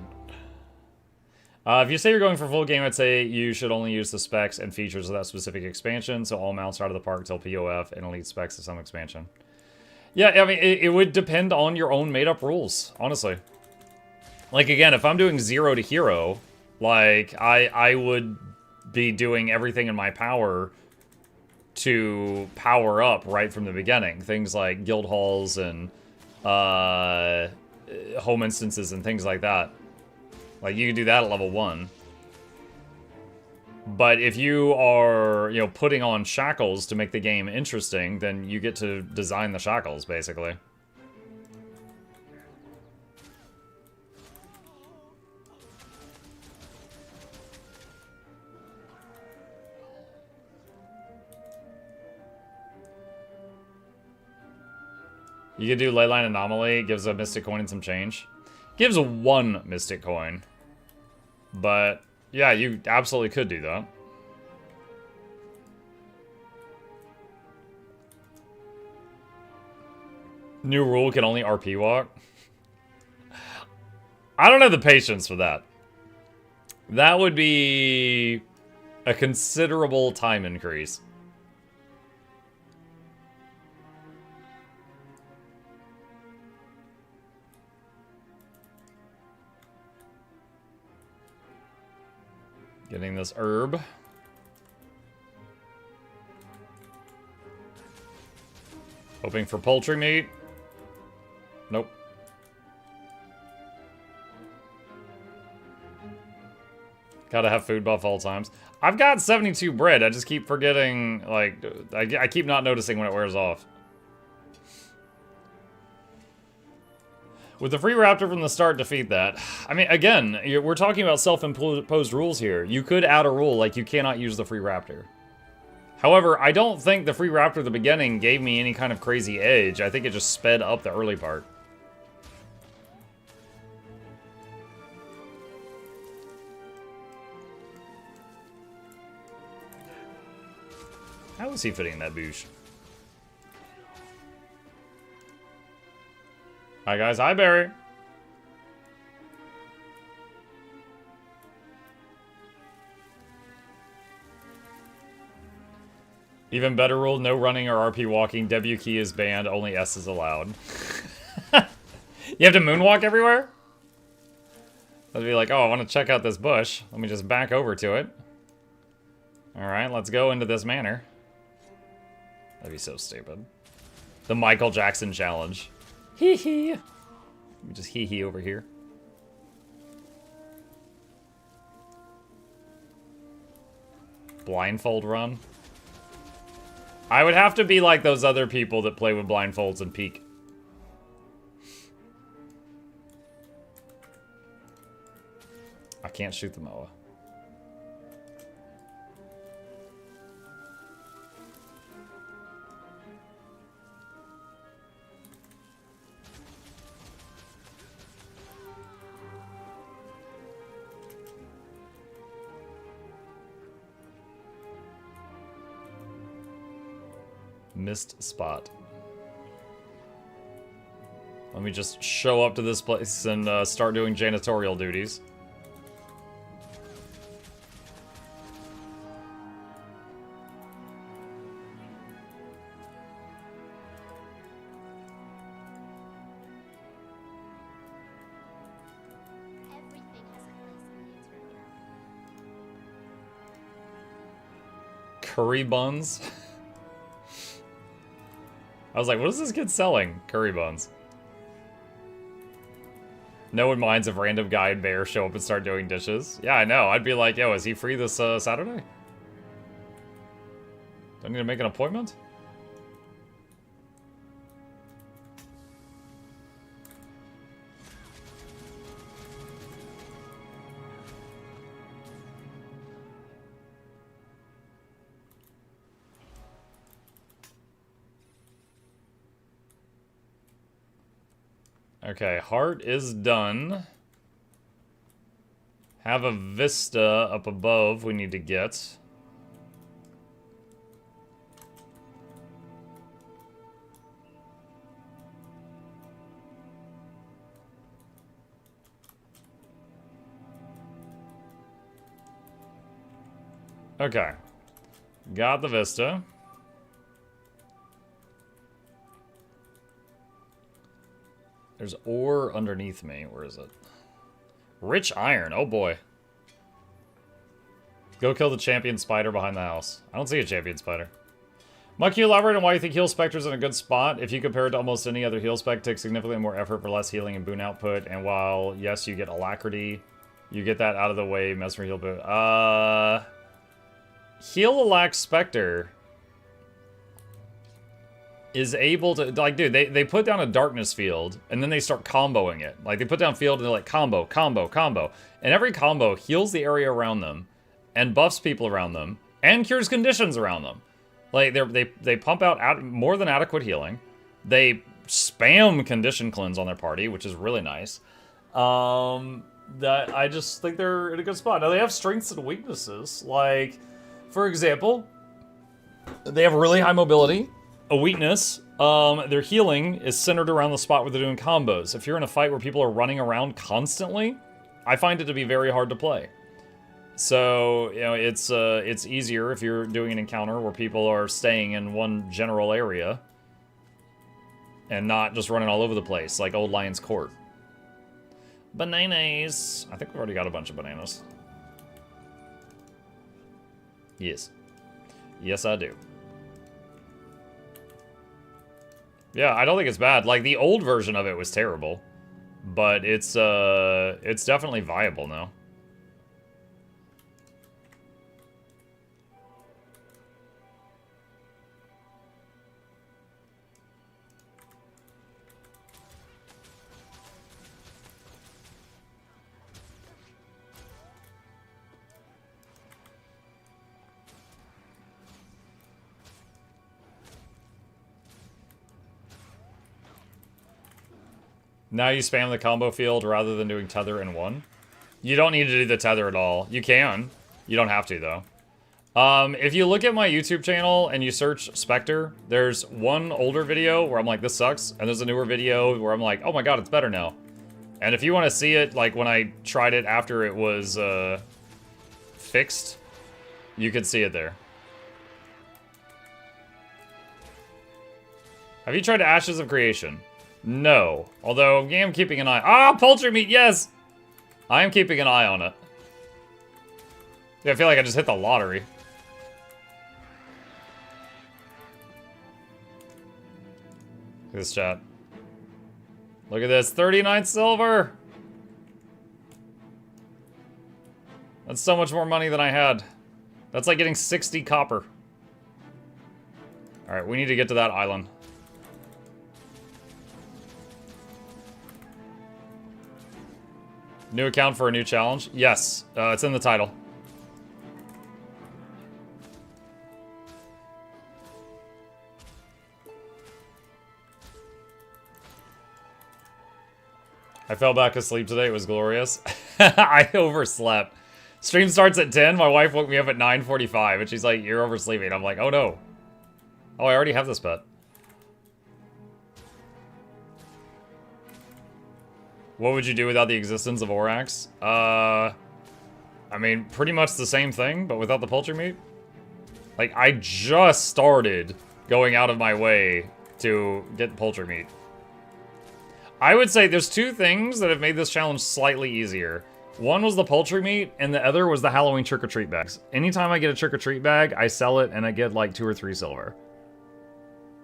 If you say you're going for full game, I'd say you should only use the specs and features of that specific expansion, so all mounts are out of the park till POF and elite specs of some expansion. Yeah, I mean, it would depend on your own made-up rules, honestly. Like, again, if I'm doing 0 to hero, like, I would be doing everything in my power to power up right from the beginning. Things like guild halls and home instances and things like that. Like, you can do that at level 1. But if you are, you know, putting on shackles to make the game interesting, then you get to design the shackles, basically. You could do Leyline Anomaly. It gives a Mystic Coin and some change. Gives 1 Mystic Coin. But, yeah, you absolutely could do that. New rule can only RP walk. I don't have the patience for that. That would be a considerable time increase. Getting this herb. Hoping for poultry meat. Nope. Gotta have food buff all times. I've got 72 bread. I just keep forgetting, like, I keep not noticing when it wears off. With the free raptor from the start, defeat that. I mean, again, we're talking about self-imposed rules here. You could add a rule like you cannot use the free raptor. However, I don't think the free raptor at the beginning gave me any kind of crazy edge. I think it just sped up the early part. How is he fitting in that boosh? Hi guys, hi Barry. Even better rule, no running or RP walking. W key is banned, only S is allowed. You have to moonwalk everywhere? I'd be like, oh, I want to check out this bush. Let me just back over to it. Alright, let's go into this manor. That'd be so stupid. The Michael Jackson challenge. Hee hee. Just hee hee over here. Blindfold run. I would have to be like those other people that play with blindfolds and peek. I can't shoot the Moa. Missed spot. Let me just show up to this place and start doing janitorial duties. Curry buns. I was like, what is this kid selling? Curry buns. No one minds if random guy and bear show up and start doing dishes. Yeah, I know. I'd be like, yo, is he free this Saturday? Do I need to make an appointment? Okay, heart is done. Have a vista up above we need to get. Okay. Got the vista. There's ore underneath me. Where is it? Rich iron. Oh boy. Go kill the champion spider behind the house. I don't see a champion spider. Mike, can you elaborate on why you think heal specter's in a good spot? If you compare it to almost any other heal spec, takes significantly more effort for less healing and boon output. And while, yes, you get alacrity, you get that out of the way, mesmer heal boon. Heal Alac Spectre is able to, like, dude, they put down a darkness field, and then they start comboing it. Like, they put down field, and they're like, combo, combo, combo. And every combo heals the area around them, and buffs people around them, and cures conditions around them. Like, they pump out more than adequate healing. They spam condition cleanse on their party, which is really nice. That I just think they're in a good spot. Now, they have strengths and weaknesses. Like, for example, they have really high mobility. A weakness, their healing is centered around the spot where they're doing combos. If you're in a fight where people are running around constantly, I find it to be very hard to play. So, you know, it's easier if you're doing an encounter where people are staying in one general area and not just running all over the place, like Old Lion's Court. Bananas. I think we've already got a bunch of bananas. Yes. Yes, I do. Yeah, I don't think it's bad. Like, the old version of it was terrible. But it's definitely viable now. Now you spam the combo field rather than doing tether in one. You don't need to do the tether at all. You can. You don't have to, though. If you look at my YouTube channel and you search Spectre, there's one older video where I'm like, this sucks. And there's a newer video where I'm like, oh my god, it's better now. And if you want to see it, like when I tried it after it was fixed, you can see it there. Have you tried Ashes of Creation? No. Although, I am keeping an eye. Ah, poultry meat, yes! I am keeping an eye on it. Yeah, I feel like I just hit the lottery. Look at this chat. Look at this, 39 silver! That's so much more money than I had. That's like getting 60 copper. Alright, we need to get to that island. New account for a new challenge? Yes, it's in the title. I fell back asleep today, it was glorious. I overslept. Stream starts at 10, my wife woke me up at 9:45, and she's like, you're oversleeping. I'm like, oh no. Oh, I already have this pet. What would you do without the existence of Orax? I mean, pretty much the same thing, but without the poultry meat. Like, I just started going out of my way to get poultry meat. I would say there's two things that have made this challenge slightly easier. One was the poultry meat, and the other was the Halloween trick-or-treat bags. Anytime I get a trick-or-treat bag, I sell it, and I get like 2 or 3 silver.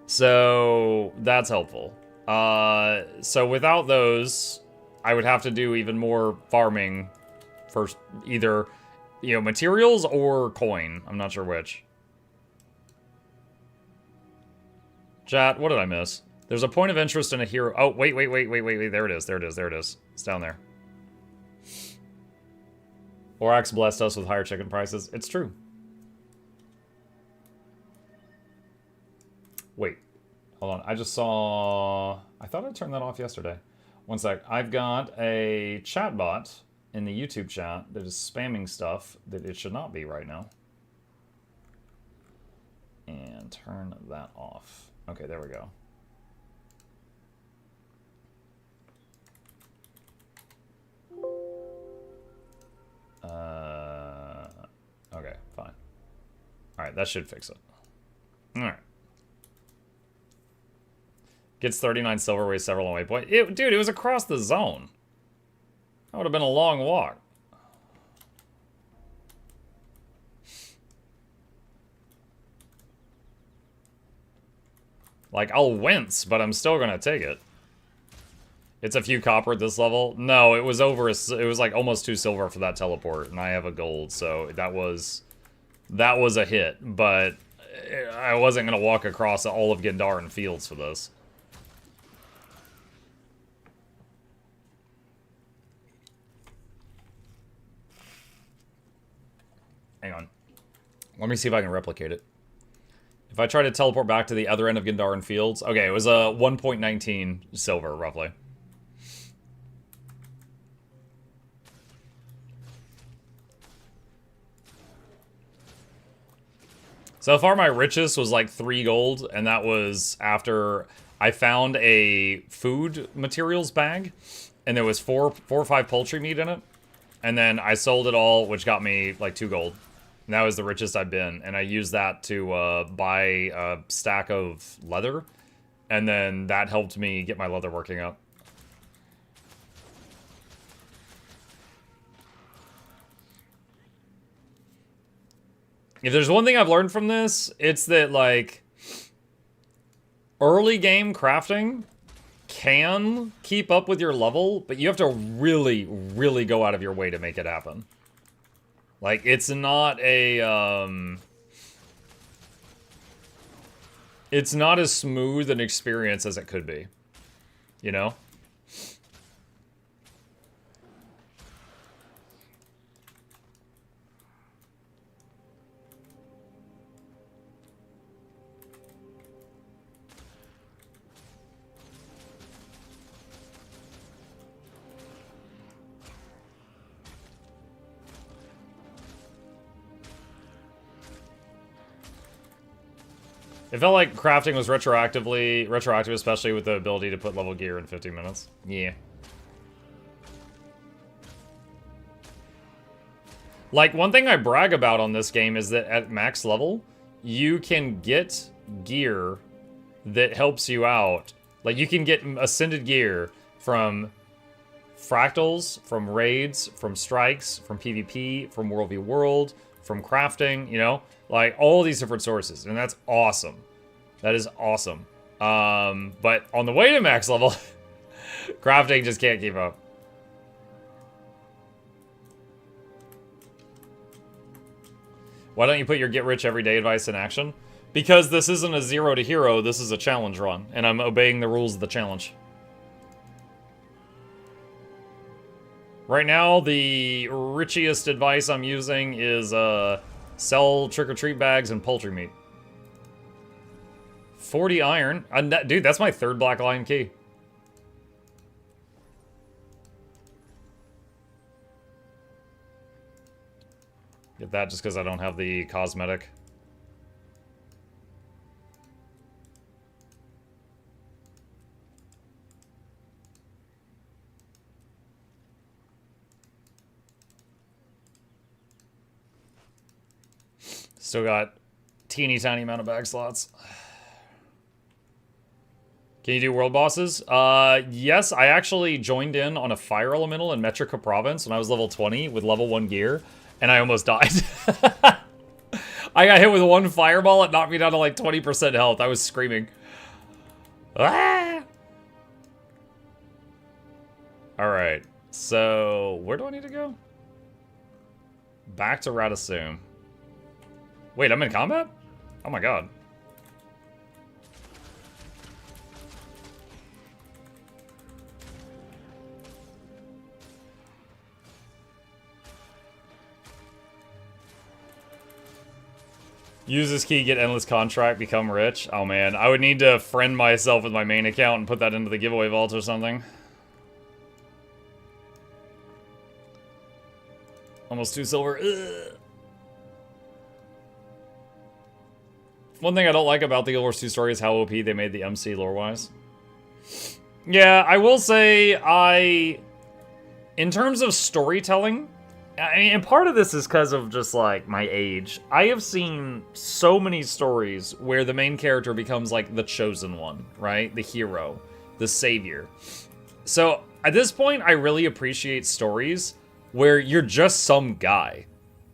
So, that's helpful. So without those, I would have to do even more farming for either, you know, materials or coin. I'm not sure which. Chat, what did I miss? There's a point of interest in a hero. Oh, wait. There it is. It's down there. Orax blessed us with higher chicken prices. It's true. Wait. Hold on. I just saw... I thought I turned that off yesterday. One sec. I've got a chatbot in the YouTube chat that is spamming stuff that it should not be right now. And turn that off. Okay, there we go. Okay, fine. Alright, that should fix it. Alright. Gets 39 silver, weighs several on waypoint. Dude, it was across the zone. That would have been a long walk. Like, I'll wince, but I'm still gonna take it. It's a few copper at this level. No, it was over. It was like almost 2 silver for that teleport, and I have a gold, so that was a hit. But I wasn't gonna walk across all of Gendaran fields for this. Hang on. Let me see if I can replicate it. If I try to teleport back to the other end of Gendaran fields, okay, it was a 1.19 silver roughly. So far, my richest was like 3 gold, and that was after I found a food materials bag, and there was 4 or 5 poultry meat in it, and then I sold it all, which got me like 2 gold. And that was the richest I've been, and I used that to buy a stack of leather, and then that helped me get my leather working up. If there's one thing I've learned from this, it's that, like, early game crafting can keep up with your level, but you have to really, really go out of your way to make it happen. Like, it's not a, it's not as smooth an experience as it could be, you know? It felt like crafting was retroactive, especially with the ability to put level gear in 15 minutes. Yeah. Like, one thing I brag about on this game is that at max level, you can get gear that helps you out. Like, you can get ascended gear from fractals, from raids, from strikes, from PvP, from World v World, from crafting, you know? Like, all these different sources, and that's awesome. That is awesome. But on the way to max level, crafting just can't keep up. Why don't you put your get rich every day advice in action? Because this isn't a 0 to hero, this is a challenge run, and I'm obeying the rules of the challenge. Right now, the richiest advice I'm using is sell trick-or-treat bags and poultry meat. 40 iron. Dude, that's my 3rd black lion key. Get that just because I don't have the cosmetic. Still got teeny tiny amount of bag slots. Can you do world bosses? Yes, I actually joined in on a fire elemental in Metrica province when I was level 20 with level 1 gear, and I almost died. I got hit with one fireball, it knocked me down to like 20% health. I was screaming. Ah! Alright, so where do I need to go? Back to Radasum. Wait, I'm in combat? Oh my god. Use this key, get endless contract, become rich. Oh man, I would need to friend myself with my main account and put that into the giveaway vault or something. Almost 2 silver. Ugh. One thing I don't like about the Guild Wars 2 story is how OP they made the MC lore-wise. Yeah, I will say in terms of storytelling, I mean, and part of this is because of just, like, my age. I have seen so many stories where the main character becomes, like, the chosen one, right? The hero, the savior. So, at this point, I really appreciate stories where you're just some guy,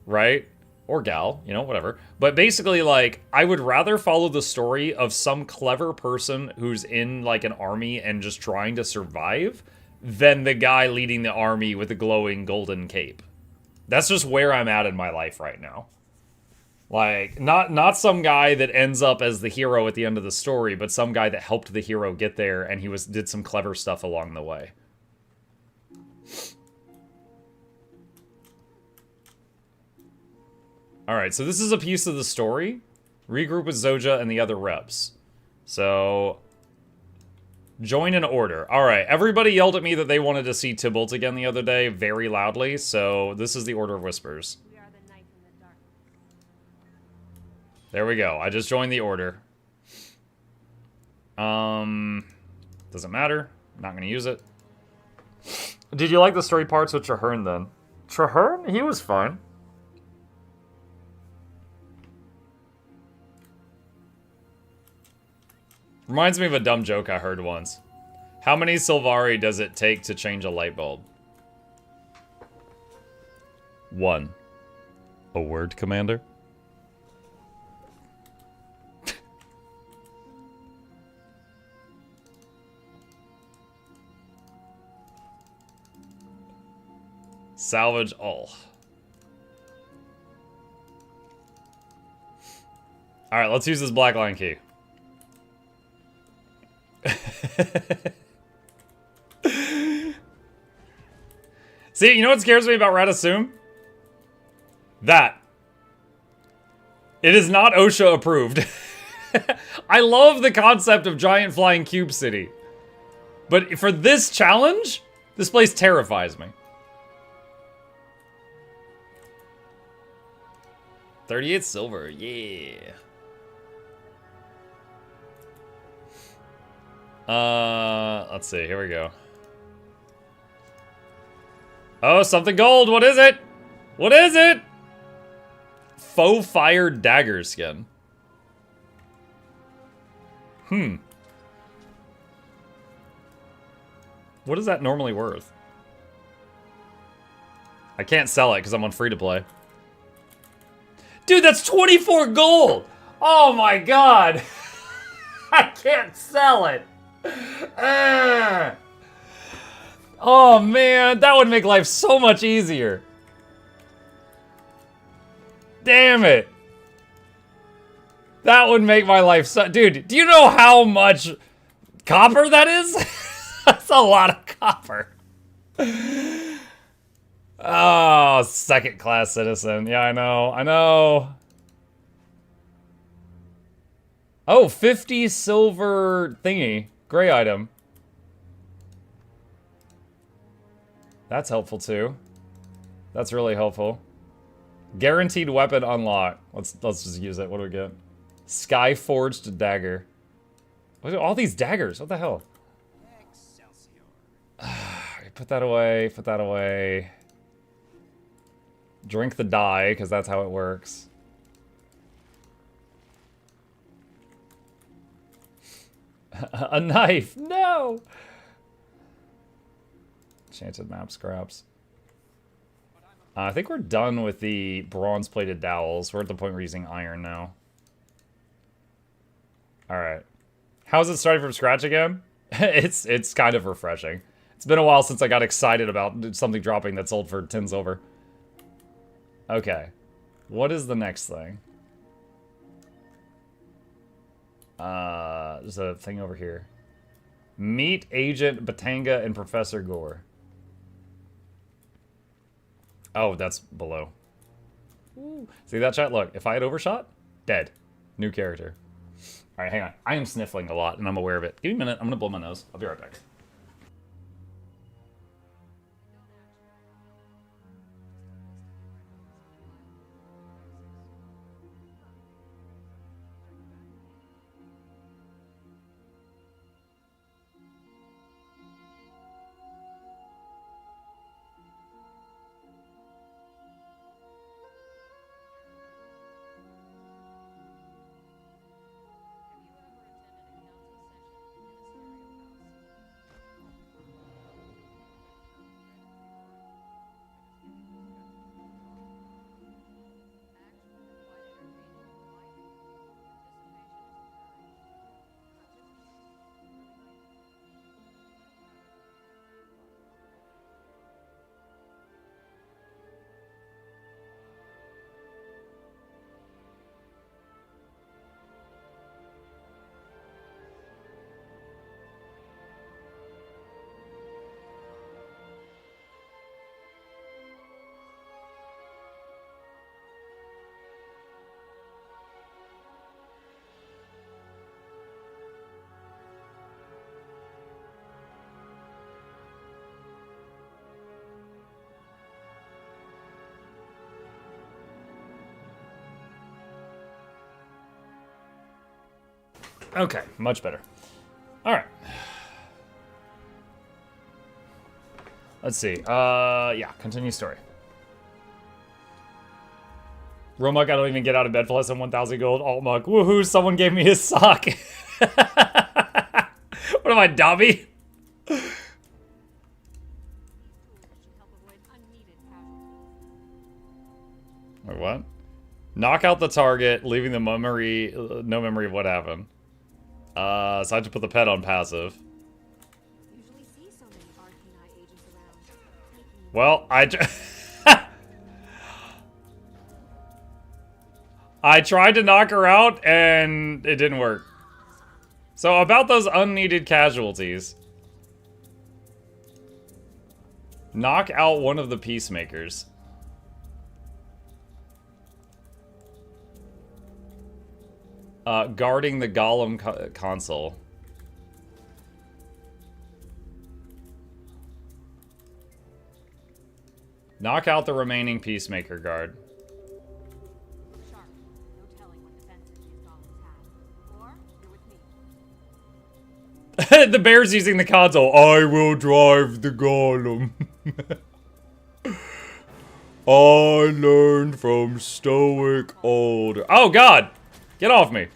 right? Or gal, you know, whatever. But basically, like, I would rather follow the story of some clever person who's in, like, an army and just trying to survive than the guy leading the army with the glowing golden cape. That's just where I'm at in my life right now. Like, not some guy that ends up as the hero at the end of the story, but some guy that helped the hero get there and he did some clever stuff along the way. Alright, so this is a piece of the story. Regroup with Zoja and the other reps. So, join an order. Alright, everybody yelled at me that they wanted to see Tybalt again the other day very loudly, so this is the Order of Whispers. We are the knight in the dark. There we go. I just joined the order. Doesn't matter. Not gonna use it. Did you like the story parts with Traherne then? Traherne? He was fine. Reminds me of a dumb joke I heard once. How many Sylvari does it take to change a light bulb? 1. A word, Commander? Salvage all. Alright, let's use this black line key. See, you know what scares me about Radasum? That. It is not OSHA approved. I love the concept of giant flying cube city. But for this challenge, this place terrifies me. 38 silver, yeah. Let's see. Here we go. Oh, something gold. What is it? What is it? Faux fire dagger skin. What is that normally worth? I can't sell it because I'm on free to play. Dude, that's 24 gold! Oh my god! I can't sell it! Oh man, that would make life so much easier. Damn it. That would make my life so... Dude, do you know how much copper that is? That's a lot of copper. Oh, second class citizen. Yeah, I know. I know. Oh, 50 silver thingy. Gray item. That's helpful too. That's really helpful. Guaranteed weapon unlock. Let's just use it. What do we get? Sky forged dagger. Look at all these daggers. What the hell? Put that away. Put that away. Drink the dye, because that's how it works. A knife. No. Enchanted map scraps. I think we're done with the bronze-plated dowels. We're at the point where we're using iron now. Alright. How's it starting from scratch again? It's kind of refreshing. It's been a while since I got excited about something dropping that sold for 10 silver. Okay. What is the next thing? There's a thing over here. Meet Agent Batanga and Professor Gore. Oh, that's below. Ooh. See that chat? Look, if I had overshot, dead. New character. Alright, hang on. I am sniffling a lot, and I'm aware of it. Give me a minute. I'm gonna blow my nose. I'll be right back. Okay, much better. Alright. Let's see. Yeah, continue story. Romuck, I don't even get out of bed for less than 1,000 gold. Altmuck, woohoo, someone gave me his sock. What am I, Dobby? Wait, what? Knock out the target, leaving the memory, no memory of what happened. So I have to put the pet on passive. Well, I tried to knock her out, and it didn't work. So about those unneeded casualties. Knock out one of the peacemakers. Guarding the Golem console. Knock out the remaining Peacemaker guard. Sharp. No telling what defenses these golems have. Or, you're with me. The bear's using the console. I will drive the golem. I learned from stoic older. Oh God, get off me.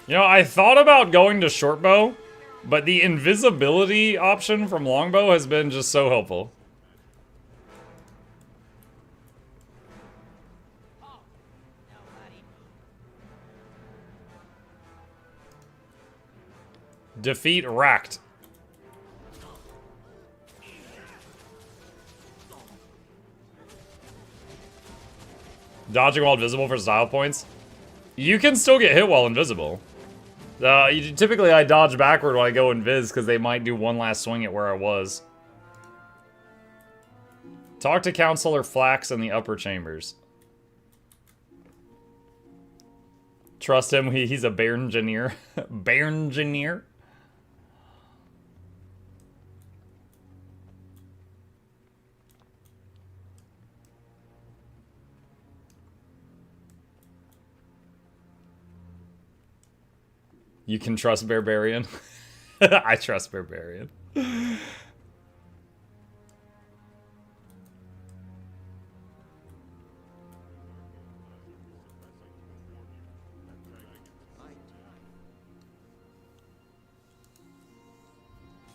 You know, I thought about going to shortbow, but the invisibility option from longbow has been just so helpful. Defeat Racked. Dodging while invisible for style points. You can still get hit while invisible. Typically, I dodge backward when I go invis because they might do one last swing at where I was. Talk to Counselor Flax in the upper chambers. Trust him, he's a bear engineer. Bear engineer? You can trust Barbarian. I trust Barbarian.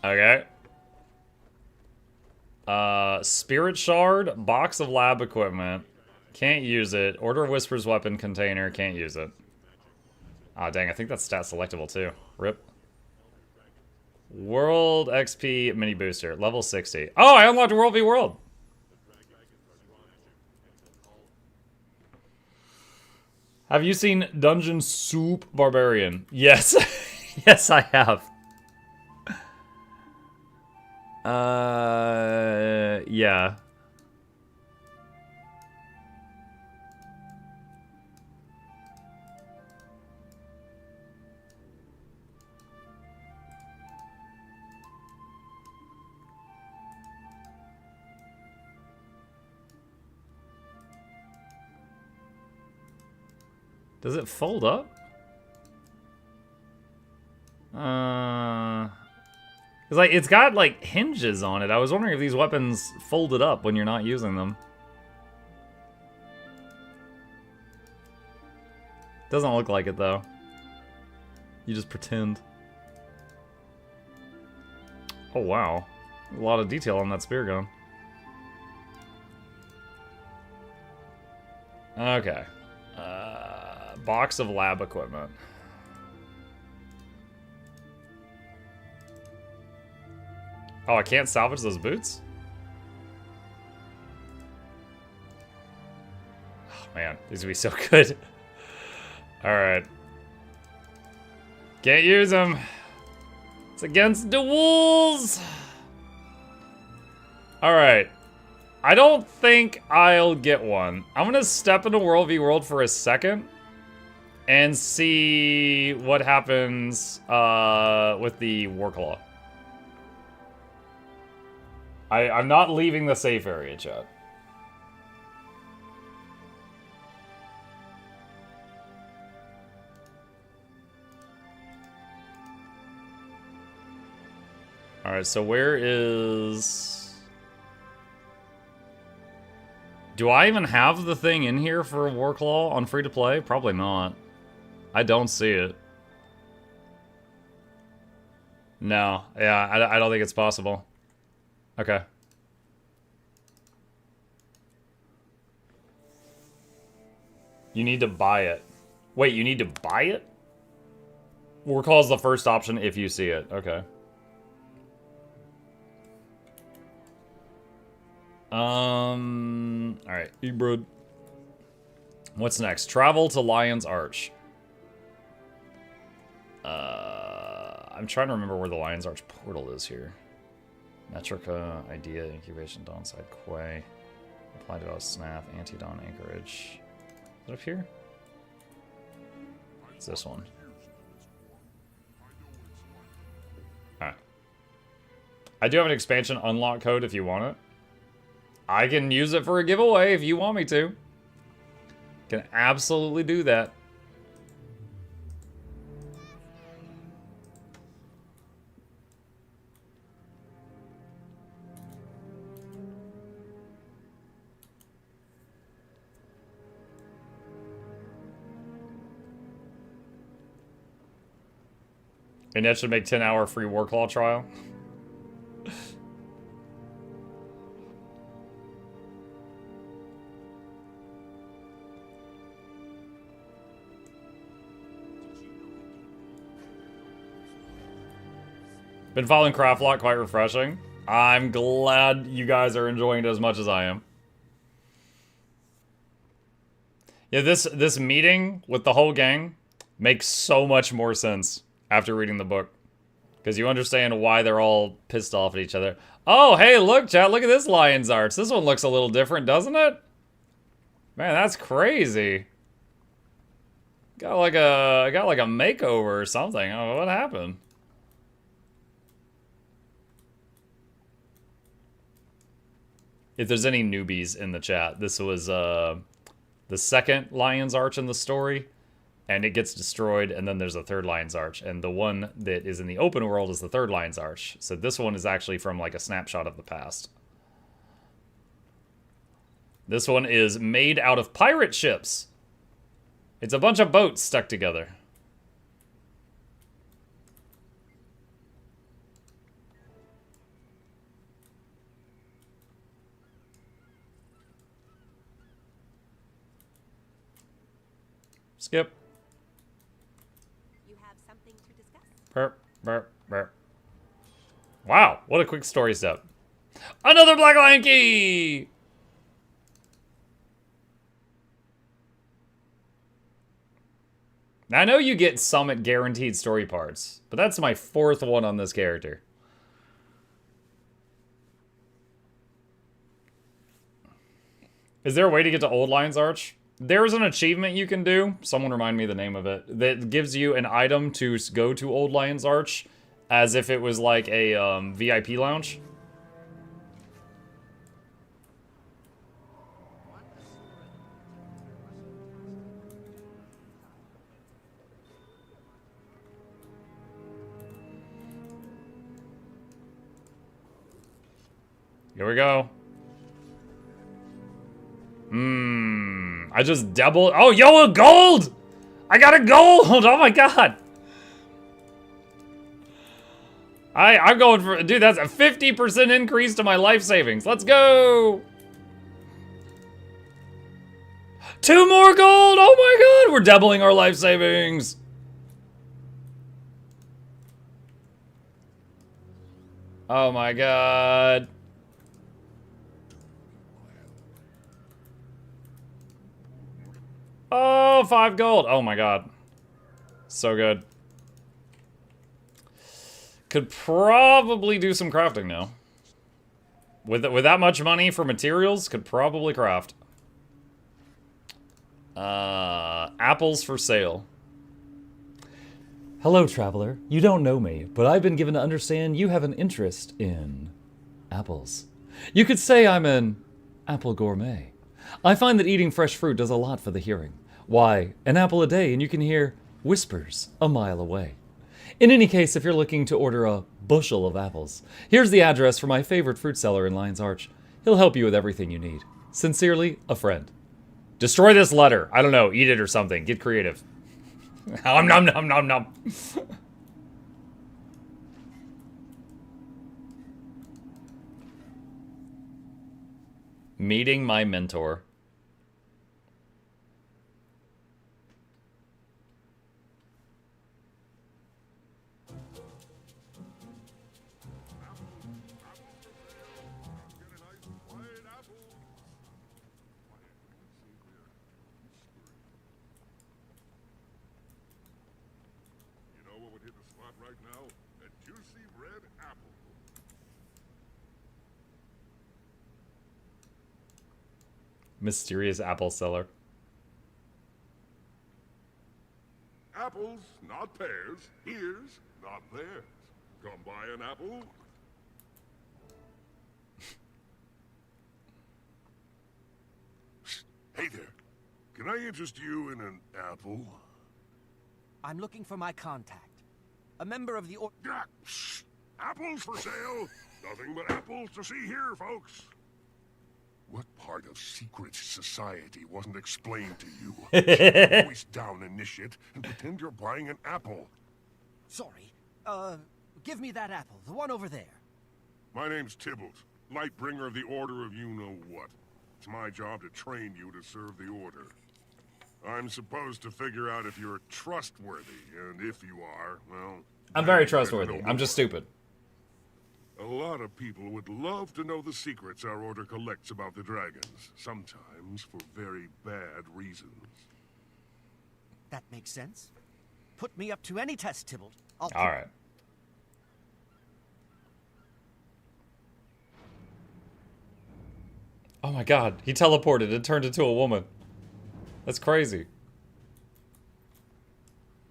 Okay. Spirit Shard, box of lab equipment. Can't use it. Order of Whispers weapon container, can't use it. Ah, dang, I think that's stat selectable too. Rip. World XP mini booster, level 60. Oh, I unlocked World v World. Have you seen Dungeon Soup Barbarian? Yes. Yes, I have. Yeah. Does it fold up? It's like, it's got like hinges on it. I was wondering if these weapons folded up when you're not using them. Doesn't look like it though. You just pretend. Oh wow. A lot of detail on that spear gun. Okay. Box of lab equipment. Oh, I can't salvage those boots? Oh man, these would be so good. Alright. Can't use them. It's against the wolves. Alright. I don't think I'll get one. I'm gonna step into World v World for a second and see what happens with the Warclaw. I'm not leaving the safe area, chat. Alright, so where is... Do I even have the thing in here for Warclaw on free-to-play? Probably not. I don't see it. No. Yeah, I don't think it's possible. Okay. You need to buy it. Wait, you need to buy it? Warclaw is the first option if you see it. Okay. Alright, Ebrod. What's next? Travel to Lion's Arch. I'm trying to remember where the Lion's Arch portal is here. Metrica, Idea, Incubation, Dawnside, Quay. Apply to snap, anti-dawn anchorage. Is it up here? It's this one. Alright. I do have an expansion unlock code if you want it. I can use it for a giveaway if you want me to. Can absolutely do that. And that should make 10-hour free Warclaw trial. Been following Craftlocked, quite refreshing. I'm glad you guys are enjoying it as much as I am. Yeah, this meeting with the whole gang makes so much more sense after reading the book. Because you understand why they're all pissed off at each other. Oh, hey, look, chat, look at this lion's arch. This one looks a little different, doesn't it? Man, that's crazy. Got like a makeover or something. Oh, what happened? If there's any newbies in the chat, this was the second lion's arch in the story. And it gets destroyed, and then there's a third Lion's Arch. And the one that is in the open world is the third Lion's Arch. So this one is actually from like a snapshot of the past. This one is made out of pirate ships. It's a bunch of boats stuck together. Skip. Burp, burp, burp. Wow, what a quick story step. Another Black Lion key! Now, I know you get Summit guaranteed story parts, but that's my 4th one on this character. Is there a way to get to Old Lion's Arch? There's an achievement you can do, someone remind me the name of it, that gives you an item to go to Old Lion's Arch as if it was like a VIP lounge. Here we go. I just doubled. Oh, yo, a gold! I got a gold! Oh my god! I'm going for, dude, that's a 50% increase to my life savings. Let's go! 2 more gold! Oh my god! We're doubling our life savings! Oh my god. Oh, 5 gold. Oh my god. So good. Could probably do some crafting now. With that much money for materials, could probably craft. Apples for sale. Hello, traveler. You don't know me, but I've been given to understand you have an interest in apples. You could say I'm an apple gourmet. I find that eating fresh fruit does a lot for the hearing. Why, an apple a day and you can hear whispers a mile away. In any case, if you're looking to order a bushel of apples, here's the address for my favorite fruit seller in Lion's Arch. He'll help you with everything you need. Sincerely, a friend. Destroy this letter. I don't know. Eat it or something. Get creative. Nom nom nom nom nom. Meeting my mentor. Mysterious apple seller. Apples, not pears. Ears, not theirs. Come buy an apple. Hey there. Can I interest you in an apple? I'm looking for my contact. A member of the or- Ah, shh. Apples for sale. Nothing but apples to see here, folks. What part of secret society wasn't explained to you? Voice down, initiate, and pretend you're buying an apple. Sorry. Give me that apple, the one over there. My name's Tybalt, Lightbringer of the Order of You-Know-What. It's my job to train you to serve the Order. I'm supposed to figure out if you're trustworthy, and if you are, well... I'm very then you trustworthy. better know I'm just more. stupid. A lot of people would love to know the secrets our Order collects about the dragons, sometimes for very bad reasons. That makes sense. Put me up to any test, Tybalt. I'll All right. Oh my god, he teleported and turned into a woman. That's crazy.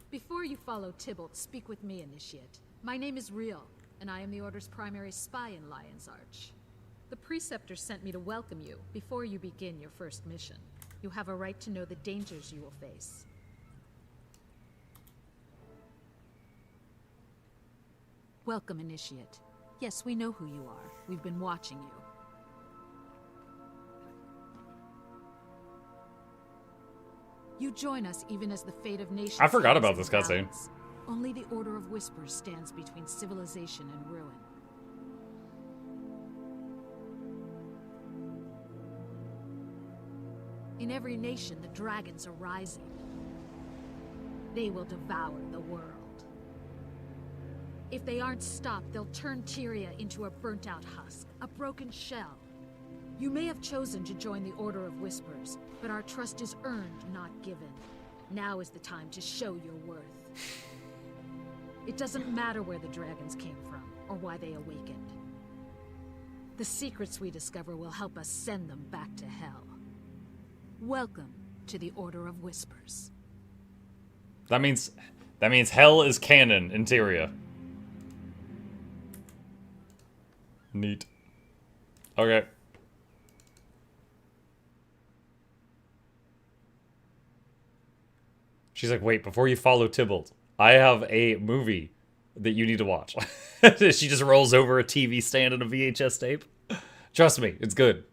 Before you follow Tybalt, speak with me, Initiate. My name is Real, and I am the Order's primary spy in Lion's Arch. The Preceptor sent me to welcome you before you begin your first mission. You have a right to know the dangers you will face. Welcome, Initiate. Yes, we know who you are. We've been watching you. You join us even as the fate of nations... I forgot about hangs this in the cutscene. balance. Only the Order of Whispers stands between civilization and ruin. In every nation, the dragons are rising. They will devour the world. If they aren't stopped, they'll turn Tyria into a burnt-out husk, a broken shell. You may have chosen to join the Order of Whispers, but our trust is earned, not given. Now is the time to show your worth. It doesn't matter where the dragons came from, or why they awakened. The secrets we discover will help us send them back to hell. Welcome to the Order of Whispers. That means hell is canon in Tyria. Neat. Okay. She's like, wait, before you follow Tybalt, I have a movie that you need to watch. She just rolls over a TV stand and a VHS tape. Trust me, it's good.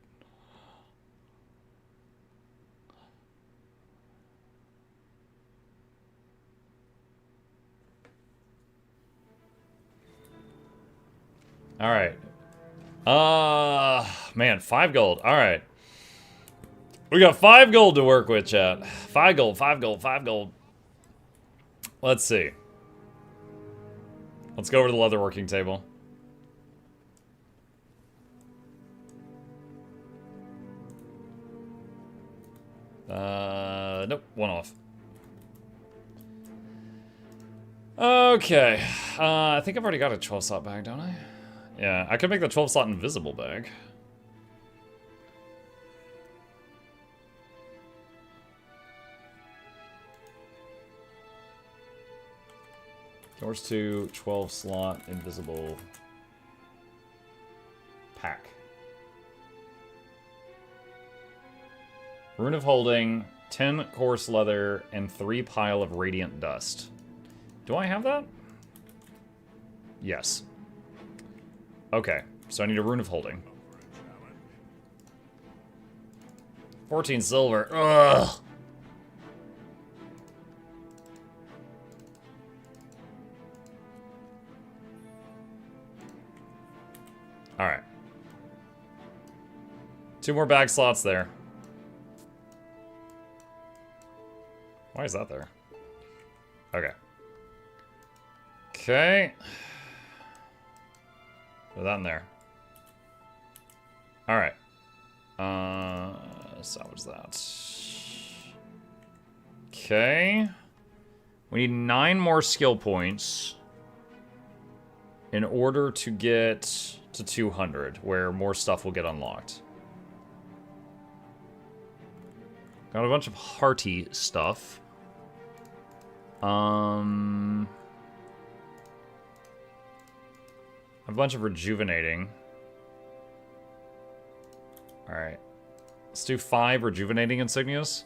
All right. Man, 5 gold. All right. We got 5 gold to work with, chat. 5 gold, 5 gold, 5 gold. Let's see. Let's go over to the leatherworking table. Nope, one off. Okay. I think I've already got a 12 slot bag, don't I? Yeah, I could make the 12 slot invisible bag. Doors to 12 slot invisible pack. Rune of Holding, 10 coarse leather, and 3 pile of radiant dust. Do I have that? Yes. Okay, so I need a Rune of Holding. 14 silver. Ugh. Alright. 2 more bag slots there. Why is that there? Okay. Okay. Put that in there. Alright. Salvage that. Okay. We need 9 more skill points in order to get to 200, where more stuff will get unlocked. Got a bunch of hearty stuff. A bunch of rejuvenating. Alright. Let's do 5 rejuvenating insignias.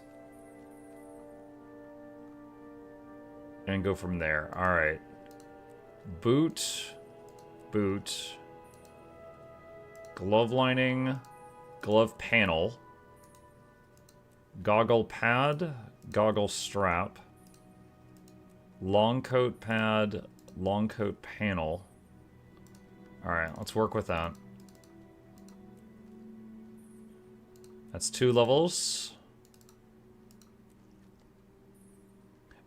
And go from there. Alright. Boot. Boot. Glove lining. Glove panel. Goggle pad. Goggle strap. Long coat pad. Long coat panel. Alright, let's work with that. That's 2 levels.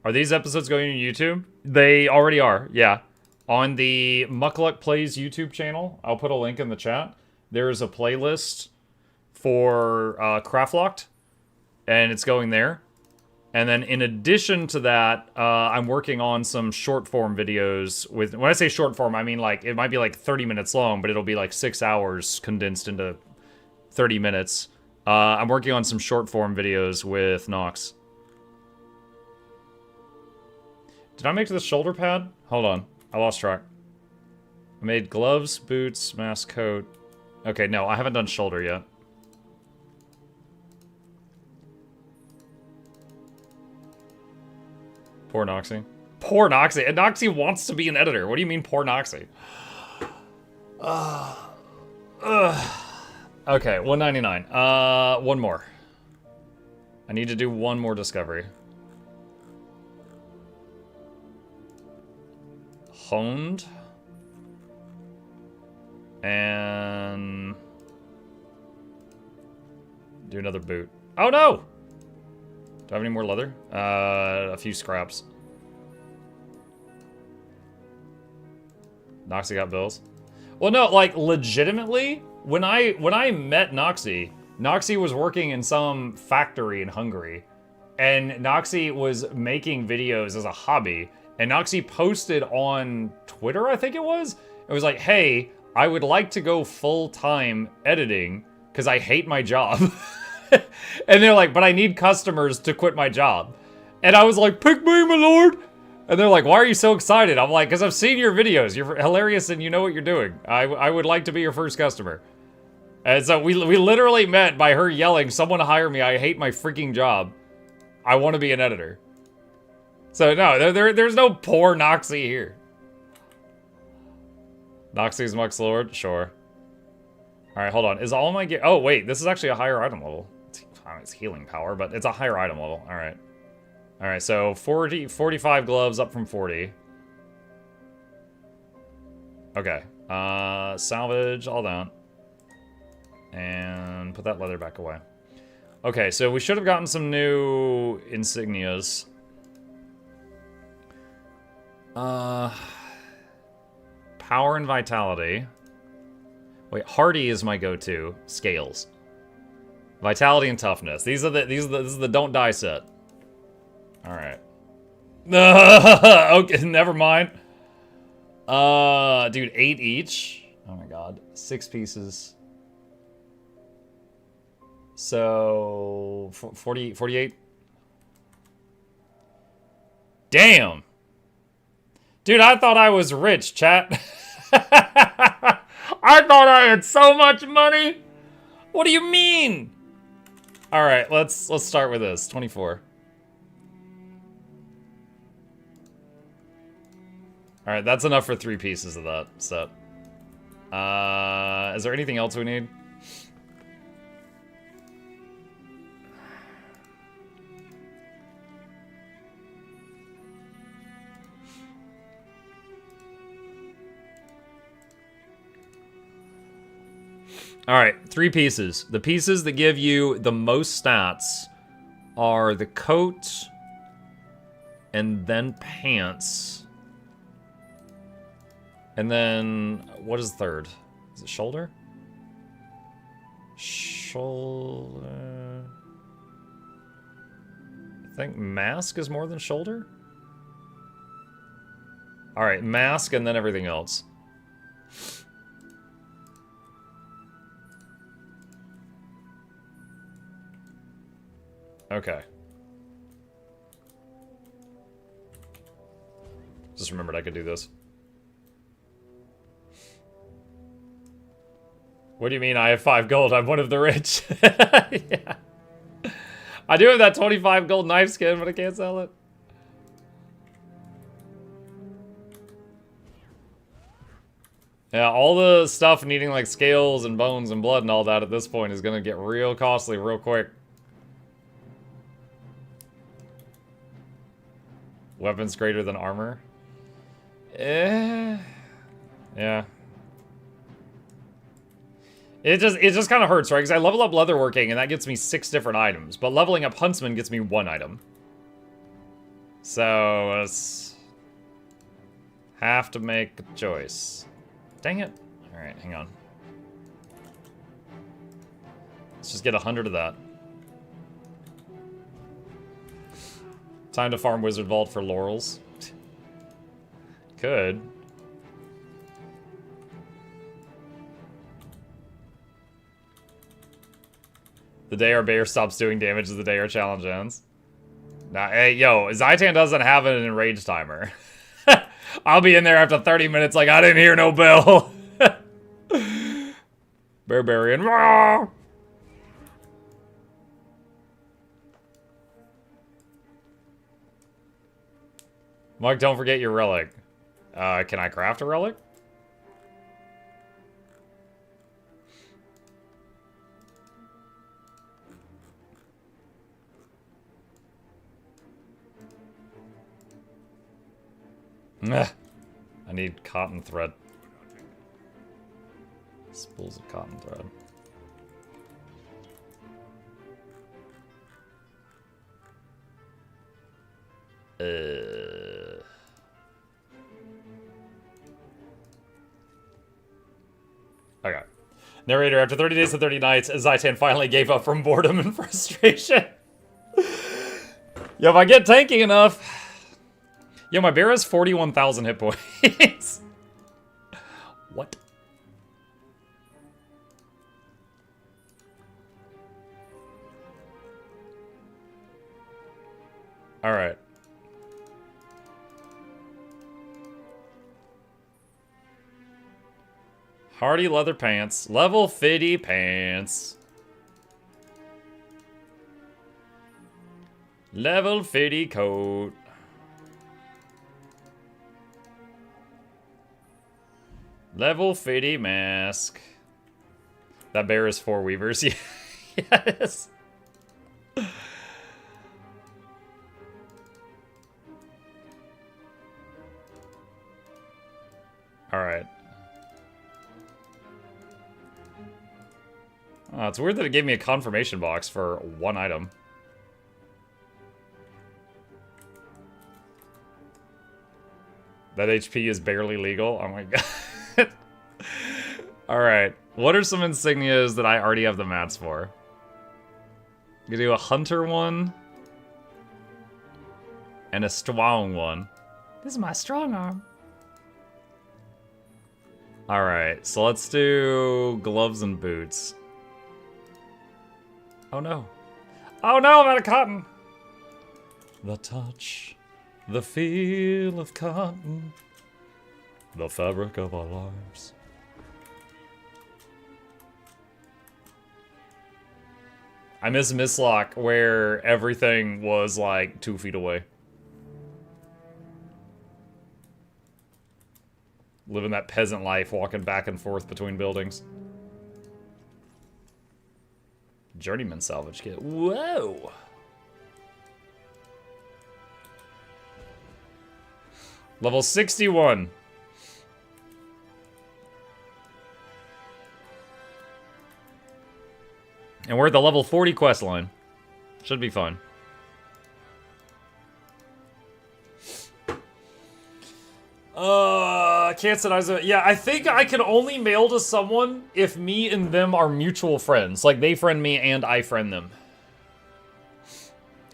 Are these episodes going to YouTube? They already are, yeah. On the Mukluk Plays YouTube channel, I'll put a link in the chat. There is a playlist for Craftlocked, and it's going there. And then in addition to that, I'm working on some short form videos with, when I say short form, I mean like, it might be like 30 minutes long, but it'll be like 6 hours condensed into 30 minutes. I'm working on some short form videos with Nox. Did I make this shoulder pad? Hold on, I lost track. I made gloves, boots, mask, coat. Okay, no, I haven't done shoulder yet. Poor Noxxi. Poor Noxxi. And Noxxi wants to be an editor. What do you mean, poor Noxxi? Okay, 199. One more. I need to do one more discovery. Honed. And... do another boot. Oh no! Do I have any more leather? A few scraps. Noxxi got bills. Well, no, like, legitimately, when I met Noxxi, Noxxi was working in some factory in Hungary, and Noxxi was making videos as a hobby, and Noxxi posted on Twitter, I think it was like, hey, I would like to go full-time editing, because I hate my job. And they're like, but I need customers to quit my job. And I was like, pick me, my lord! And they're like, why are you so excited? I'm like, because I've seen your videos. You're hilarious and you know what you're doing. I would like to be your first customer. And so we literally met by her yelling, someone hire me, I hate my freaking job. I want to be an editor. So no, there's no poor Noxxi here. Noxxi's Mux Lord? Sure. Alright, hold on. Is all my gear... oh, wait, this is actually a higher item level. It's healing power, but it's a higher item level. Alright. Alright, so 45 gloves up from 40. Okay. Salvage, all that. And put that leather back away. Okay, so we should have gotten some new insignias. Power and vitality. Wait, hardy is my go-to. Scales. Vitality and toughness. This is the don't die set. All right. Okay, never mind. Dude, 8 each. Oh my god, 6 pieces. So 48. Damn. Dude, I thought I was rich, chat. I thought I had so much money. What do you mean? All right, let's start with this. 24. All right, that's enough for 3 pieces of that set. Is there anything else we need? Alright, 3 pieces. The pieces that give you the most stats are the coat and then pants. And then, what is the third? Is it shoulder? Shoulder... I think mask is more than shoulder? Alright, mask and then everything else. Okay. Just remembered I could do this. What do you mean I have 5 gold? I'm one of the rich. Yeah. I do have that 25 gold knife skin, but I can't sell it. Yeah, all the stuff needing like scales and bones and blood and all that at this point is gonna get real costly real quick. Weapons greater than armor? Yeah. It just kind of hurts, right? Because I level up leatherworking and that gets me 6 different items, but leveling up huntsman gets me 1 item. So let's have to make a choice. Dang it! All right, hang on. Let's just get 100 of that. Time to farm Wizard Vault for laurels. Could. The day our bear stops doing damage is the day our challenge ends. Now, hey, yo, Zaitan doesn't have an enrage timer. I'll be in there after 30 minutes like, I didn't hear no bell. Barbarian. Mike, don't forget your relic. Can I craft a relic? I need cotton thread. Spools of cotton thread. Okay. Narrator, after 30 days and 30 nights, Zaitan finally gave up from boredom and frustration. Yo, if I get tanky enough... Yo, my bear has 41,000 hit points. What? Alright. Hardy leather pants. Level 50 pants. Level 50 coat. Level 50 mask. That bear is 4 weavers. Yes. Alright. Oh, it's weird that it gave me a confirmation box for 1 item. That HP is barely legal? Oh my god. Alright. What are some insignias that I already have the mats for? You do a hunter one. And a strong one. This is my strong arm. Alright, so let's do gloves and boots. Oh no. Oh no, I'm out of cotton! The touch, the feel of cotton, the fabric of our lives. I miss Mistlock, where everything was like 2 feet away. Living that peasant life, walking back and forth between buildings. Journeyman salvage kit. Whoa! Level 61. And we're at the level 40 quest line. Should be fun. Can't send items. Yeah, I think I can only mail to someone if me and them are mutual friends. Like, they friend me and I friend them.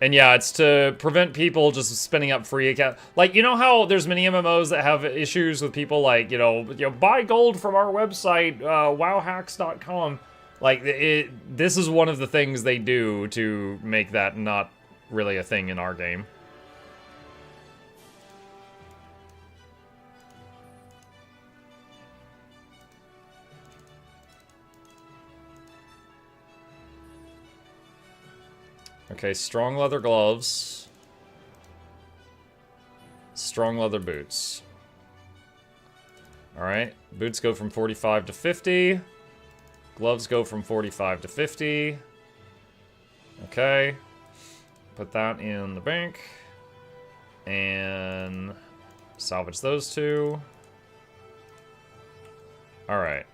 And yeah, it's to prevent people just spinning up free account. Like, you know how there's many MMOs that have issues with people like, you know, buy gold from our website, wowhacks.com. Like, this is one of the things they do to make that not really a thing in our game. Okay, strong leather gloves. Strong leather boots. Alright, boots go from 45 to 50. Gloves go from 45 to 50. Okay. Put that in the bank. And salvage those two. Alright.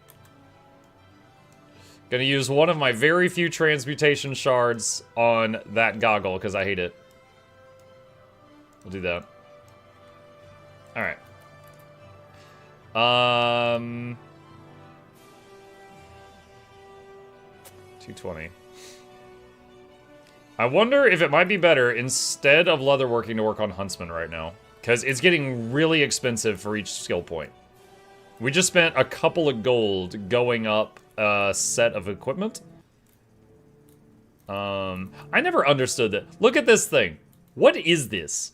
Gonna use one of my very few transmutation shards on that goggle, because I hate it. We'll do that. Alright. 220. I wonder if it might be better, instead of leatherworking, to work on Huntsman right now. Because it's getting really expensive for each skill point. We just spent a couple of gold going up a set of equipment. I never understood that. Look at this thing. What is this?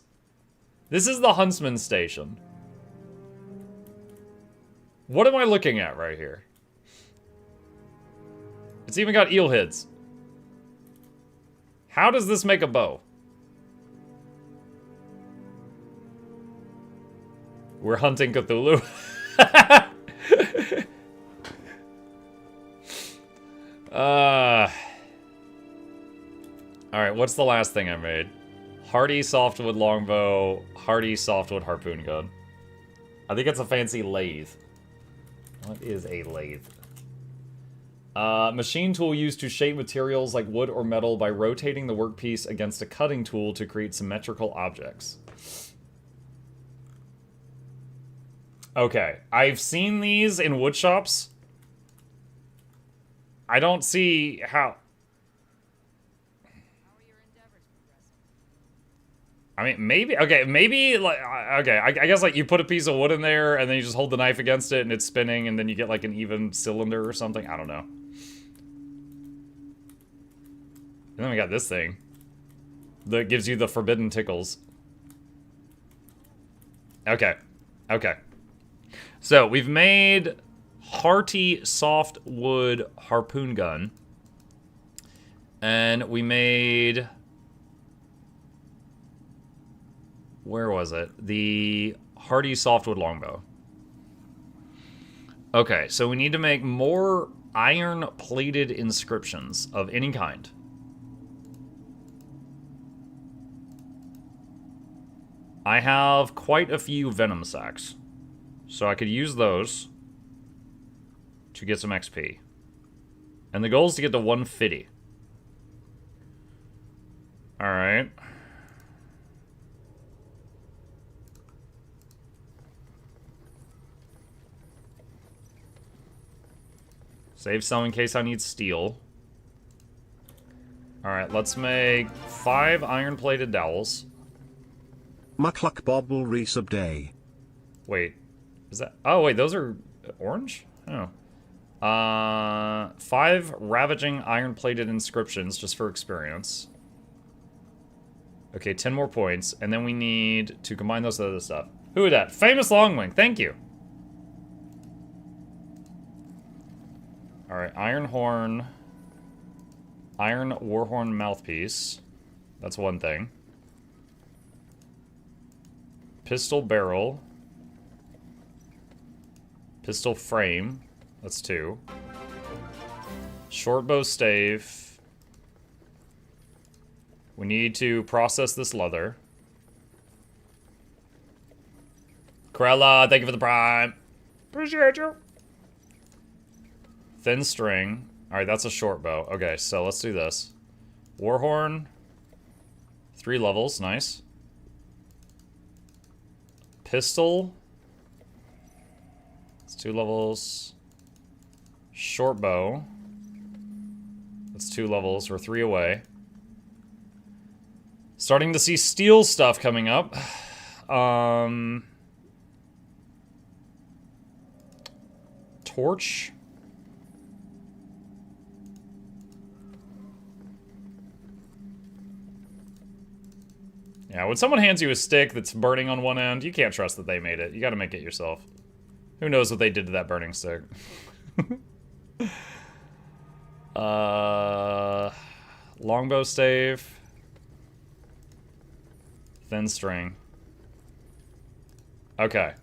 This is the Huntsman station. What am I looking at right here? It's even got eel heads. How does this make a bow? We're hunting Cthulhu. Alright, what's the last thing I made? Hardy softwood longbow, hardy softwood harpoon gun. I think it's a fancy lathe. What is a lathe? Machine tool used to shape materials like wood or metal by rotating the workpiece against a cutting tool to create symmetrical objects. Okay, I've seen these in wood shops. I don't see how... I mean, maybe, okay, maybe, like, okay, I guess, like, you put a piece of wood in there, and then you just hold the knife against it, and it's spinning, and then you get, like, an even cylinder or something. I don't know. And then we got this thing that gives you the forbidden tickles. Okay, okay. So, we've made hearty softwood harpoon gun, and we made... Where was it? The hardy softwood longbow. Okay, so we need to make more iron-plated inscriptions of any kind. I have quite a few venom sacks, so I could use those to get some XP. And the goal is to get to 150. Alright. Save some in case I need steel. Alright, let's make 5 iron-plated dowels. Mukluk Bobble Resub Day. Wait, is that... Oh, wait, those are orange? Oh. 5 ravaging iron-plated inscriptions, just for experience. Okay, 10 more points, and then we need to combine those with other stuff. Who is that? Famous Longwing, thank you! Alright, iron horn. Iron warhorn mouthpiece. That's one thing. Pistol barrel. Pistol frame. That's 2. Shortbow stave. We need to process this leather. Corella, thank you for the prime. Appreciate you. Thin string. Alright, that's a short bow. Okay, so let's do this. Warhorn. 3 levels, nice. Pistol. It's 2 levels. Short bow. That's 2 levels. We're 3 away. Starting to see steel stuff coming up. Torch. Yeah, when someone hands you a stick that's burning on one end, you can't trust that they made it. You gotta make it yourself. Who knows what they did to that burning stick? Longbow stave. Thin string. Okay.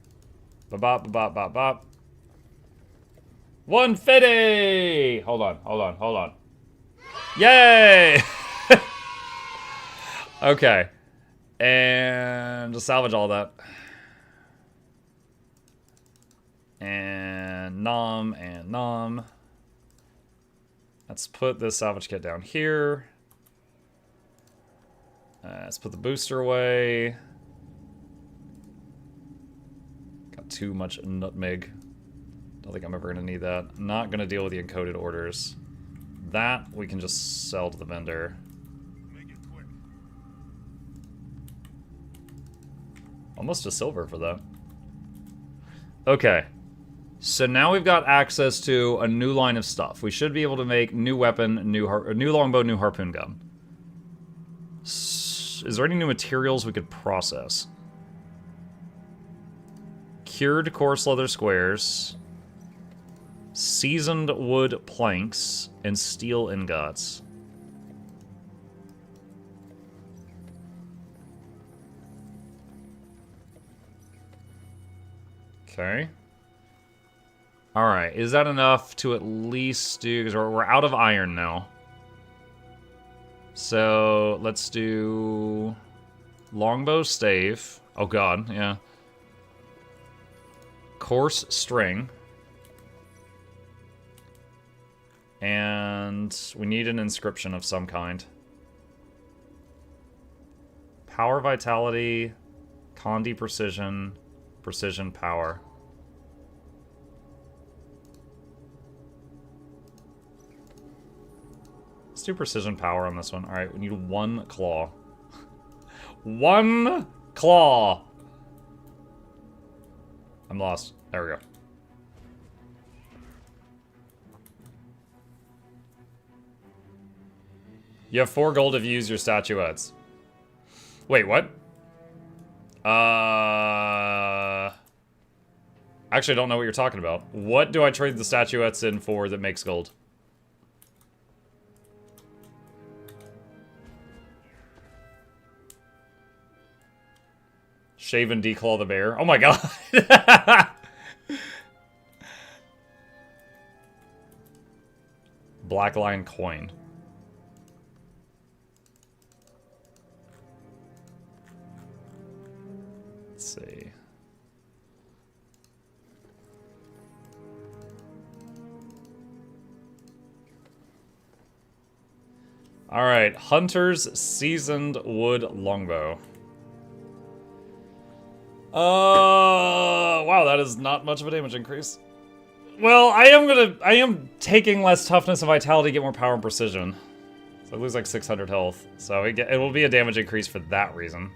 Bop, bop, bop, bop. 150! Hold on. Yay! Okay. And just salvage all that. And nom. Let's put this salvage kit down here. Let's put the booster away. Got too much nutmeg. Don't think I'm ever gonna need that. I'm not gonna deal with the encoded orders. That we can just sell to the vendor. Make it quick. Almost a silver for that. Okay. So now we've got access to a new line of stuff. We should be able to make new weapon, new longbow, new harpoon gun. Is there any new materials we could process? Cured coarse leather squares, seasoned wood planks, and steel ingots. Okay. Alright, is that enough to at least do... Because we're out of iron now. So, let's do... Longbow stave. Oh god, yeah. Coarse string. And we need an inscription of some kind. Power vitality, Condi precision, precision power. Let's do precision power on this one. Alright, we need one claw. One claw! I'm lost. There we go. You have 4 gold if you use your statuettes. Wait, what? Actually, I don't know what you're talking about. What do I trade the statuettes in for that makes gold? Shave and declaw the bear. Oh my god. Black line coin. Let's see. All right, Hunter's Seasoned Wood Longbow. Wow, that is not much of a damage increase. Well, I am taking less toughness and vitality to get more power and precision. So I lose like 600 health. So it will be a damage increase for that reason.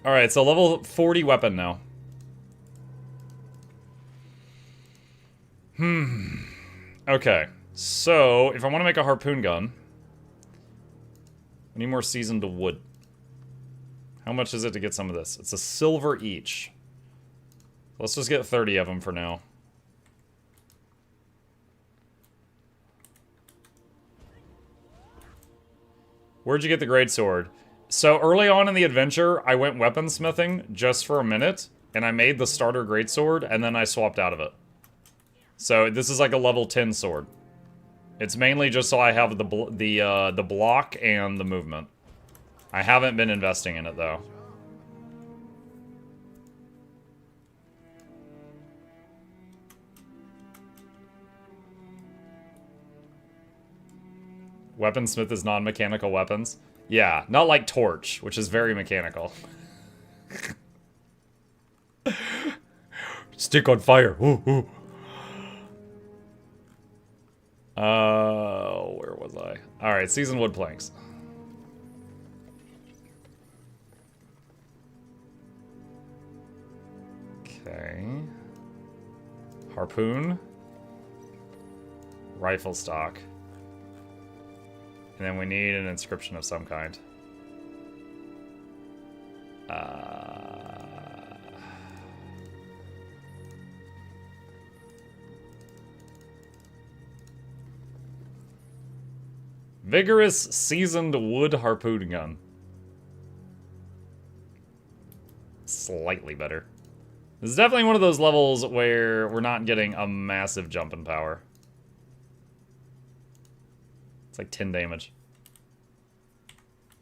Alright, so level 40 weapon now. Okay, so if I want to make a harpoon gun, I need more seasoned wood. How much is it to get some of this? It's a silver each. Let's just get 30 of them for now. Where'd you get the greatsword? So early on in the adventure, I went weaponsmithing just for a minute, and I made the starter greatsword, and then I swapped out of it. So this is like a level 10 sword. It's mainly just so I have the block and the movement. I haven't been investing in it, though. Weaponsmith is non-mechanical weapons. Yeah, not like Torch, which is very mechanical. Stick on fire. Ooh, ooh. Where was I? Alright, seasoned wood planks. Okay. Harpoon. Rifle stock. And then we need an inscription of some kind. Vigorous seasoned wood harpoon gun. Slightly better. This is definitely one of those levels where we're not getting a massive jump in power. It's like 10 damage.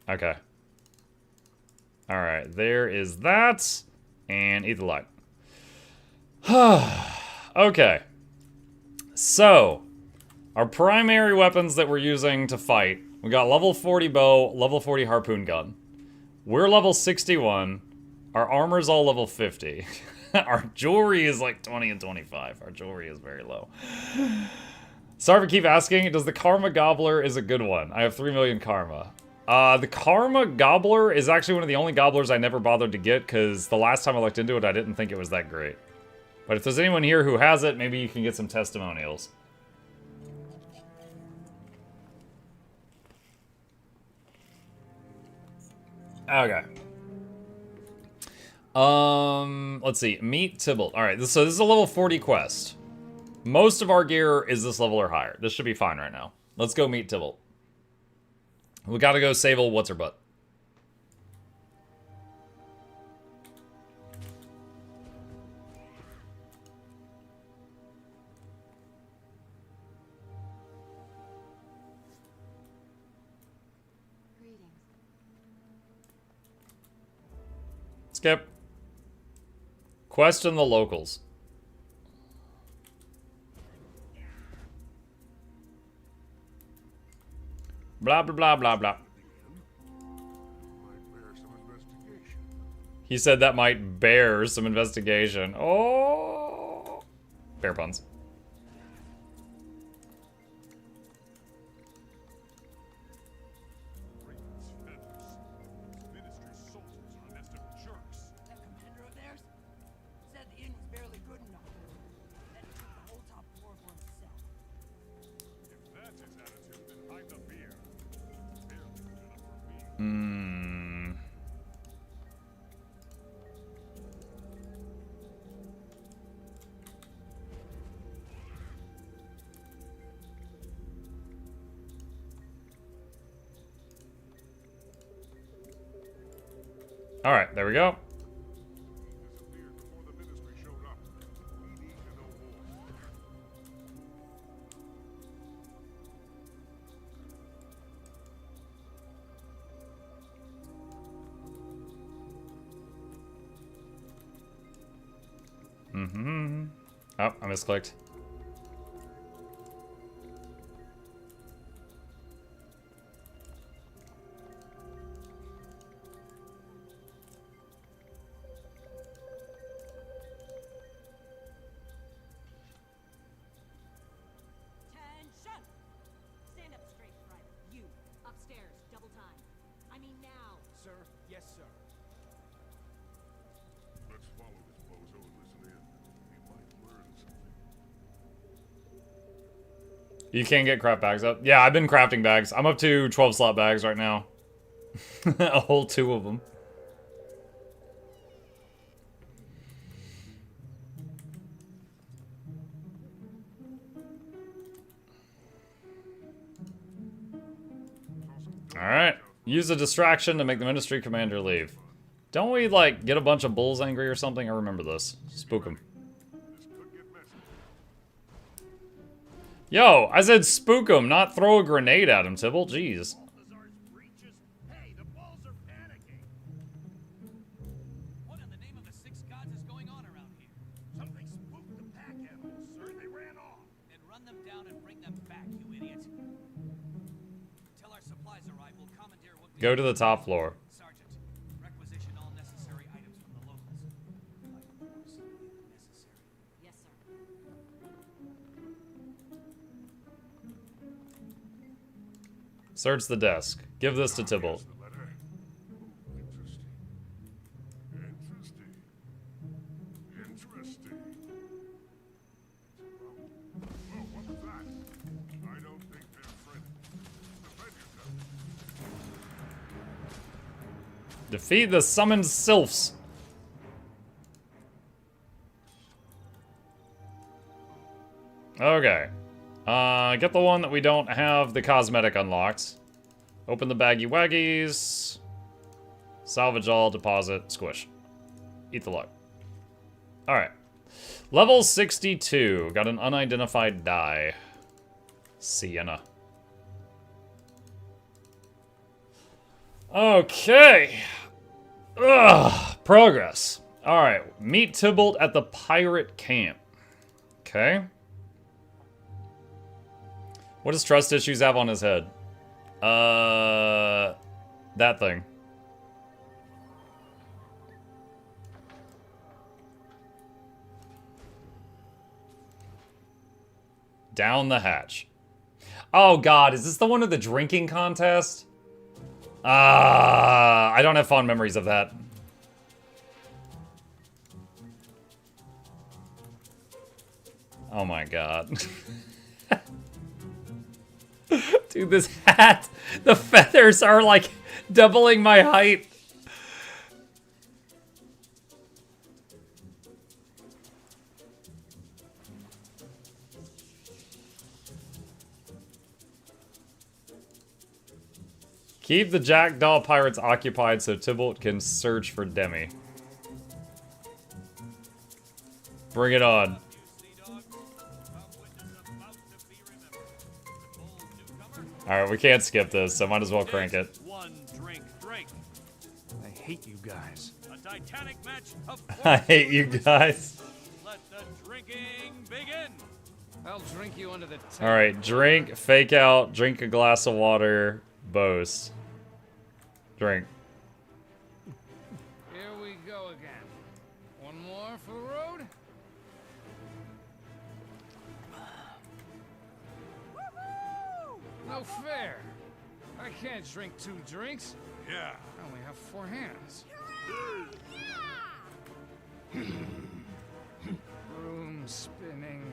Okay. Alright, there is that. And eat the light. Okay. So, our primary weapons that we're using to fight. We got level 40 bow, level 40 harpoon gun. We're level 61. Our armor's all level 50. Our jewelry is like 20 and 25. Our jewelry is very low. Sorry for keep asking, does the Karma Gobbler is a good one? I have 3 million Karma. The Karma Gobbler is actually one of the only gobblers I never bothered to get, because the last time I looked into it, I didn't think it was that great. But if there's anyone here who has it, maybe you can get some testimonials. Okay. Let's see. Meet Tybalt. Alright, so this is a level 40 quest. Most of our gear is this level or higher. This should be fine right now. Let's go meet Tybalt. We gotta go save old what's-her-butt. Skip. Question the locals. Blah, blah, blah, blah, blah. He said that might bear some investigation. Oh! Bear puns. Alright, there we go. Oh, I misclicked. You can get craft bags up. Yeah, I've been crafting bags. I'm up to 12 slot bags right now. A whole 2 of them. Alright. Use a distraction to make the ministry commander leave. Don't we, like, get a bunch of bulls angry or something? I remember this. Spook them. Yo, I said spook him, not throw a grenade at him, Tybalt. Jeez. Hey, the balls are panicking. What in the name of the 6 gods is going on around here? Something spooked the pack animals, sir. They ran off. Then run them down and bring them back, you idiot. Until our supplies arrive, we'll commandeer what we Go to the top floor. Sergeant, requisition all necessary items from the locals. Necessary. Yes, sir. Search the desk. Give this to Tybalt. The letter. Interesting. Interesting. Oh, what was that? I don't think they're friendly. Defend yourself. Defeat the summoned sylphs. Okay. Get the one that we don't have the cosmetic unlocked. Open the baggy waggies. Salvage all, deposit, squish. Eat the luck. Alright. Level 62. Got an unidentified die. Sienna. Okay. Ugh. Progress. Alright. Meet Tybalt at the pirate camp. Okay. What does trust issues have on his head? That thing. Down the hatch. Oh god, is this the one of the drinking contest? I don't have fond memories of that. Oh my god. Dude, this hat, the feathers are like doubling my height. Keep the jackdaw pirates occupied so Tybalt can search for Demi. Bring it on. Alright, we can't skip this, so might as well crank it. One drink. I hate you guys. A titanic match of I hate you guys. Let the drinking begin. I'll drink you under the table. Alright, drink, fake out, drink a glass of water, boast. Drink. Here we go again. One more for the road. No fair. I can't drink 2 drinks. Yeah. I only have 4 hands. Room spinning.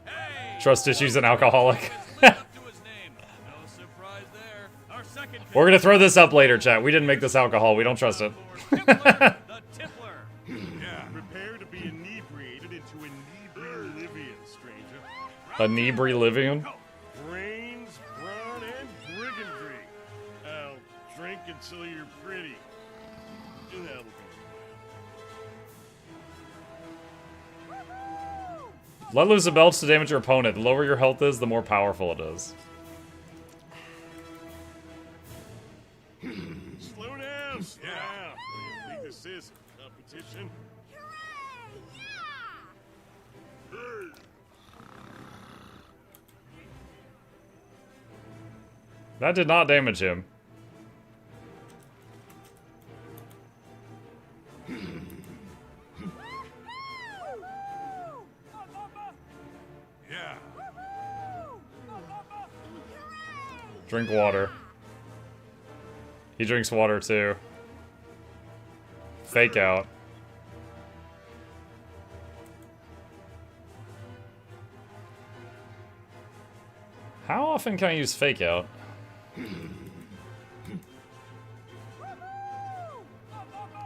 Hey! Trust issues, an alcoholic. Live up to his name. No surprise there. Our second We're gonna throw this up later, chat. We didn't make this alcohol. We don't trust it. Tippler, the Tippler. Yeah. Prepare to be inebriated into inebriation, stranger. Inebriation? Brains, brawn, and brigandry. I'll drink until you're pretty. And that'll be. Let loose a belch to damage your opponent. The lower your health is, the more powerful it is. Slow down, slow down. What do you think this is? Competition? That did not damage him. Yeah. Drink water. He drinks water too. Fake out. How often can I use fake out? Can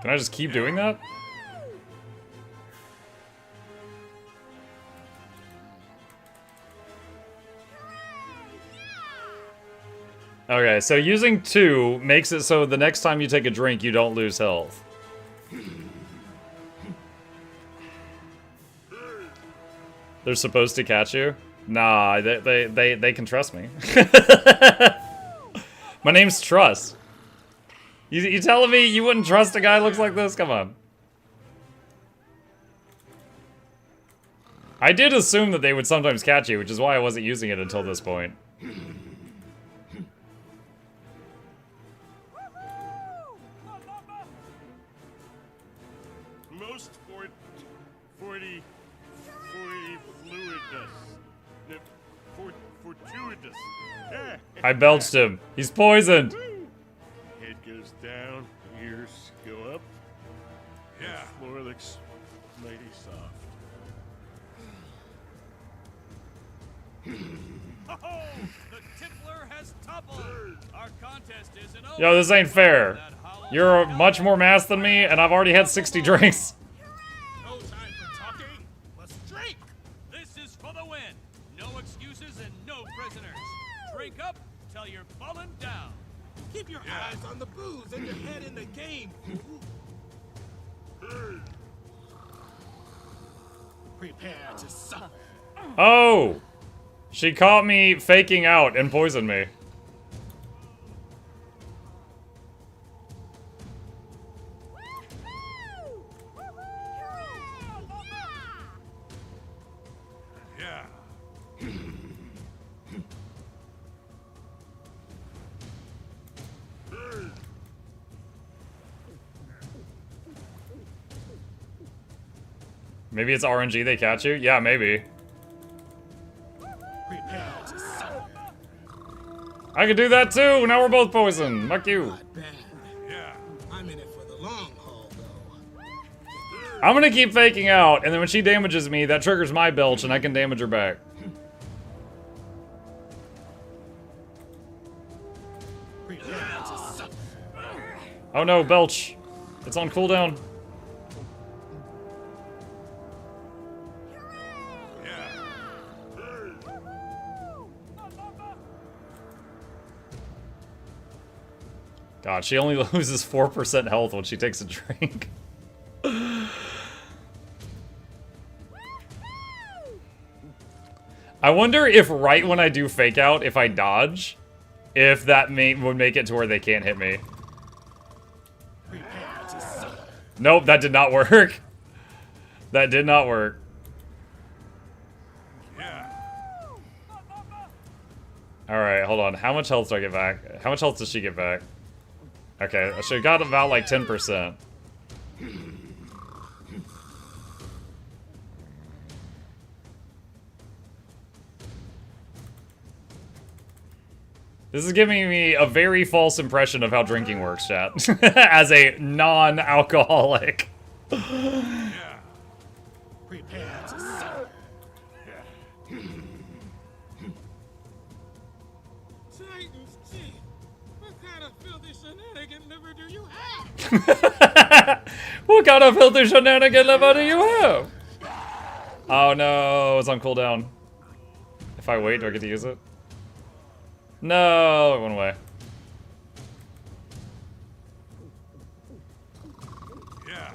I just keep doing that? Okay, so using 2 makes it so the next time you take a drink, you don't lose health. They're supposed to catch you? Nah, they can trust me. My name's Trust. You telling me you wouldn't trust a guy who looks like this? Come on. I did assume that they would sometimes catch you, which is why I wasn't using it until this point. Most fortuitous. Fortuitous. I belched him. He's poisoned. Head goes down, ears go up. Yeah. The floor looks mighty soft. Ho-ho! The tippler has toppled. Our contest isn't over. Yo, this ain't fair. You're much more masked than me, and I've already had 60 drinks. No time for talking. Let's drink. This is for the win. No excuses and no prisoners. Drink up till you're falling down. Keep your eyes on the booze and your head in the game, fool. Prepare to suffer. Oh! She caught me faking out and poisoned me. Yeah. Maybe it's RNG they catch you? Yeah, maybe. Prepare to suffer. I could do that too! Now we're both poisoned! Fuck you. Not bad. Yeah. I'm in it for the long haul, though. I'm gonna keep faking out, and then when she damages me, that triggers my belch, and I can damage her back. Prepare to suffer. Oh no, belch. It's on cooldown. God, she only loses 4% health when she takes a drink. I wonder if right when I do fake out, if I dodge, if that would make it to where they can't hit me. Prepare to suffer. Nope, that did not work. That did not work. Yeah. Alright, hold on. How much health do I get back? How much health does she get back? Okay, she got about like 10%. This is giving me a very false impression of how drinking works, chat. As a non-alcoholic. Yeah. Prepare to suffer. Titans, gee, what kind of filthy shenanigan liver do you have? What kind of filthy shenanigan liver do you have? Oh no, it's on cooldown. If I wait, do I get to use it? No, it went away. Yeah.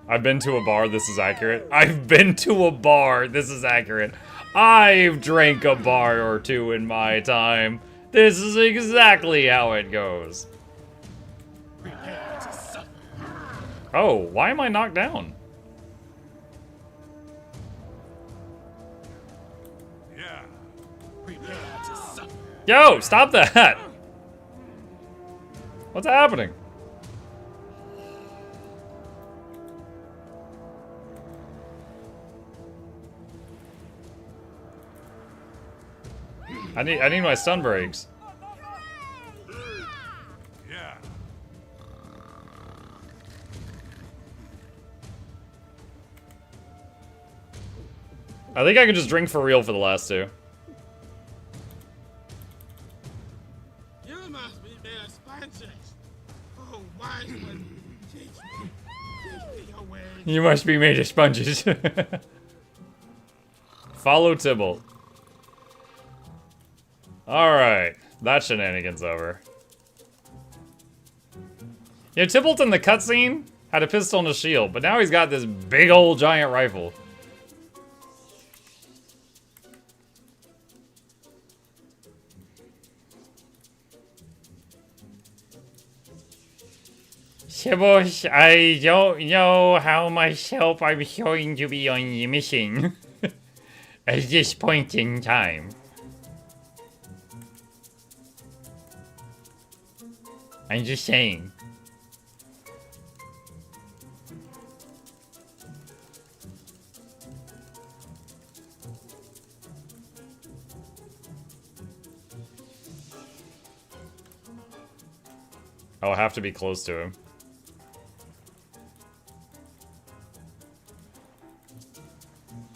I've been to a bar, this is accurate. I've been to a bar, this is accurate. I've drank a bar or two in my time. This is exactly how it goes. Prepare to suffer. Oh, why am I knocked down? Yeah. Prepare to suffer. Yo, stop that! What's happening? I need my stun breaks. Yeah. I think I can just drink for real for the last two. You must be their sponges. Oh, wise one, teach me your ways. You must be made of sponges. Follow Tybalt. Alright, that shenanigan's over. Yeah, Tybalt in the cutscene had a pistol and a shield, but now he's got this big old giant rifle. Tybalt, I don't know how much help I'm going to be on the mission at this point in time. I'm just saying. I'll have to be close to him.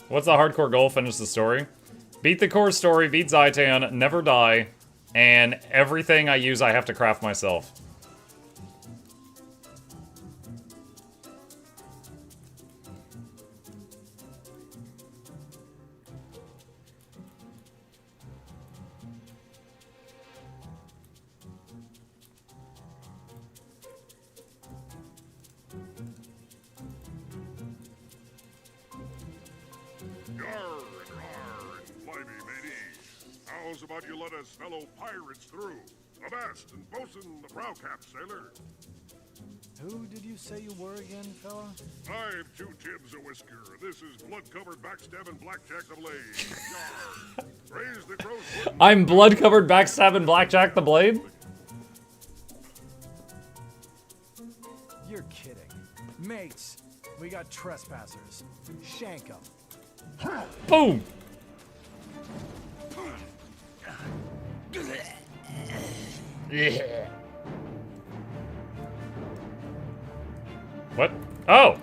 What's the hardcore goal? Finish the story. Beat the core story, beat Zaitan, never die, and everything I use I have to craft myself. How's about you let us fellow pirates through? Avast and bosun the prow cap, sailor. Who did you say you were again, fella? I'm Two Tibs a Whisker. This is blood-covered backstabbing blackjack the blade. Yar. Raise the crow's foot. I'm blood-covered backstabbing blackjack the blade? You're kidding. Mates, we got trespassers. Shank 'em. Boom! Yeah. What? Oh!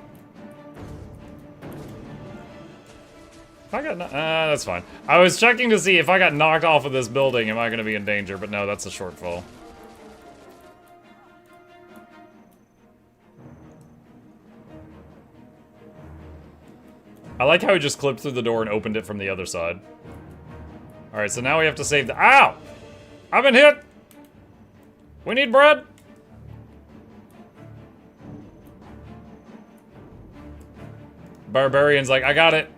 If I got that's fine. I was checking to see if I got knocked off of this building, am I going to be in danger? But no, that's a shortfall. I like how he just clipped through the door and opened it from the other side. Alright, so now we have to save the- Ow! I've been hit! We need bread! Barbarian's like, I got it.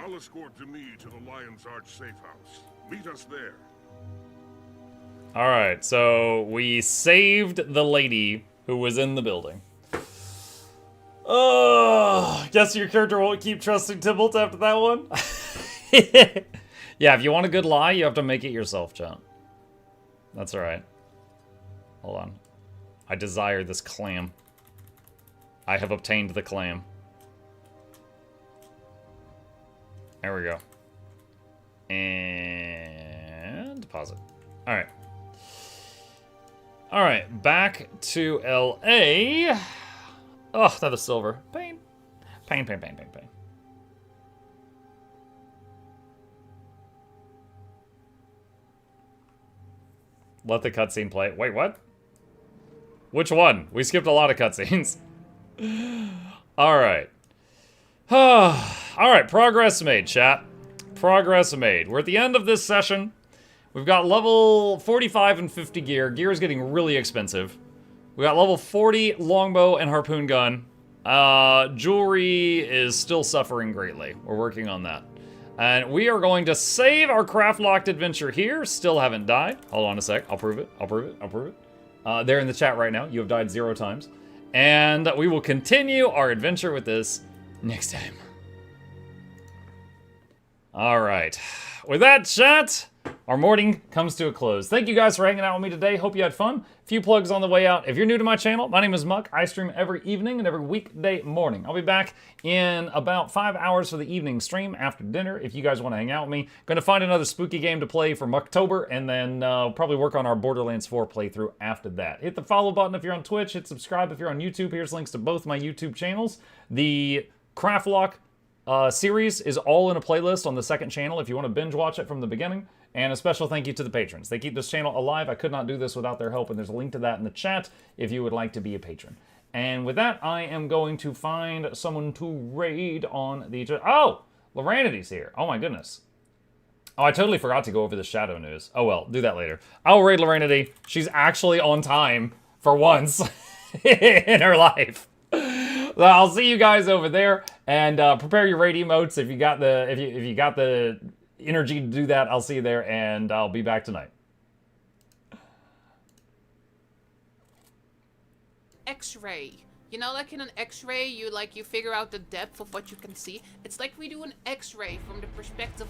I'll escort to me to the Lion's Arch safe house. Meet us there. Alright, so we saved the lady who was in the building. Oh, guess your character won't keep trusting Tybalt after that one? Yeah, if you want a good lie, you have to make it yourself, chat. That's alright. Hold on. I desire this clam. I have obtained the clam. There we go. And deposit. Alright. Alright, back to LA. Oh, that is silver. Pain. Pain, pain, pain, pain, pain. Let the cutscene play. Wait, what? Which one? We skipped a lot of cutscenes. Alright. Alright, progress made, chat. Progress made. We're at the end of this session. We've got level 45 and 50 gear. Gear is getting really expensive. We got level 40 longbow and harpoon gun. Jewelry is still suffering greatly. We're working on that. And we are going to save our Craftlocked adventure here. Still haven't died. Hold on a sec. I'll prove it. I'll prove it. I'll prove it. They're in the chat right now. You have died 0 times. And we will continue our adventure with this next time. Alright. With that, chat, our morning comes to a close. Thank you guys for hanging out with me today. Hope you had fun. A few plugs on the way out. If you're new to my channel, my name is Muck. I stream every evening and every weekday morning. I'll be back in about 5 hours for the evening stream after dinner if you guys want to hang out with me. Going to find another spooky game to play for Mucktober and then probably work on our Borderlands 4 playthrough after that. Hit the follow button if you're on Twitch. Hit subscribe if you're on YouTube. Here's links to both my YouTube channels. The Craftlocked series is all in a playlist on the second channel if you want to binge watch it from the beginning. And a special thank you to the patrons. They keep this channel alive. I could not do this without their help, and there's a link to that in the chat if you would like to be a patron. And with that, I am going to find someone to raid on the... Oh! Loranity's here. Oh my goodness. Oh, I totally forgot to go over the shadow news. Oh well, do that later. I'll raid Loranity. She's actually on time for once in her life. So I'll see you guys over there, and prepare your raid emotes if you got the if you got the energy to do that. I'll see you there, and I'll be back tonight. X-ray. You know, like in an X-ray, you figure out the depth of what you can see. It's like we do an X-ray from the perspective